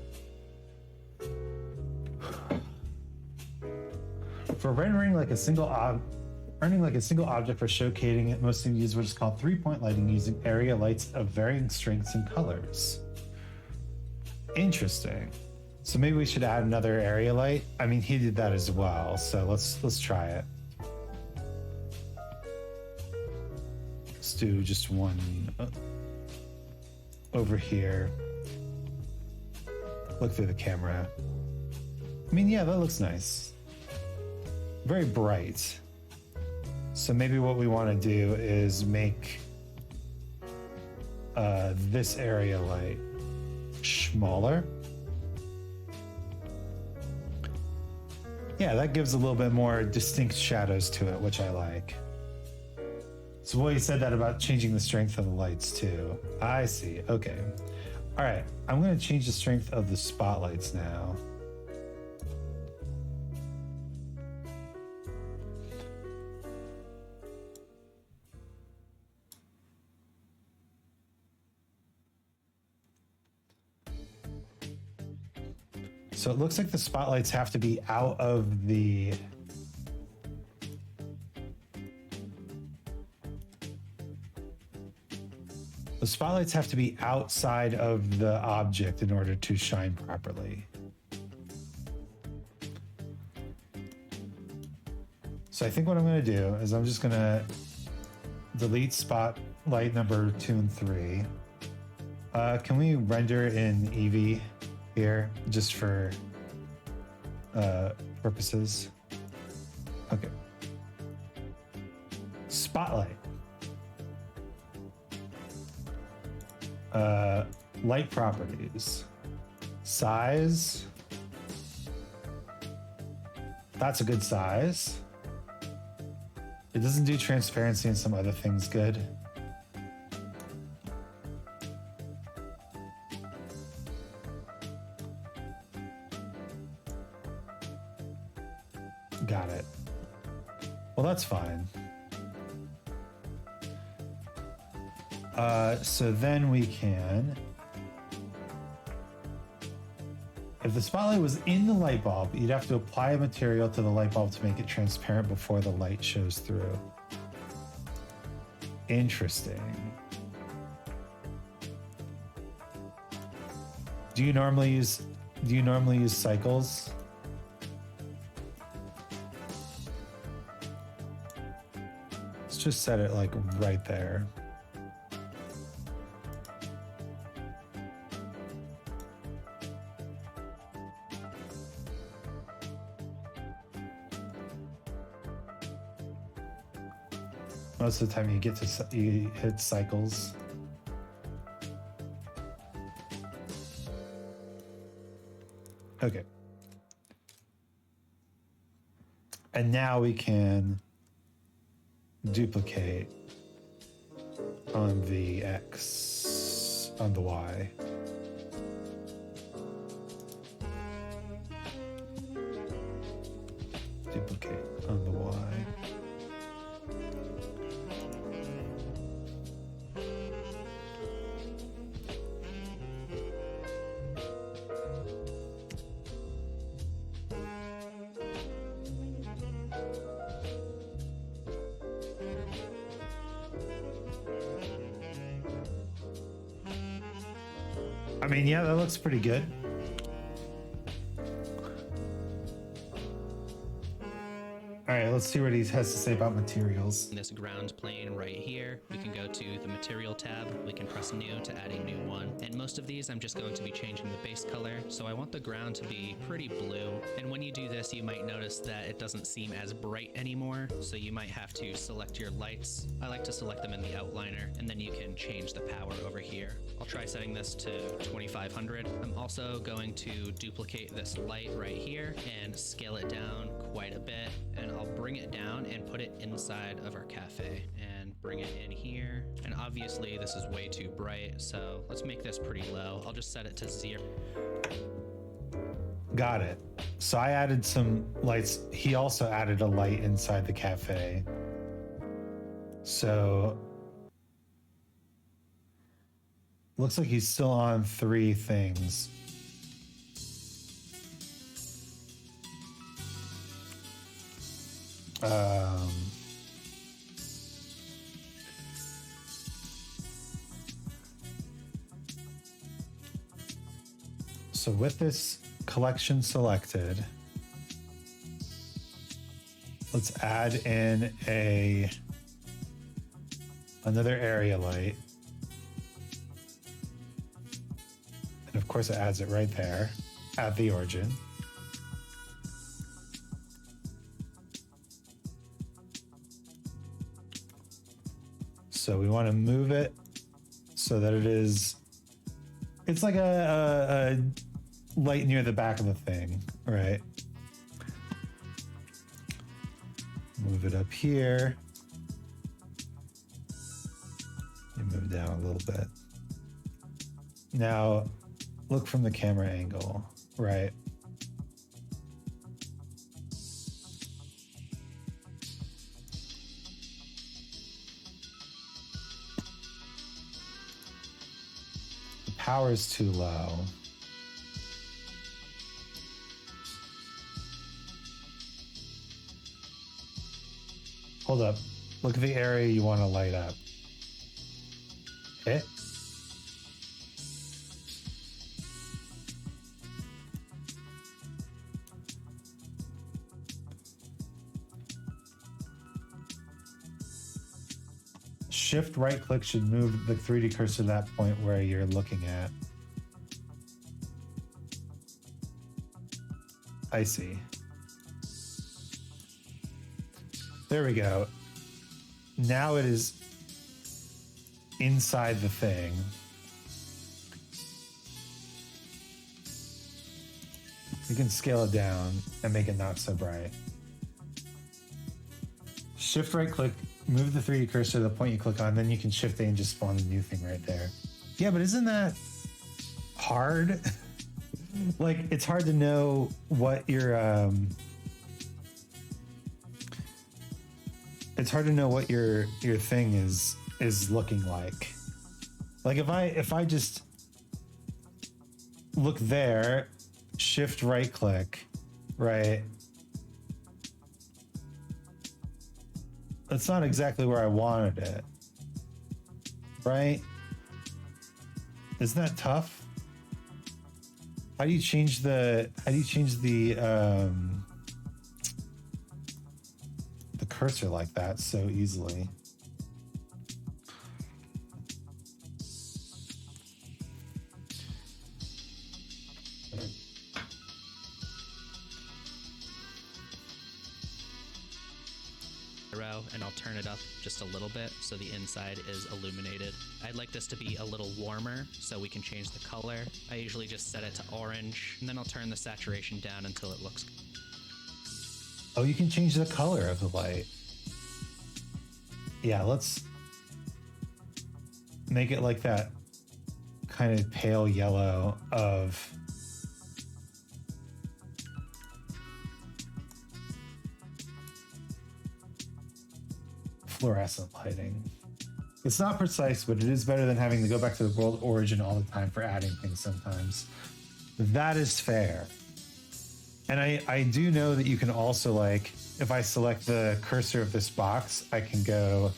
For rendering like a single object for showcasing it, most things use what is called three-point lighting using area lights of varying strengths and colors. Interesting. So maybe we should add another area light. I mean, he did that as well, so let's try it. Let's do just one over here. Look through the camera. I mean, yeah, that looks nice. Very bright. So maybe what we want to do is make this area light smaller. Yeah, that gives a little bit more distinct shadows to it, which I like. So well, you said that about changing the strength of the lights too. I see, okay. All right, I'm gonna change the strength of the spotlights now. So it looks like the spotlights have to be out of the spotlights have to be outside of the object in order to shine properly. So I think what I'm going to do is I'm just going to delete spotlight number 2 and 3. Can we render in Eevee here just for purposes? Okay. Spotlight. Light properties. Size. That's a good size. It doesn't do transparency and some other things good. Got it. Well, that's fine. So then we can, if the spotlight was in the light bulb, you'd have to apply a material to the light bulb to make it transparent before the light shows through. Interesting. Do you normally use cycles? Let's just set it like right there. Most of the time you hit cycles. Okay. And now we can duplicate on the X, on the Y. Duplicate on the Y. I mean, yeah, that looks pretty good. All right, let's see what he has to say about materials. This ground plane right here, we can go to the material tab, we can press new to add a new one. And most of these I'm just going to be changing the base color. So I want the ground to be pretty blue. And when you do this, you might notice that it doesn't seem as bright anymore. So you might have to select your lights. I like to select them in the outliner, and then you can change the power over here. I'll try setting this to 2500. I'm also going to duplicate this light right here and scale it down quite a bit. And I'll bring it down and put it inside of our cafe and bring it in here. And obviously this is way too bright, so let's make this pretty low. I'll just set it to 0. Got it. So I added some lights. He also added a light inside the cafe. So looks like he's still on 3 things. So with this collection selected, let's add in another area light. And of course it adds it right there at the origin. So we want to move it so that it's like a light near the back of the thing, right? Move it up here. And move down a little bit. Now, look from the camera angle, right? The power is too low. Hold up. Look at the area you want to light up. Okay. Shift right click should move the 3D cursor to that point where you're looking at. I see. There we go. Now it is inside the thing. You can scale it down and make it not so bright. Shift right click, move the 3D cursor to the point you click on, then you can shift A and just spawn a new thing right there. Yeah, but isn't that hard? Like, it's hard to know what your it's hard to know what your thing is looking like. Like if I just look there, shift right click, right? That's not exactly where I wanted it. Right? Isn't that tough? How do you change the cursor like that so easily? Row, and I'll turn it up just a little bit so the inside is illuminated. I'd like this to be a little warmer so we can change the color. I usually just set it to orange, and then I'll turn the saturation down until it looks. Oh, you can change the color of the light. Yeah, let's make it like that kind of pale yellow of fluorescent lighting. It's not precise, but it is better than having to go back to the world origin all the time for adding things sometimes. That is fair. And I do know that you can also, like, if I select the cursor of this box, I can go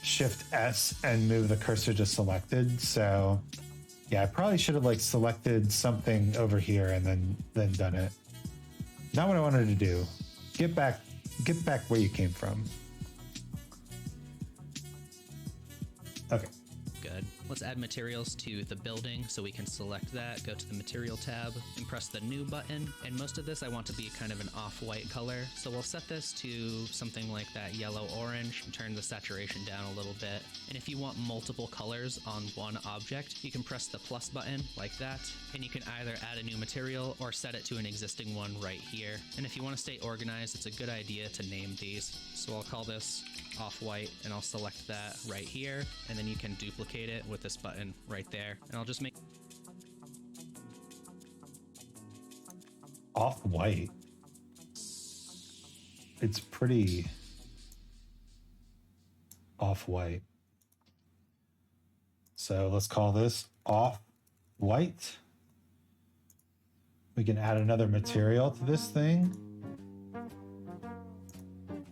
Shift S and move the cursor to selected. So yeah, I probably should have like selected something over here and then done it. Not what I wanted to do. Get back where you came from. Okay. Good. Let's add materials to the building, so we can select that, go to the material tab, and press the new button. And most of this I want to be kind of an off-white color, so we'll set this to something like that yellow-orange and turn the saturation down a little bit. And if you want multiple colors on one object, you can press the plus button like that, and you can either add a new material or set it to an existing one right here. And if you want to stay organized, it's a good idea to name these. So I'll call this off-white, and I'll select that right here, and then you can duplicate it with this button right there, and I'll just make off-white. It's pretty off-white. So let's call this off-white. We can add another material to this thing.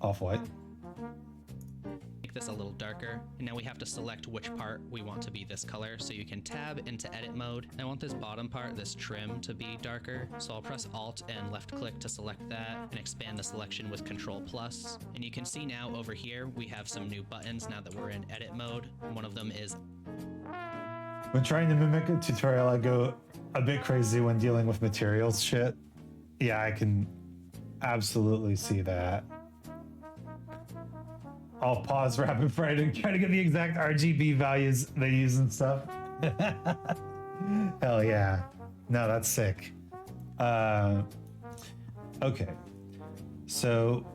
Off-white. Make this a little darker, and now we have to select which part we want to be this color. So you can tab into edit mode. I want this bottom part, this trim, to be darker. So I'll press Alt and left click to select that and expand the selection with Control Plus. And you can see now over here, we have some new buttons now that we're in edit mode. One of them is... When trying to mimic a tutorial, I go a bit crazy when dealing with materials shit. Yeah, I can absolutely see that. I'll pause rapid fire to try to get the exact RGB values they use and stuff. Hell yeah. No, that's sick. Okay. So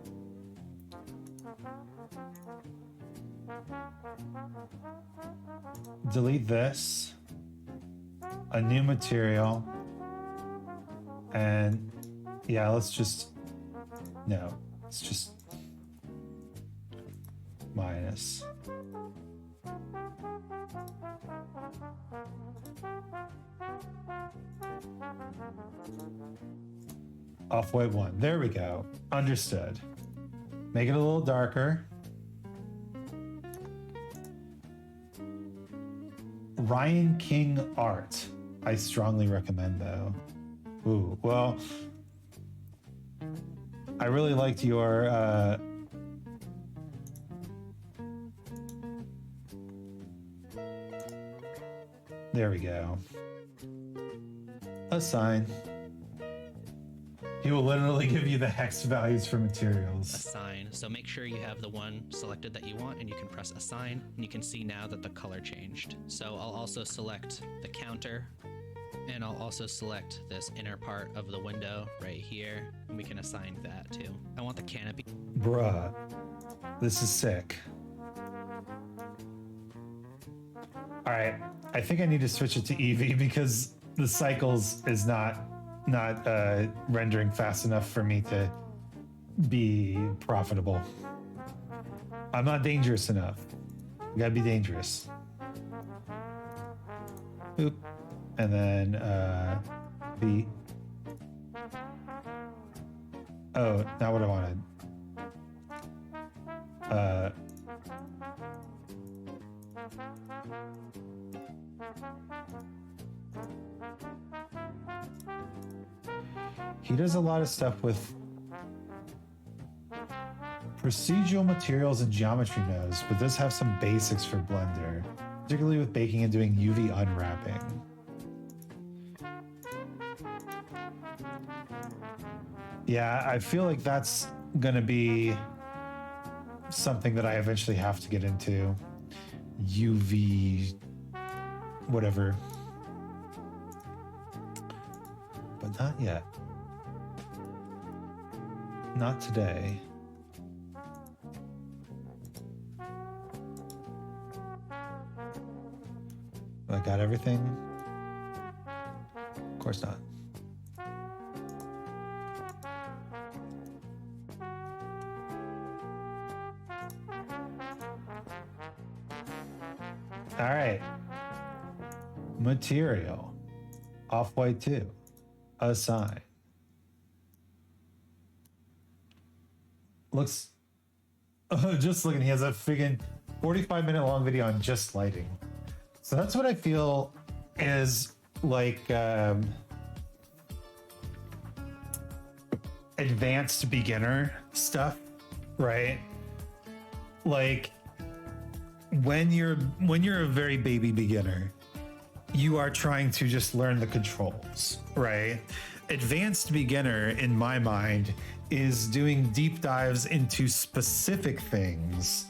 delete this, a new material, and yeah, let's just minus. Off-white 1. There we go. Understood. Make it a little darker. Ryan King art. I strongly recommend though. Ooh, well, I really liked your there we go. Assign. He will literally give you the hex values for materials. Assign. So make sure you have the one selected that you want, and you can press assign, and you can see now that the color changed. So I'll also select the counter, and I'll also select this inner part of the window right here, and we can assign that too. I want the canopy. Bruh, this is sick. All right, I think I need to switch it to Eevee because the cycles is not rendering fast enough for me to be profitable. I'm not dangerous enough. You gotta be dangerous. Oop. And then B. Oh, not what I wanted. He does a lot of stuff with procedural materials and geometry nodes, but does have some basics for Blender, particularly with baking and doing UV unwrapping. Yeah, I feel like that's gonna be something that I eventually have to get into. UV, whatever. But not yet. Not today. I got everything? Of course not. All right. Material. Off-white 2. Assign. Looks... just looking, he has a friggin' 45-minute long video on just lighting. So that's what I feel is like advanced beginner stuff, right? Like when you're a very baby beginner, you are trying to just learn the controls, right? Advanced beginner, in my mind, is doing deep dives into specific things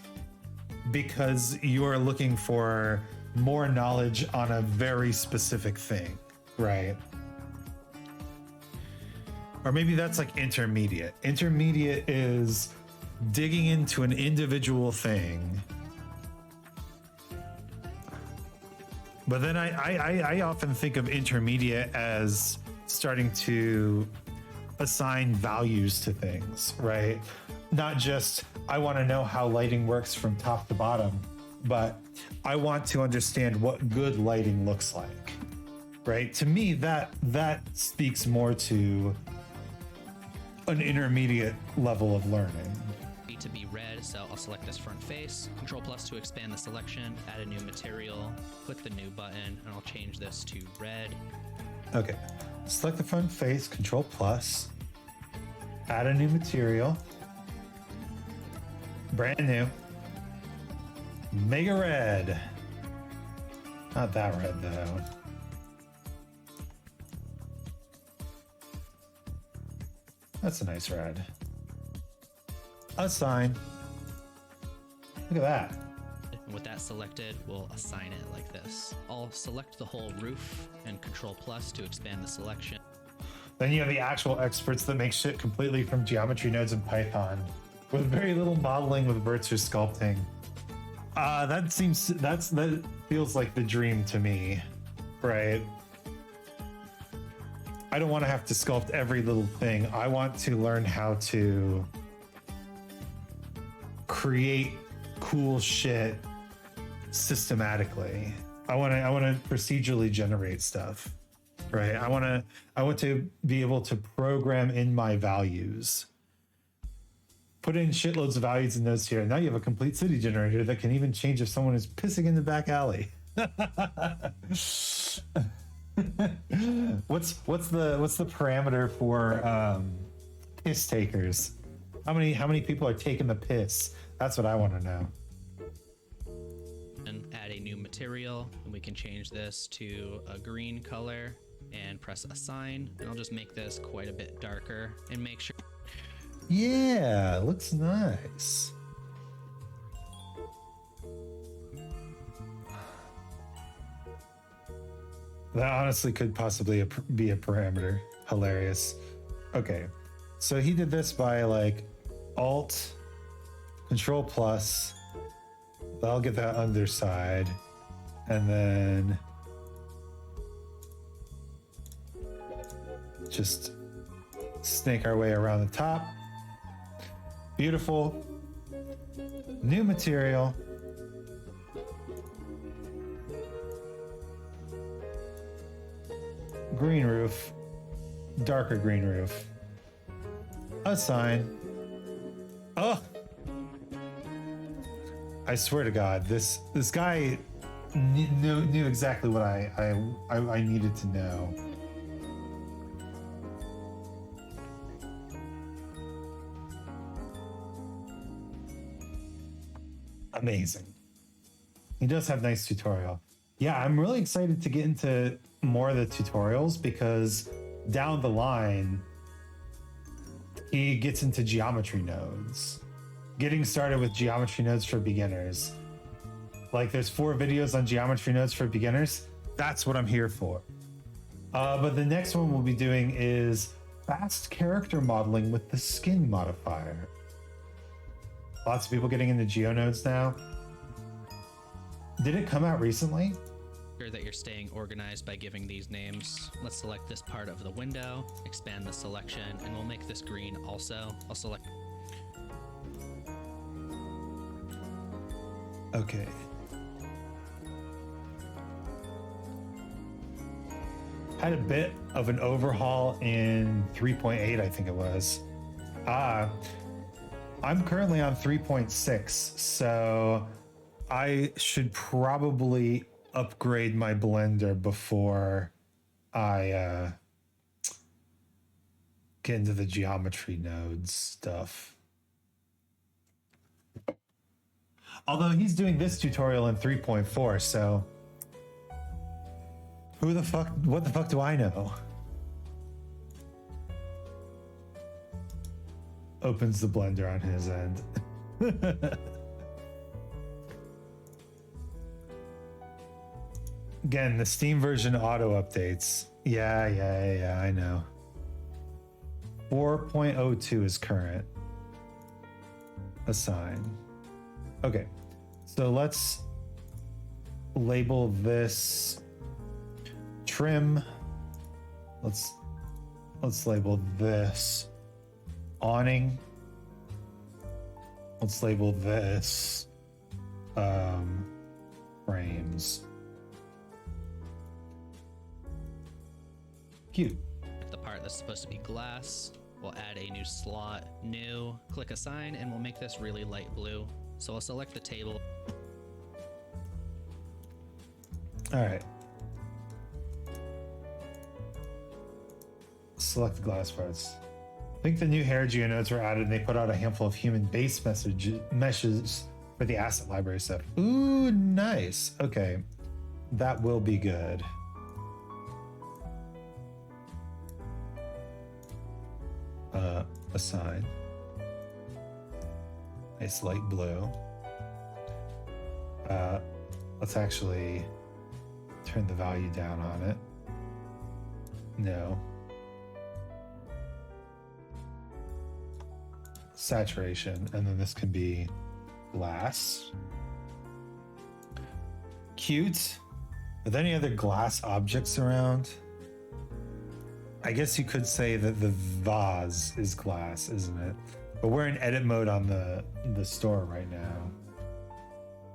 because you're looking for more knowledge on a very specific thing, right? Or maybe that's like intermediate. Intermediate is digging into an individual thing. But then I often think of intermediate as starting to assign values to things, right? Not just, I want to know how lighting works from top to bottom, but I want to understand what good lighting looks like, right? To me, that speaks more to an intermediate level of learning. To be red, so I'll select this front face. Control plus to expand the selection, add a new material, click the new button, and I'll change this to red. Okay, select the front face, Control plus, add a new material, brand new, mega red. Not that red though. That's a nice red. Assign. Look at that. And with that selected, we'll assign it like this. I'll select the whole roof and Control plus to expand the selection. Then you have the actual experts that make shit completely from geometry nodes in Python with very little modeling with verts or sculpting. That feels like the dream to me, right? I don't want to have to sculpt every little thing. I want to learn how to create cool shit systematically. I want to procedurally generate stuff, right? I want to be able to program in my values. Put in shitloads of values and nodes here. Now you have a complete city generator that can even change if someone is pissing in the back alley. What's the parameter for piss takers? How many people are taking the piss? That's what I want to know. And add a new material, and we can change this to a green color and press assign. And I'll just make this quite a bit darker and make sure. Yeah, looks nice. That honestly could possibly be a parameter. Hilarious. Okay, so he did this by like Alt, Control plus. I'll get that underside, and then just snake our way around the top. Beautiful. New material. Green roof. Darker green roof. Assign. Oh! I swear to God, this guy knew exactly what I needed to know. Amazing. He does have nice tutorial. Yeah, I'm really excited to get into more of the tutorials because down the line, he gets into geometry nodes. Getting started with geometry nodes for beginners. Like there's 4 videos on geometry nodes for beginners. That's what I'm here for. But the next one we'll be doing is fast character modeling with the skin modifier. Lots of people getting into geonodes now. Did it come out recently? Sure that you're staying organized by giving these names. Let's select this part of the window, expand the selection, and we'll make this green also. I'll select. Okay. Had a bit of an overhaul in 3.8, I think it was. I'm currently on 3.6, so I should probably upgrade my blender before I get into the geometry nodes stuff. Although he's doing this tutorial in 3.4, so what the fuck do I know? Opens the blender on his end. Again, the Steam version auto updates. Yeah, I know. 4.02 is current. Assign. Okay, so let's label this trim. Let's label this awning. Let's label this frames. Cute. The part that's supposed to be glass, we'll add a new slot, new, click assign, and we'll make this really light blue. So I'll select the table. All right. Select the glass parts. I think the new hair geonodes were added and they put out a handful of human base meshes for the asset library stuff. Ooh, nice. Okay. That will be good. Assign. Nice light blue. Let's actually turn the value down on it. No. Saturation, and then this can be glass. Cute. Are there any other glass objects around? I guess you could say that the vase is glass, isn't it? But we're in edit mode on the store right now.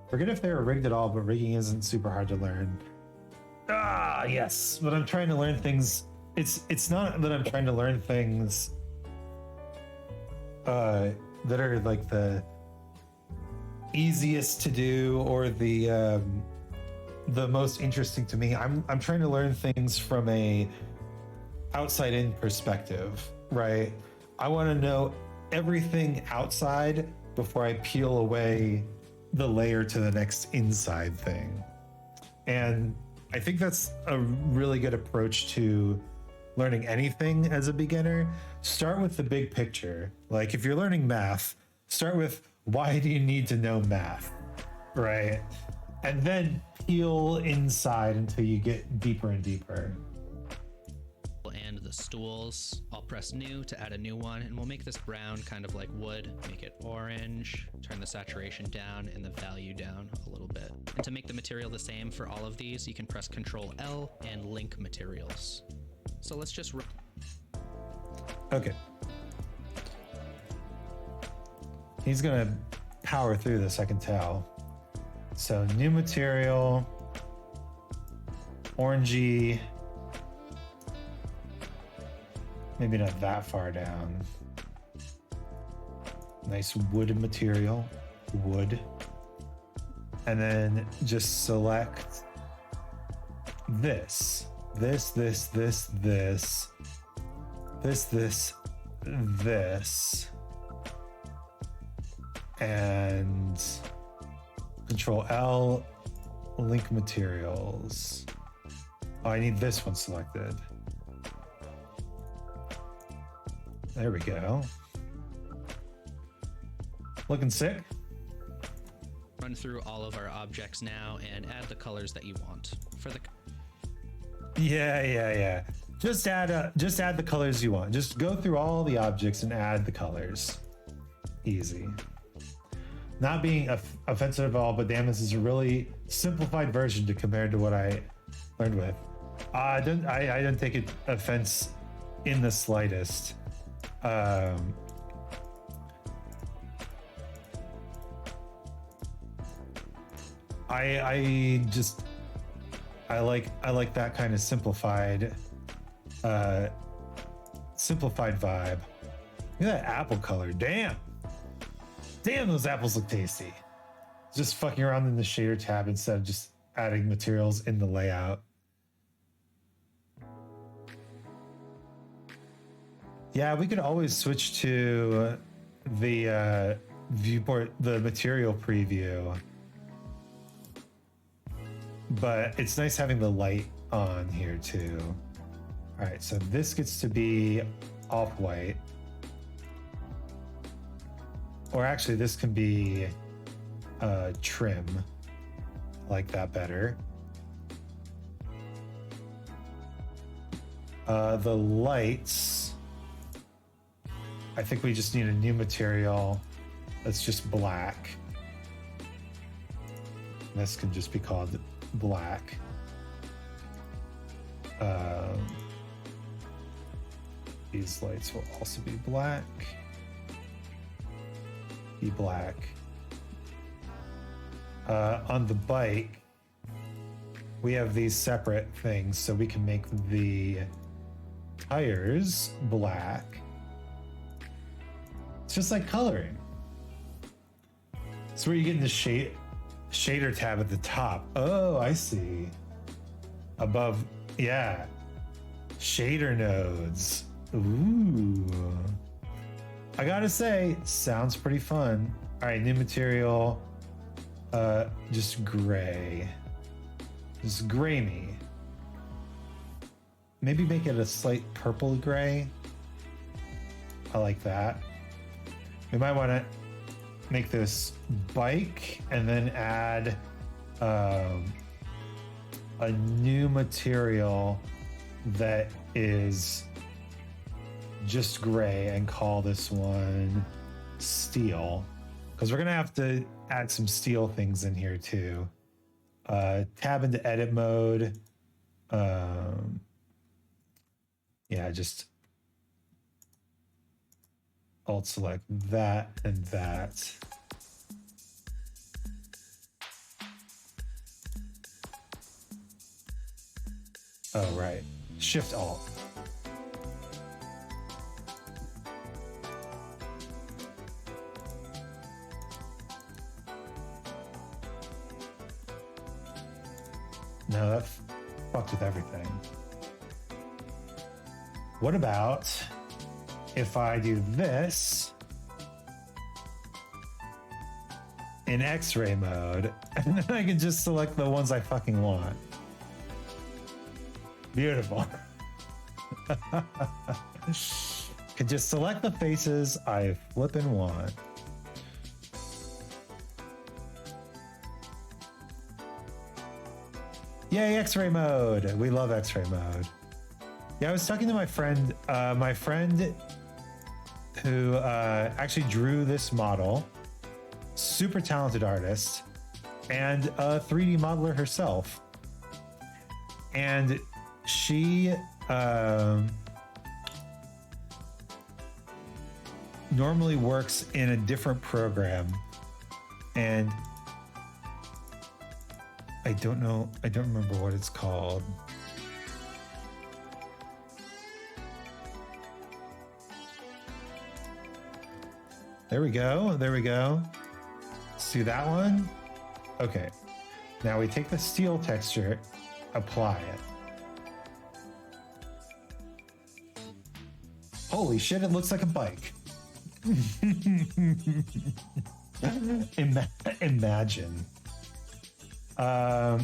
Forget if they were rigged at all, but rigging isn't super hard to learn. Ah, yes. But I'm trying to learn things. It's not that I'm trying to learn things that are like the easiest to do or the most interesting to me. I'm trying to learn things from a outside in perspective, right? I want to know everything outside before I peel away the layer to the next inside thing. And I think that's a really good approach to learning anything as a beginner. Start with the big picture. Like if you're learning math, start with why do you need to know math, right? And then peel inside until you get deeper and deeper. And the stools, I'll press new to add a new one, and we'll make this brown, kind of like wood, make it orange, turn the saturation down and the value down a little bit. And to make the material the same for all of these, you can press Control L and link materials. So let's just okay. He's gonna power through this, I can tell. So new material, orangey, maybe not that far down. Nice wood material, wood. And then just select this, this, and Control L, link materials. Oh, I need this one selected. There we go. Looking sick. run through all of our objects now and add the colors that you want for the. Yeah. Just add the colors you want. Just go through all the objects and add the colors. Easy. Not being offensive at all, but damn, this is a really simplified version to compare to what I learned with. I don't take it offense in the slightest. I like that kind of simplified vibe. Look at that apple color. Damn, those apples look tasty. Just fucking around in the shader tab instead of just adding materials in the layout. Yeah, we could always switch to the viewport, the material preview. But it's nice having the light on here too. All right, so this gets to be off-white. Or actually, this can be trim. I like that better. The lights, I think we just need a new material that's just black. This can just be called black. These lights will also be black. be black. On the bike, we have these separate things, so we can make the tires black. It's just like coloring. So where you get in the shader tab at the top. Oh, I see. Above, yeah. Shader nodes. Ooh. I gotta say, sounds pretty fun. All right, new material. Just gray. Just gray me. Maybe make it a slight purple gray. I like that. We might want to make this bike and then add a new material that is just gray and call this one steel, because we're gonna have to add some steel things in here too. Tab into edit mode. Yeah, just alt select that and that. Oh, right. Shift alt. No, that fucked with everything. What about if I do this in X-ray mode, and then I can just select the ones I fucking want? Beautiful. Can just select the faces I flippin' want. Yay, X-ray mode. We love X-ray mode. Yeah, I was talking to my friend who actually drew this model. Super talented artist and a 3D modeler herself. And she normally works in a different program, and I don't remember what it's called. There we go. Let's do that one. Okay. Now we take the steel texture, apply it. Holy shit, it looks like a bike. Imagine. I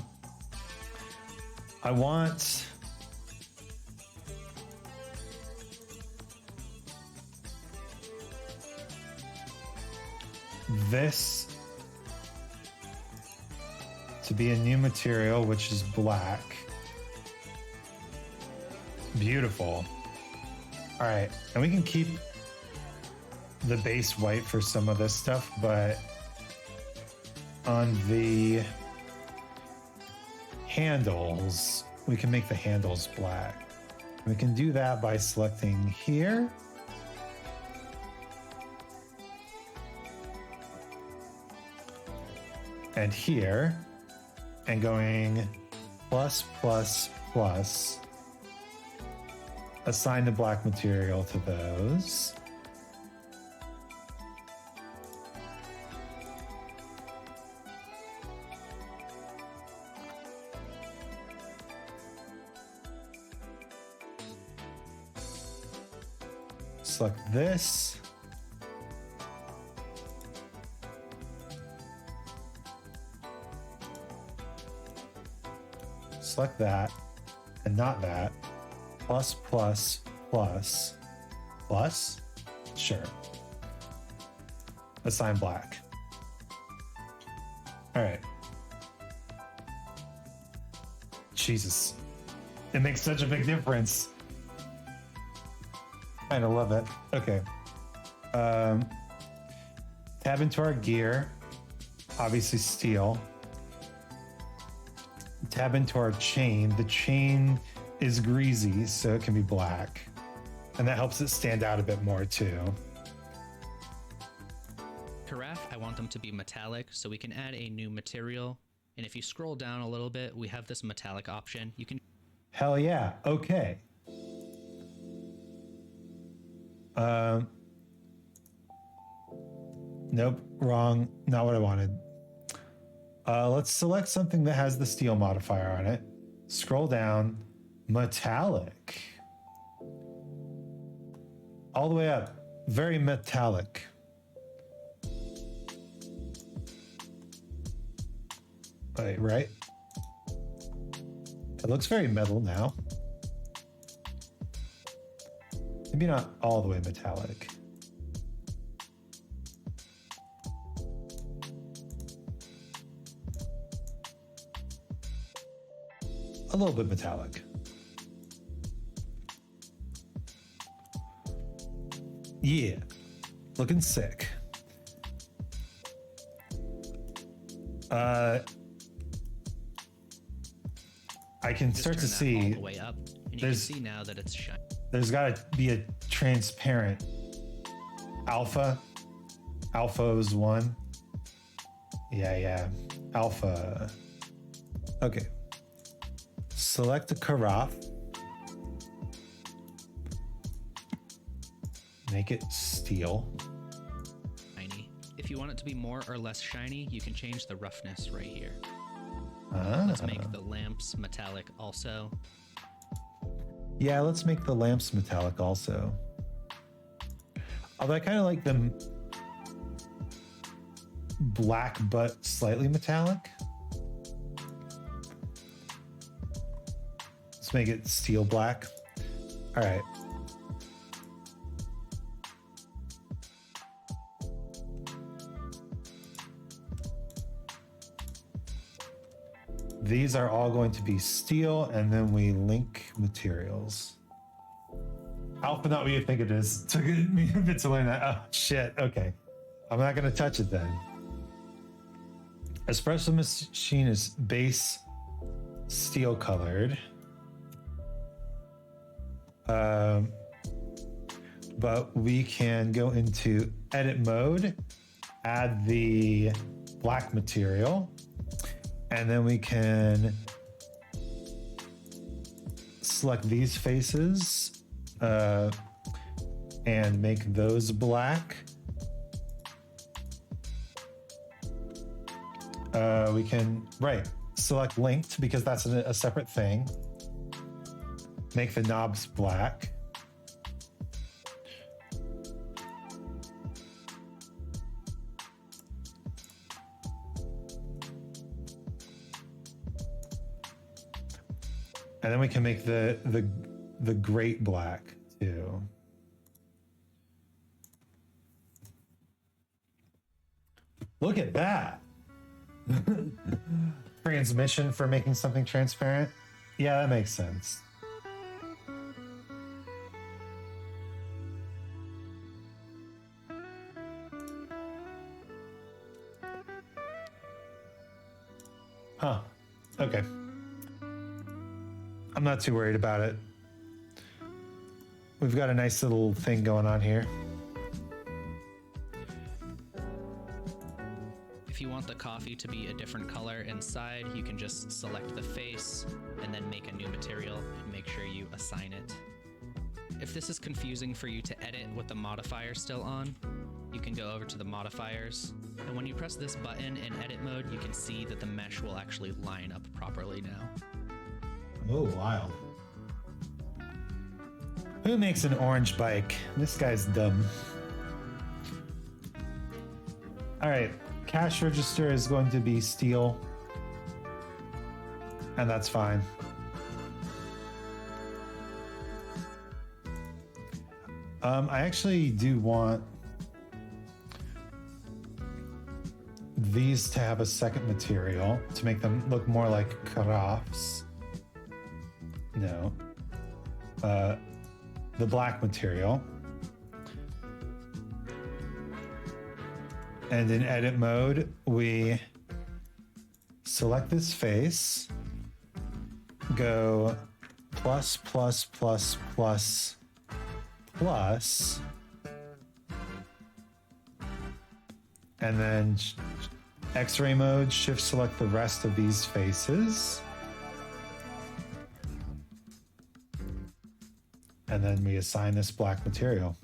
want this to be a new material, which is black. Beautiful. All right, and we can keep the base white for some of this stuff, but on the handles, we can make the handles black. We can do that by selecting here. And here, and going plus, plus, plus. Assign the black material to those. Select this. Select that, and not that. Plus, plus, plus, plus. Sure. Assign black. All right. Jesus. It makes such a big difference. Kind of love it. Okay. Tab into our gear. Obviously steel. Tab into our chain. The chain is greasy, so it can be black. And that helps it stand out a bit more too. carafe, I want them to be metallic, so we can add a new material. And if you scroll down a little bit, we have this metallic option. You can... Hell yeah. Okay. Nope, wrong. Not what I wanted. Let's select something that has the steel modifier on it. Scroll down. Metallic. All the way up. Very metallic. Wait, right? It looks very metal now. Maybe not all the way metallic. A little bit metallic. Yeah, looking sick. I can start to see all the way up, and you can see now that it's shiny. There's got to be a transparent alpha. Alpha is 1. Yeah. Alpha. Okay. Select the carafe. Make it steel. Shiny. If you want it to be more or less shiny, you can change the roughness right here. Let's make the lamps metallic also. Yeah, let's make the lamps metallic also. Although I kind of like them black but slightly metallic. Let's make it steel black. All right. These are all going to be steel, and then we link materials. Alpha, not what you think it is. Took me a bit to learn that. Oh, shit. Okay. I'm not going to touch it then. Espresso machine is base steel colored. But we can go into edit mode, add the black material, and then we can select these faces and make those black. We can, select linked because that's a separate thing. Make the knobs black. And then we can make the grate black too. Look at that. Transmission for making something transparent. Yeah, that makes sense. Huh. Okay. I'm not too worried about it. We've got a nice little thing going on here. If you want the coffee to be a different color inside, you can just select the face and then make a new material and make sure you assign it. If this is confusing for you to edit with the modifier still on, you can go over to the modifiers, and when you press this button in edit mode, you can see that the mesh will actually line up properly now. Oh, wild. Who makes an orange bike? This guy's dumb. All right, cash register is going to be steel, and that's fine. I actually do want these to have a second material to make them look more like carafes. No. The black material. And in edit mode, we select this face, go plus, plus, plus, plus, plus, And then X-ray mode, shift select the rest of these faces. And then we assign this black material.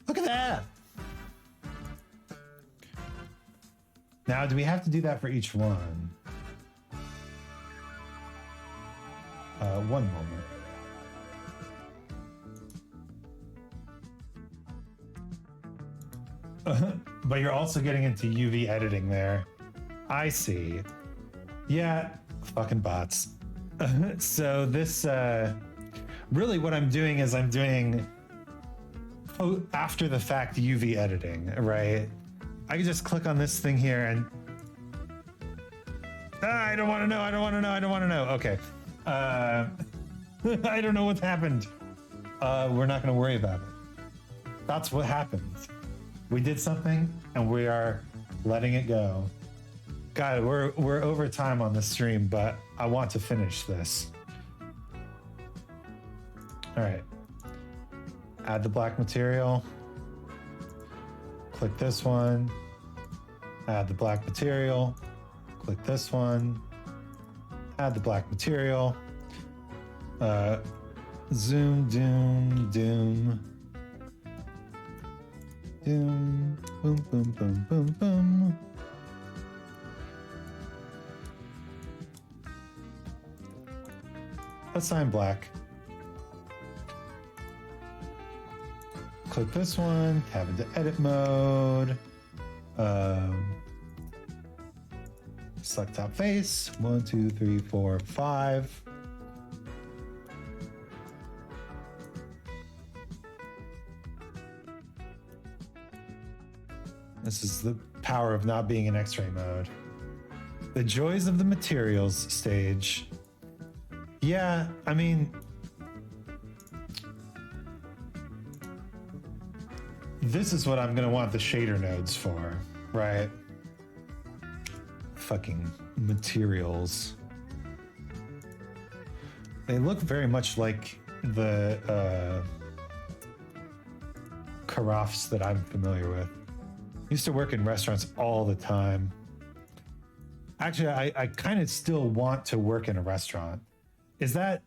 Look at that. Now, do we have to do that for each one? One moment. But you're also getting into UV editing there. I see. Yeah, fucking bots. So this, really what I'm doing is I'm doing after the fact UV editing, right? I can just click on this thing here and I don't want to know. I don't want to know. I don't want to know. Okay. I don't know what's happened. We're not going to worry about it. That's what happened. We did something and we are letting it go. God, we're over time on the stream, but I want to finish this. All right. Add the black material. Click this one. Add the black material. Click this one. Add the black material. Zoom, doom, doom. Doom, boom, boom, boom, boom, boom. Assign black. Click this one, tab into edit mode. Select top face. 1, 2, 3, 4, 5. This is the power of not being in X-ray mode. The joys of the materials stage. Yeah, I mean, this is what I'm going to want the shader nodes for, right? Fucking materials. They look very much like the carafes that I'm familiar with. Used to work in restaurants all the time. Actually, I kind of still want to work in a restaurant. Is that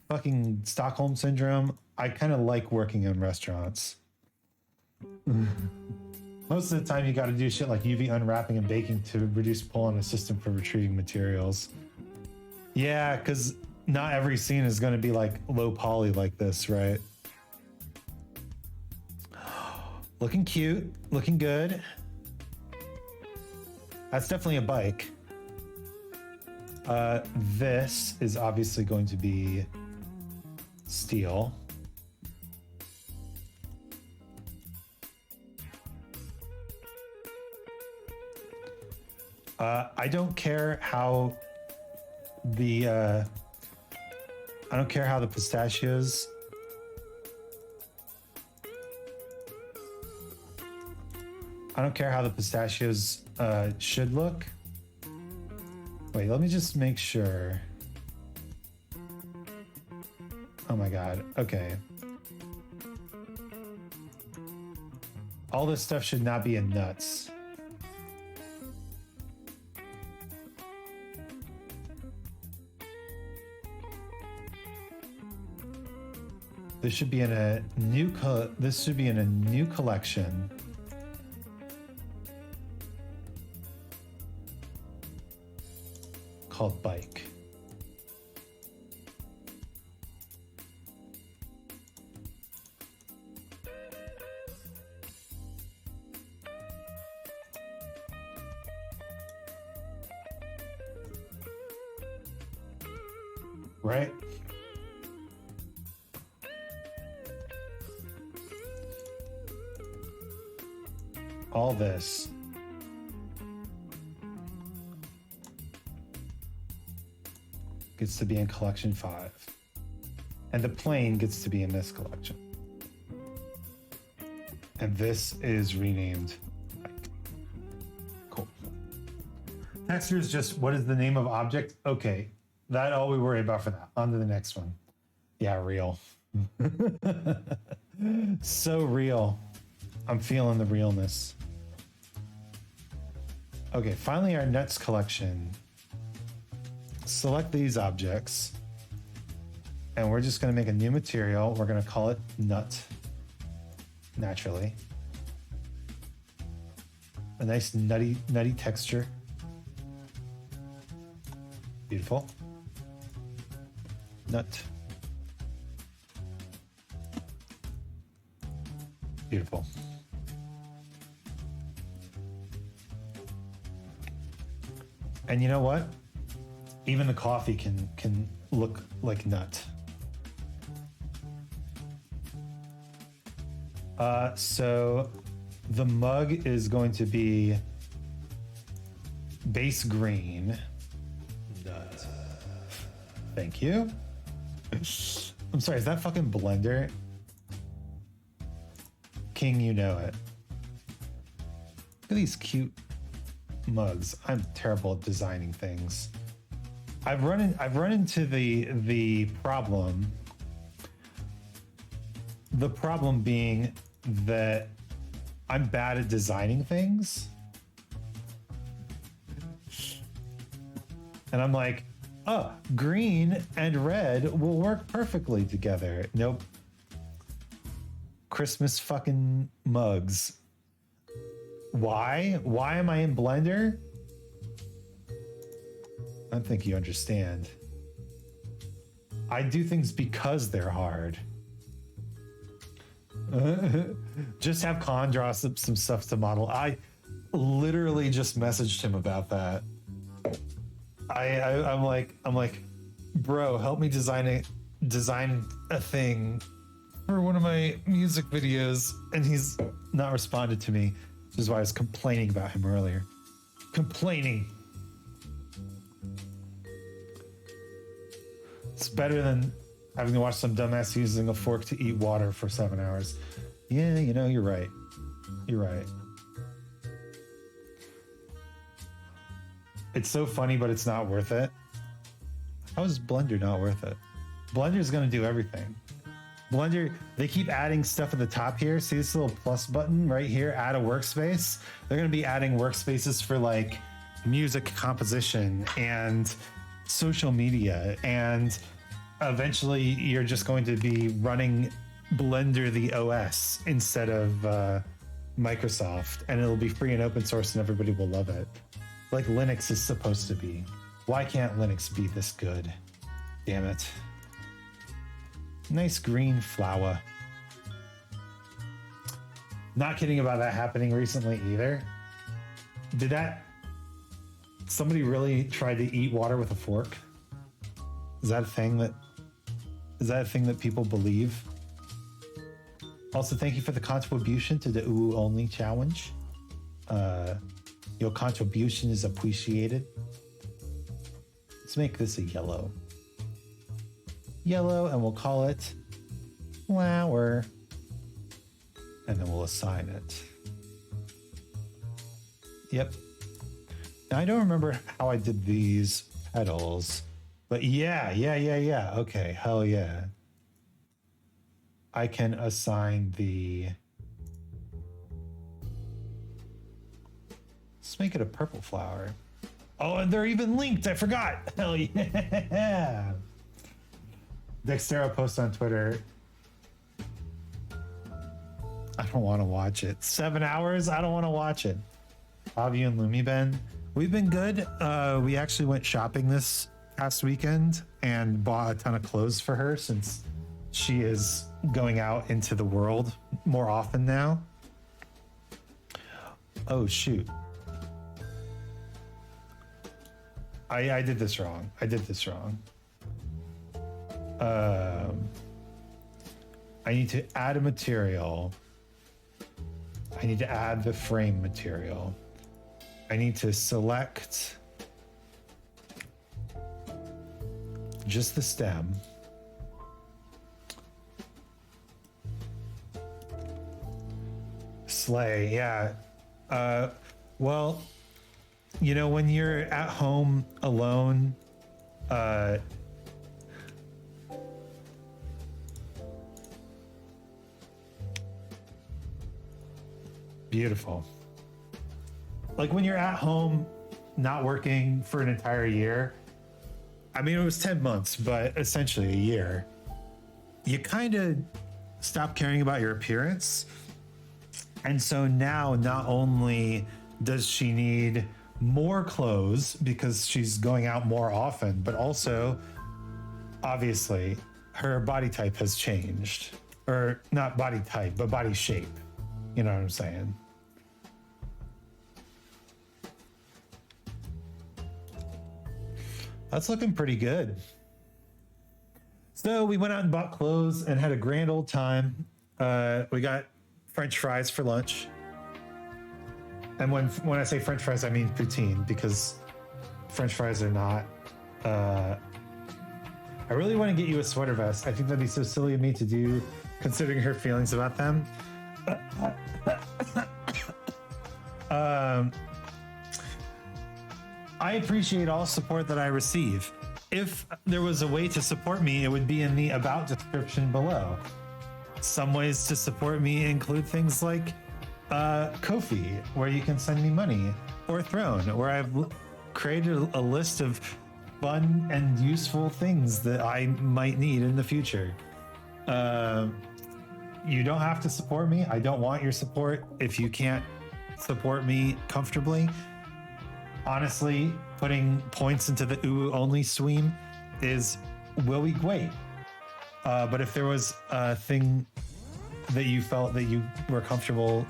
fucking Stockholm syndrome? I kind of like working in restaurants. Most of the time you got to do shit like UV unwrapping and baking to reduce pull on a system for retrieving materials. Yeah, because not every scene is going to be like low poly like this, right? Looking cute, looking good. That's definitely a bike. This is obviously going to be steel. I don't care how the pistachios should look. Wait, let me just make sure. Oh my God. Okay. All this stuff should not be in nuts. This should be in a new collection. Called bike. Right? All this. Gets to be in collection 5. And the plane gets to be in this collection. And this is renamed. Cool. Texture is just, what is the name of object? Okay, that all we worry about for that. On to the next one. Yeah, real. So real. I'm feeling the realness. Okay, finally our nuts collection. Select these objects. And we're just going to make a new material. We're going to call it nut. Naturally. A nice nutty texture. Beautiful. Nut. Beautiful. And you know what? Even the coffee can look like nut. So the mug is going to be base green. Nut. Thank you. I'm sorry, is that fucking Blender? King, you know it. Look at these cute mugs. I'm terrible at designing things. I've run into the problem. The problem being that I'm bad at designing things. And I'm like, oh, green and red will work perfectly together. Nope. Christmas fucking mugs. Why? Why am I in Blender? I don't think you understand. I do things because they're hard. Just have Khan draw some stuff to model. I literally just messaged him about that. I'm like, bro, help me design a thing for one of my music videos, and he's not responded to me, which is why I was complaining about him earlier. Complaining. It's better than having to watch some dumbass using a fork to eat water for 7 hours. Yeah, you know, you're right. You're right. It's so funny, but it's not worth it. How is Blender not worth it? Blender's gonna do everything. Blender, they keep adding stuff at the top here. See this little plus button right here, add a workspace? They're gonna be adding workspaces for like music composition and social media, and eventually you're just going to be running Blender the OS instead of Microsoft, and it'll be free and open source and everybody will love it. Like Linux is supposed to be. Why can't Linux be this good? Damn it. Nice green flower. Not kidding about that happening recently either. Did that... Somebody really tried to eat water with a fork? Is that a thing that people believe? Also, thank you for the contribution to the Ooh Only challenge. Your contribution is appreciated. Let's make this a yellow. Yellow, and we'll call it flower. And then we'll assign it. Yep. Now, I don't remember how I did these petals, but yeah. Okay, hell yeah. I can assign the... Let's make it a purple flower. Oh, and they're even linked. I forgot. Hell yeah. Dextero post on Twitter. I don't want to watch it. 7 hours? I don't want to watch it. Avi and LumiBen. We've been good. We actually went shopping this past weekend and bought a ton of clothes for her since she is going out into the world more often now. Oh, shoot. I did this wrong. I need to add a material. I need to add the frame material. I need to select just the stem. Slay, yeah. Well, you know, when you're at home alone, Beautiful. Like when you're at home, not working for an entire year. I mean, it was 10 months, but essentially a year. You kind of stop caring about your appearance. And so now not only does she need more clothes because she's going out more often, but also, obviously, her body type has changed. Or not body type, but body shape. You know what I'm saying? That's looking pretty good. So we went out and bought clothes and had a grand old time. We got French fries for lunch. And when I say French fries, I mean poutine, because French fries are not. I really want to get you a sweater vest. I think that'd be so silly of me to do, considering her feelings about them. I appreciate all support that I receive. If there was a way to support me, it would be in the about description below. Some ways to support me include things like Ko-fi, where you can send me money, or Throne, where I've created a list of fun and useful things that I might need in the future. You don't have to support me. I don't want your support if you can't support me comfortably. Honestly, putting points into the Uwu only stream will be great. But if there was a thing that you felt that you were comfortable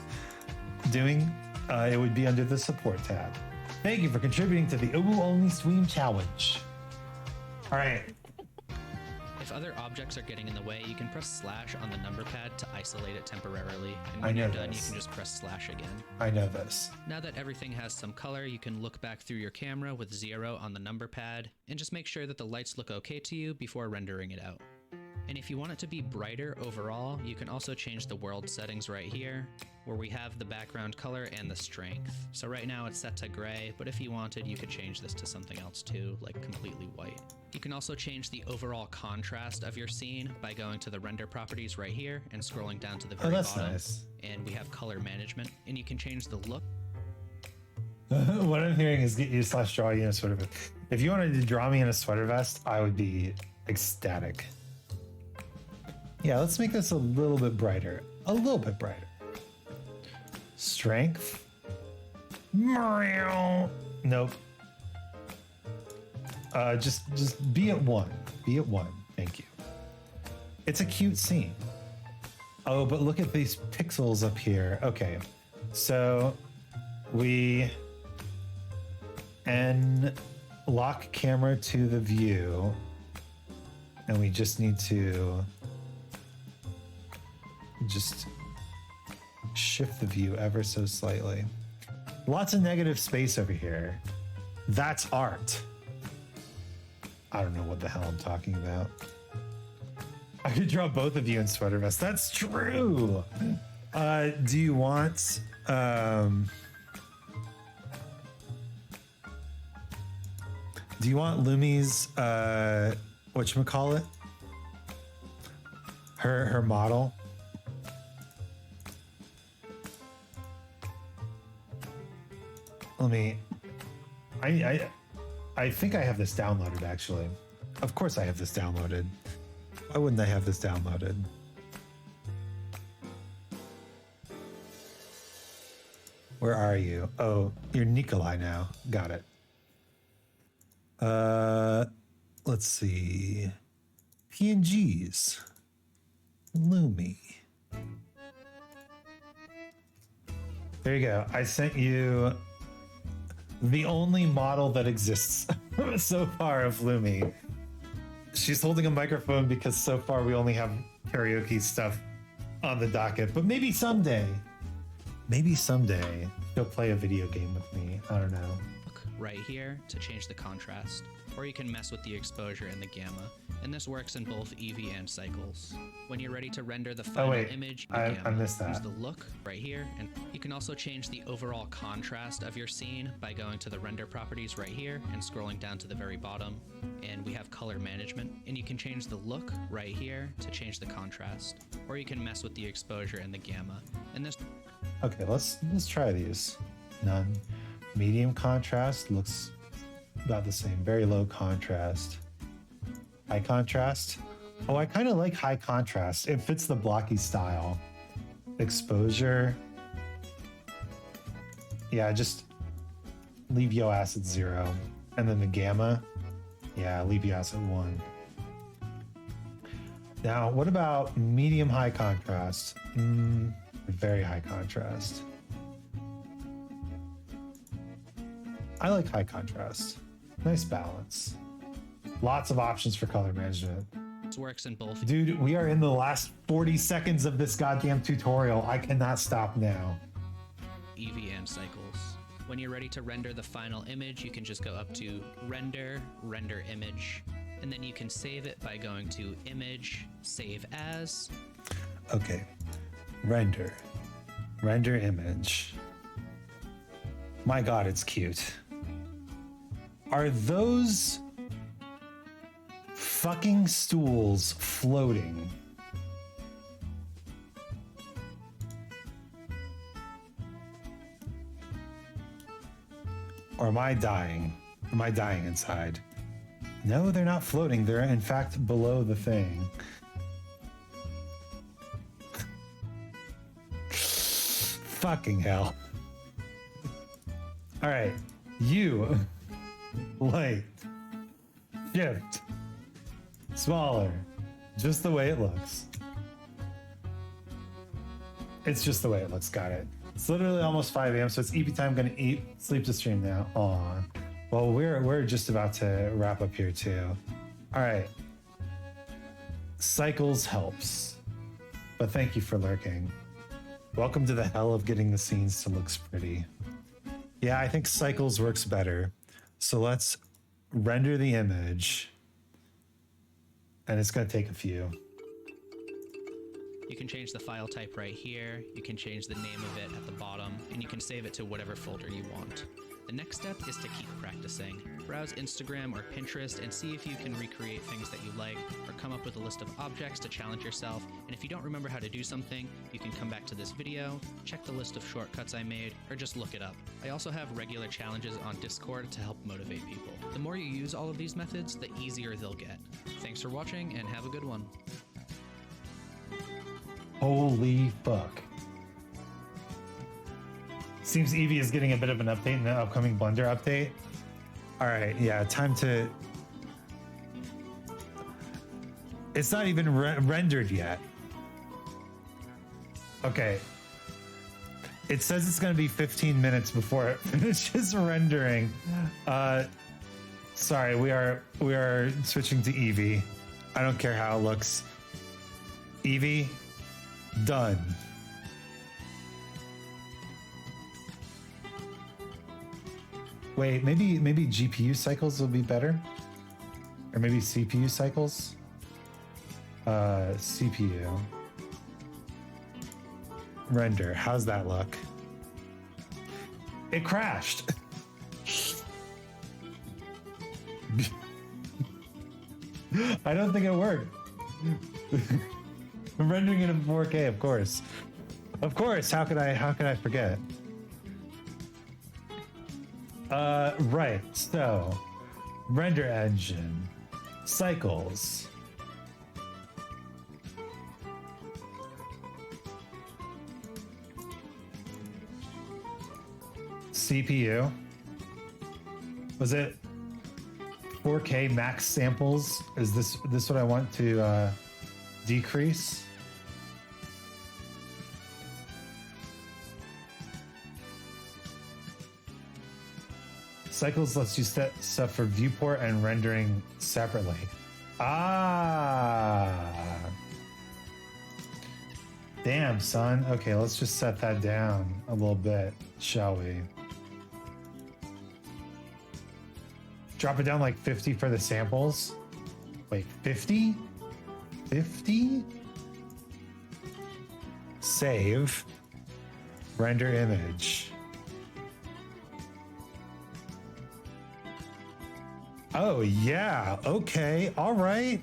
doing, it would be under the support tab. Thank you for contributing to the Uwu only stream challenge. All right. If other objects are getting in the way, you can press / on the number pad to isolate it temporarily. And I when know you're done, this. you can just press / again. I know this. Now that everything has some color, you can look back through your camera with 0 on the number pad and just make sure that the lights look okay to you before rendering it out. And if you want it to be brighter overall, you can also change the world settings right here, where we have the background color and the strength. So right now it's set to gray, but if you wanted, you could change this to something else too, like completely white. You can also change the overall contrast of your scene by going to the render properties right here and scrolling down to the very bottom. Nice. And we have color management, and you can change the look. What I'm hearing is get you / draw you in a sweater vest. If you wanted to draw me in a sweater vest, I would be ecstatic. Yeah, let's make this a little bit brighter. A little bit brighter. Strength. Nope. Just be at 1. Be at 1. Thank you. It's a cute scene. Oh, but look at these pixels up here. Okay. So we lock camera to the view, and we just need to just shift the view ever so slightly. Lots of negative space over here. That's art. I don't know what the hell I'm talking about. I could draw both of you in sweater vests. That's true. Do you want Lumi's whatchamacallit? Her model? Let me. I think I have this downloaded, actually. Of course I have this downloaded. Why wouldn't I have this downloaded? Where are you? Oh, you're Nikolai now. Got it. Let's see. PNGs. Lumi. There you go. I sent you the only model that exists so far of Lumi. She's holding a microphone because so far we only have karaoke stuff on the docket, but maybe someday she'll play a video game with me. I don't know. Look right here to change the contrast, or you can mess with the exposure and the gamma, and this works in both Eevee and cycles. When you're ready to render the final image, I missed that. Use the look right here, and you can also change the overall contrast of your scene by going to the render properties right here and scrolling down to the very bottom. And we have color management, and you can change the look right here to change the contrast, or you can mess with the exposure and the gamma. And this Okay, let's try these. None. Medium contrast looks about the same. Very low contrast. High contrast. Oh, I kind of like high contrast. It fits the blocky style. Exposure. Yeah, just leave yo ass at 0. And then the gamma. Yeah, leave yo ass at 1. Now, what about medium high contrast? Very high contrast. I like high contrast. Nice balance. Lots of options for color management. This works in both. Dude, we are in the last 40 seconds of this goddamn tutorial. I cannot stop now. Eevee and Cycles. When you're ready to render the final image, you can just go up to Render, Render Image, and then you can save it by going to Image, Save As. Okay. Render. Render image. My God, it's cute. Are those fucking stools floating? Or am I dying? Am I dying inside? No, they're not floating. They're in fact below the thing. Fucking hell. All right, you, light, shift, smaller, just the way it looks. It's just the way it looks, got it. It's literally almost 5 a.m., so it's EP time, gonna eat, sleep to stream now. Aw. Well, we're just about to wrap up here too. All right. Cycles helps, but thank you for lurking. Welcome to the hell of getting the scenes to look pretty. Yeah, I think Cycles works better. So let's render the image. And it's gonna take a few. You can change the file type right here. You can change the name of it at the bottom, and you can save it to whatever folder you want. The next step is to keep practicing. Browse Instagram or Pinterest and see if you can recreate things that you like, or come up with a list of objects to challenge yourself. And if you don't remember how to do something, you can come back to this video, check the list of shortcuts I made, or just look it up. I also have regular challenges on Discord to help motivate people. The more you use all of these methods, the easier they'll get. Thanks for watching, and have a good one. Holy fuck. Seems Eevee is getting a bit of an update in the upcoming Blender update. All right, yeah, time to... It's not even rendered yet. Okay. It says it's gonna be 15 minutes before it finishes rendering. Sorry, we are switching to Eevee. I don't care how it looks. Eevee, done. Wait, maybe GPU cycles will be better? Or maybe CPU cycles? CPU. Render, how's that look? It crashed. I don't think it worked. I'm rendering it in 4K, of course. Of course, how could I forget? Right, so render engine, cycles. CPU. Was it 4K max samples? Is this what I want to decrease? Cycles lets you set stuff for viewport and rendering separately. Ah. Damn, son. Okay, let's just set that down a little bit, shall we? Drop it down like 50 for the samples. Wait, 50? 50? Save. Render image. Oh, yeah. Okay. All right.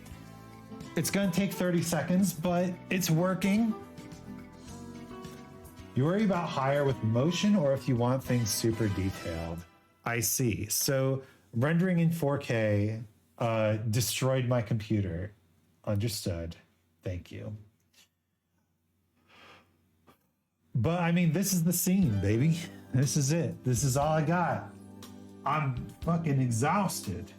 It's going to take 30 seconds, but it's working. You worry about higher with motion or if you want things super detailed. I see. So rendering in 4K destroyed my computer. Understood. Thank you. But I mean, this is the scene, baby. This is it. This is all I got. I'm fucking exhausted.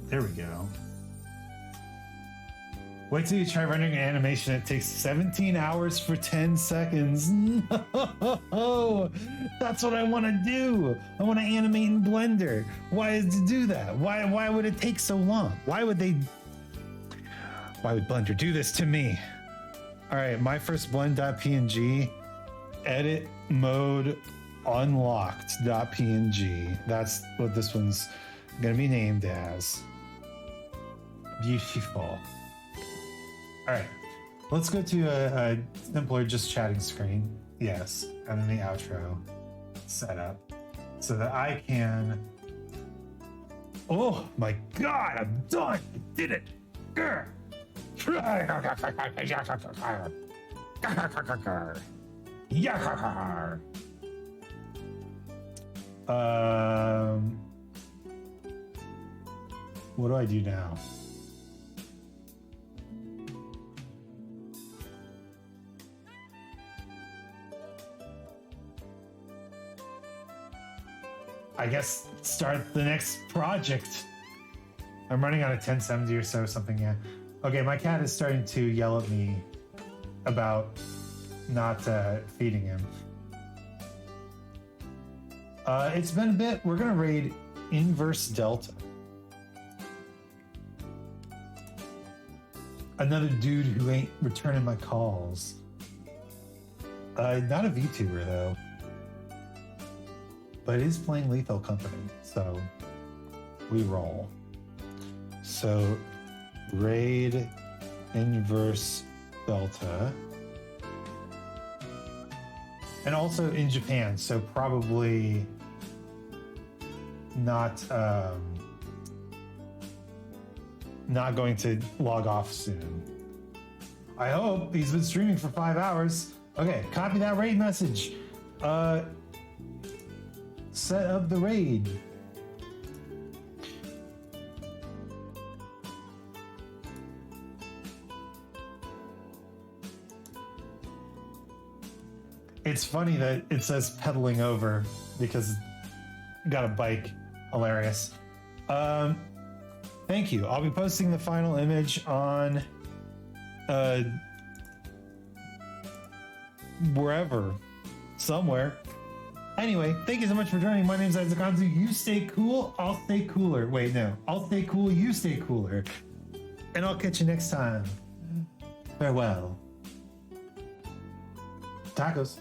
There we go. Wait till you try rendering an animation that takes 17 hours for 10 seconds. No, that's what I want to do. I want to animate in Blender. Why is to do that? Why would it take so long? Why would Blender do this to me? All right, my first blend.png, edit mode unlocked.png. That's what this one's gonna be named as. Beautiful. All right, let's go to a simpler just chatting screen. Yes, and then the outro setup so that I can. Oh my God, I'm done. I did it. Grr. What do I do now? I guess start the next project. I'm running on a 1070 or so, something, yeah. Okay, my cat is starting to yell at me about not feeding him. It's been a bit. We're gonna raid Inverse Delta. Another dude who ain't returning my calls. Not a VTuber though. But it is playing Lethal Company, so we roll. So raid Inverse Delta. And also in Japan, so probably not going to log off soon. I hope. He's been streaming for 5 hours. Okay, copy that raid message. Set up the raid. It's funny that it says pedaling over because got a bike. Hilarious. Thank you. I'll be posting the final image on wherever, somewhere. Anyway, thank you so much for joining. My name's Isaac Anzu. You stay cool, I'll stay cooler. Wait, no. I'll stay cool, you stay cooler. And I'll catch you next time. Farewell. Tacos.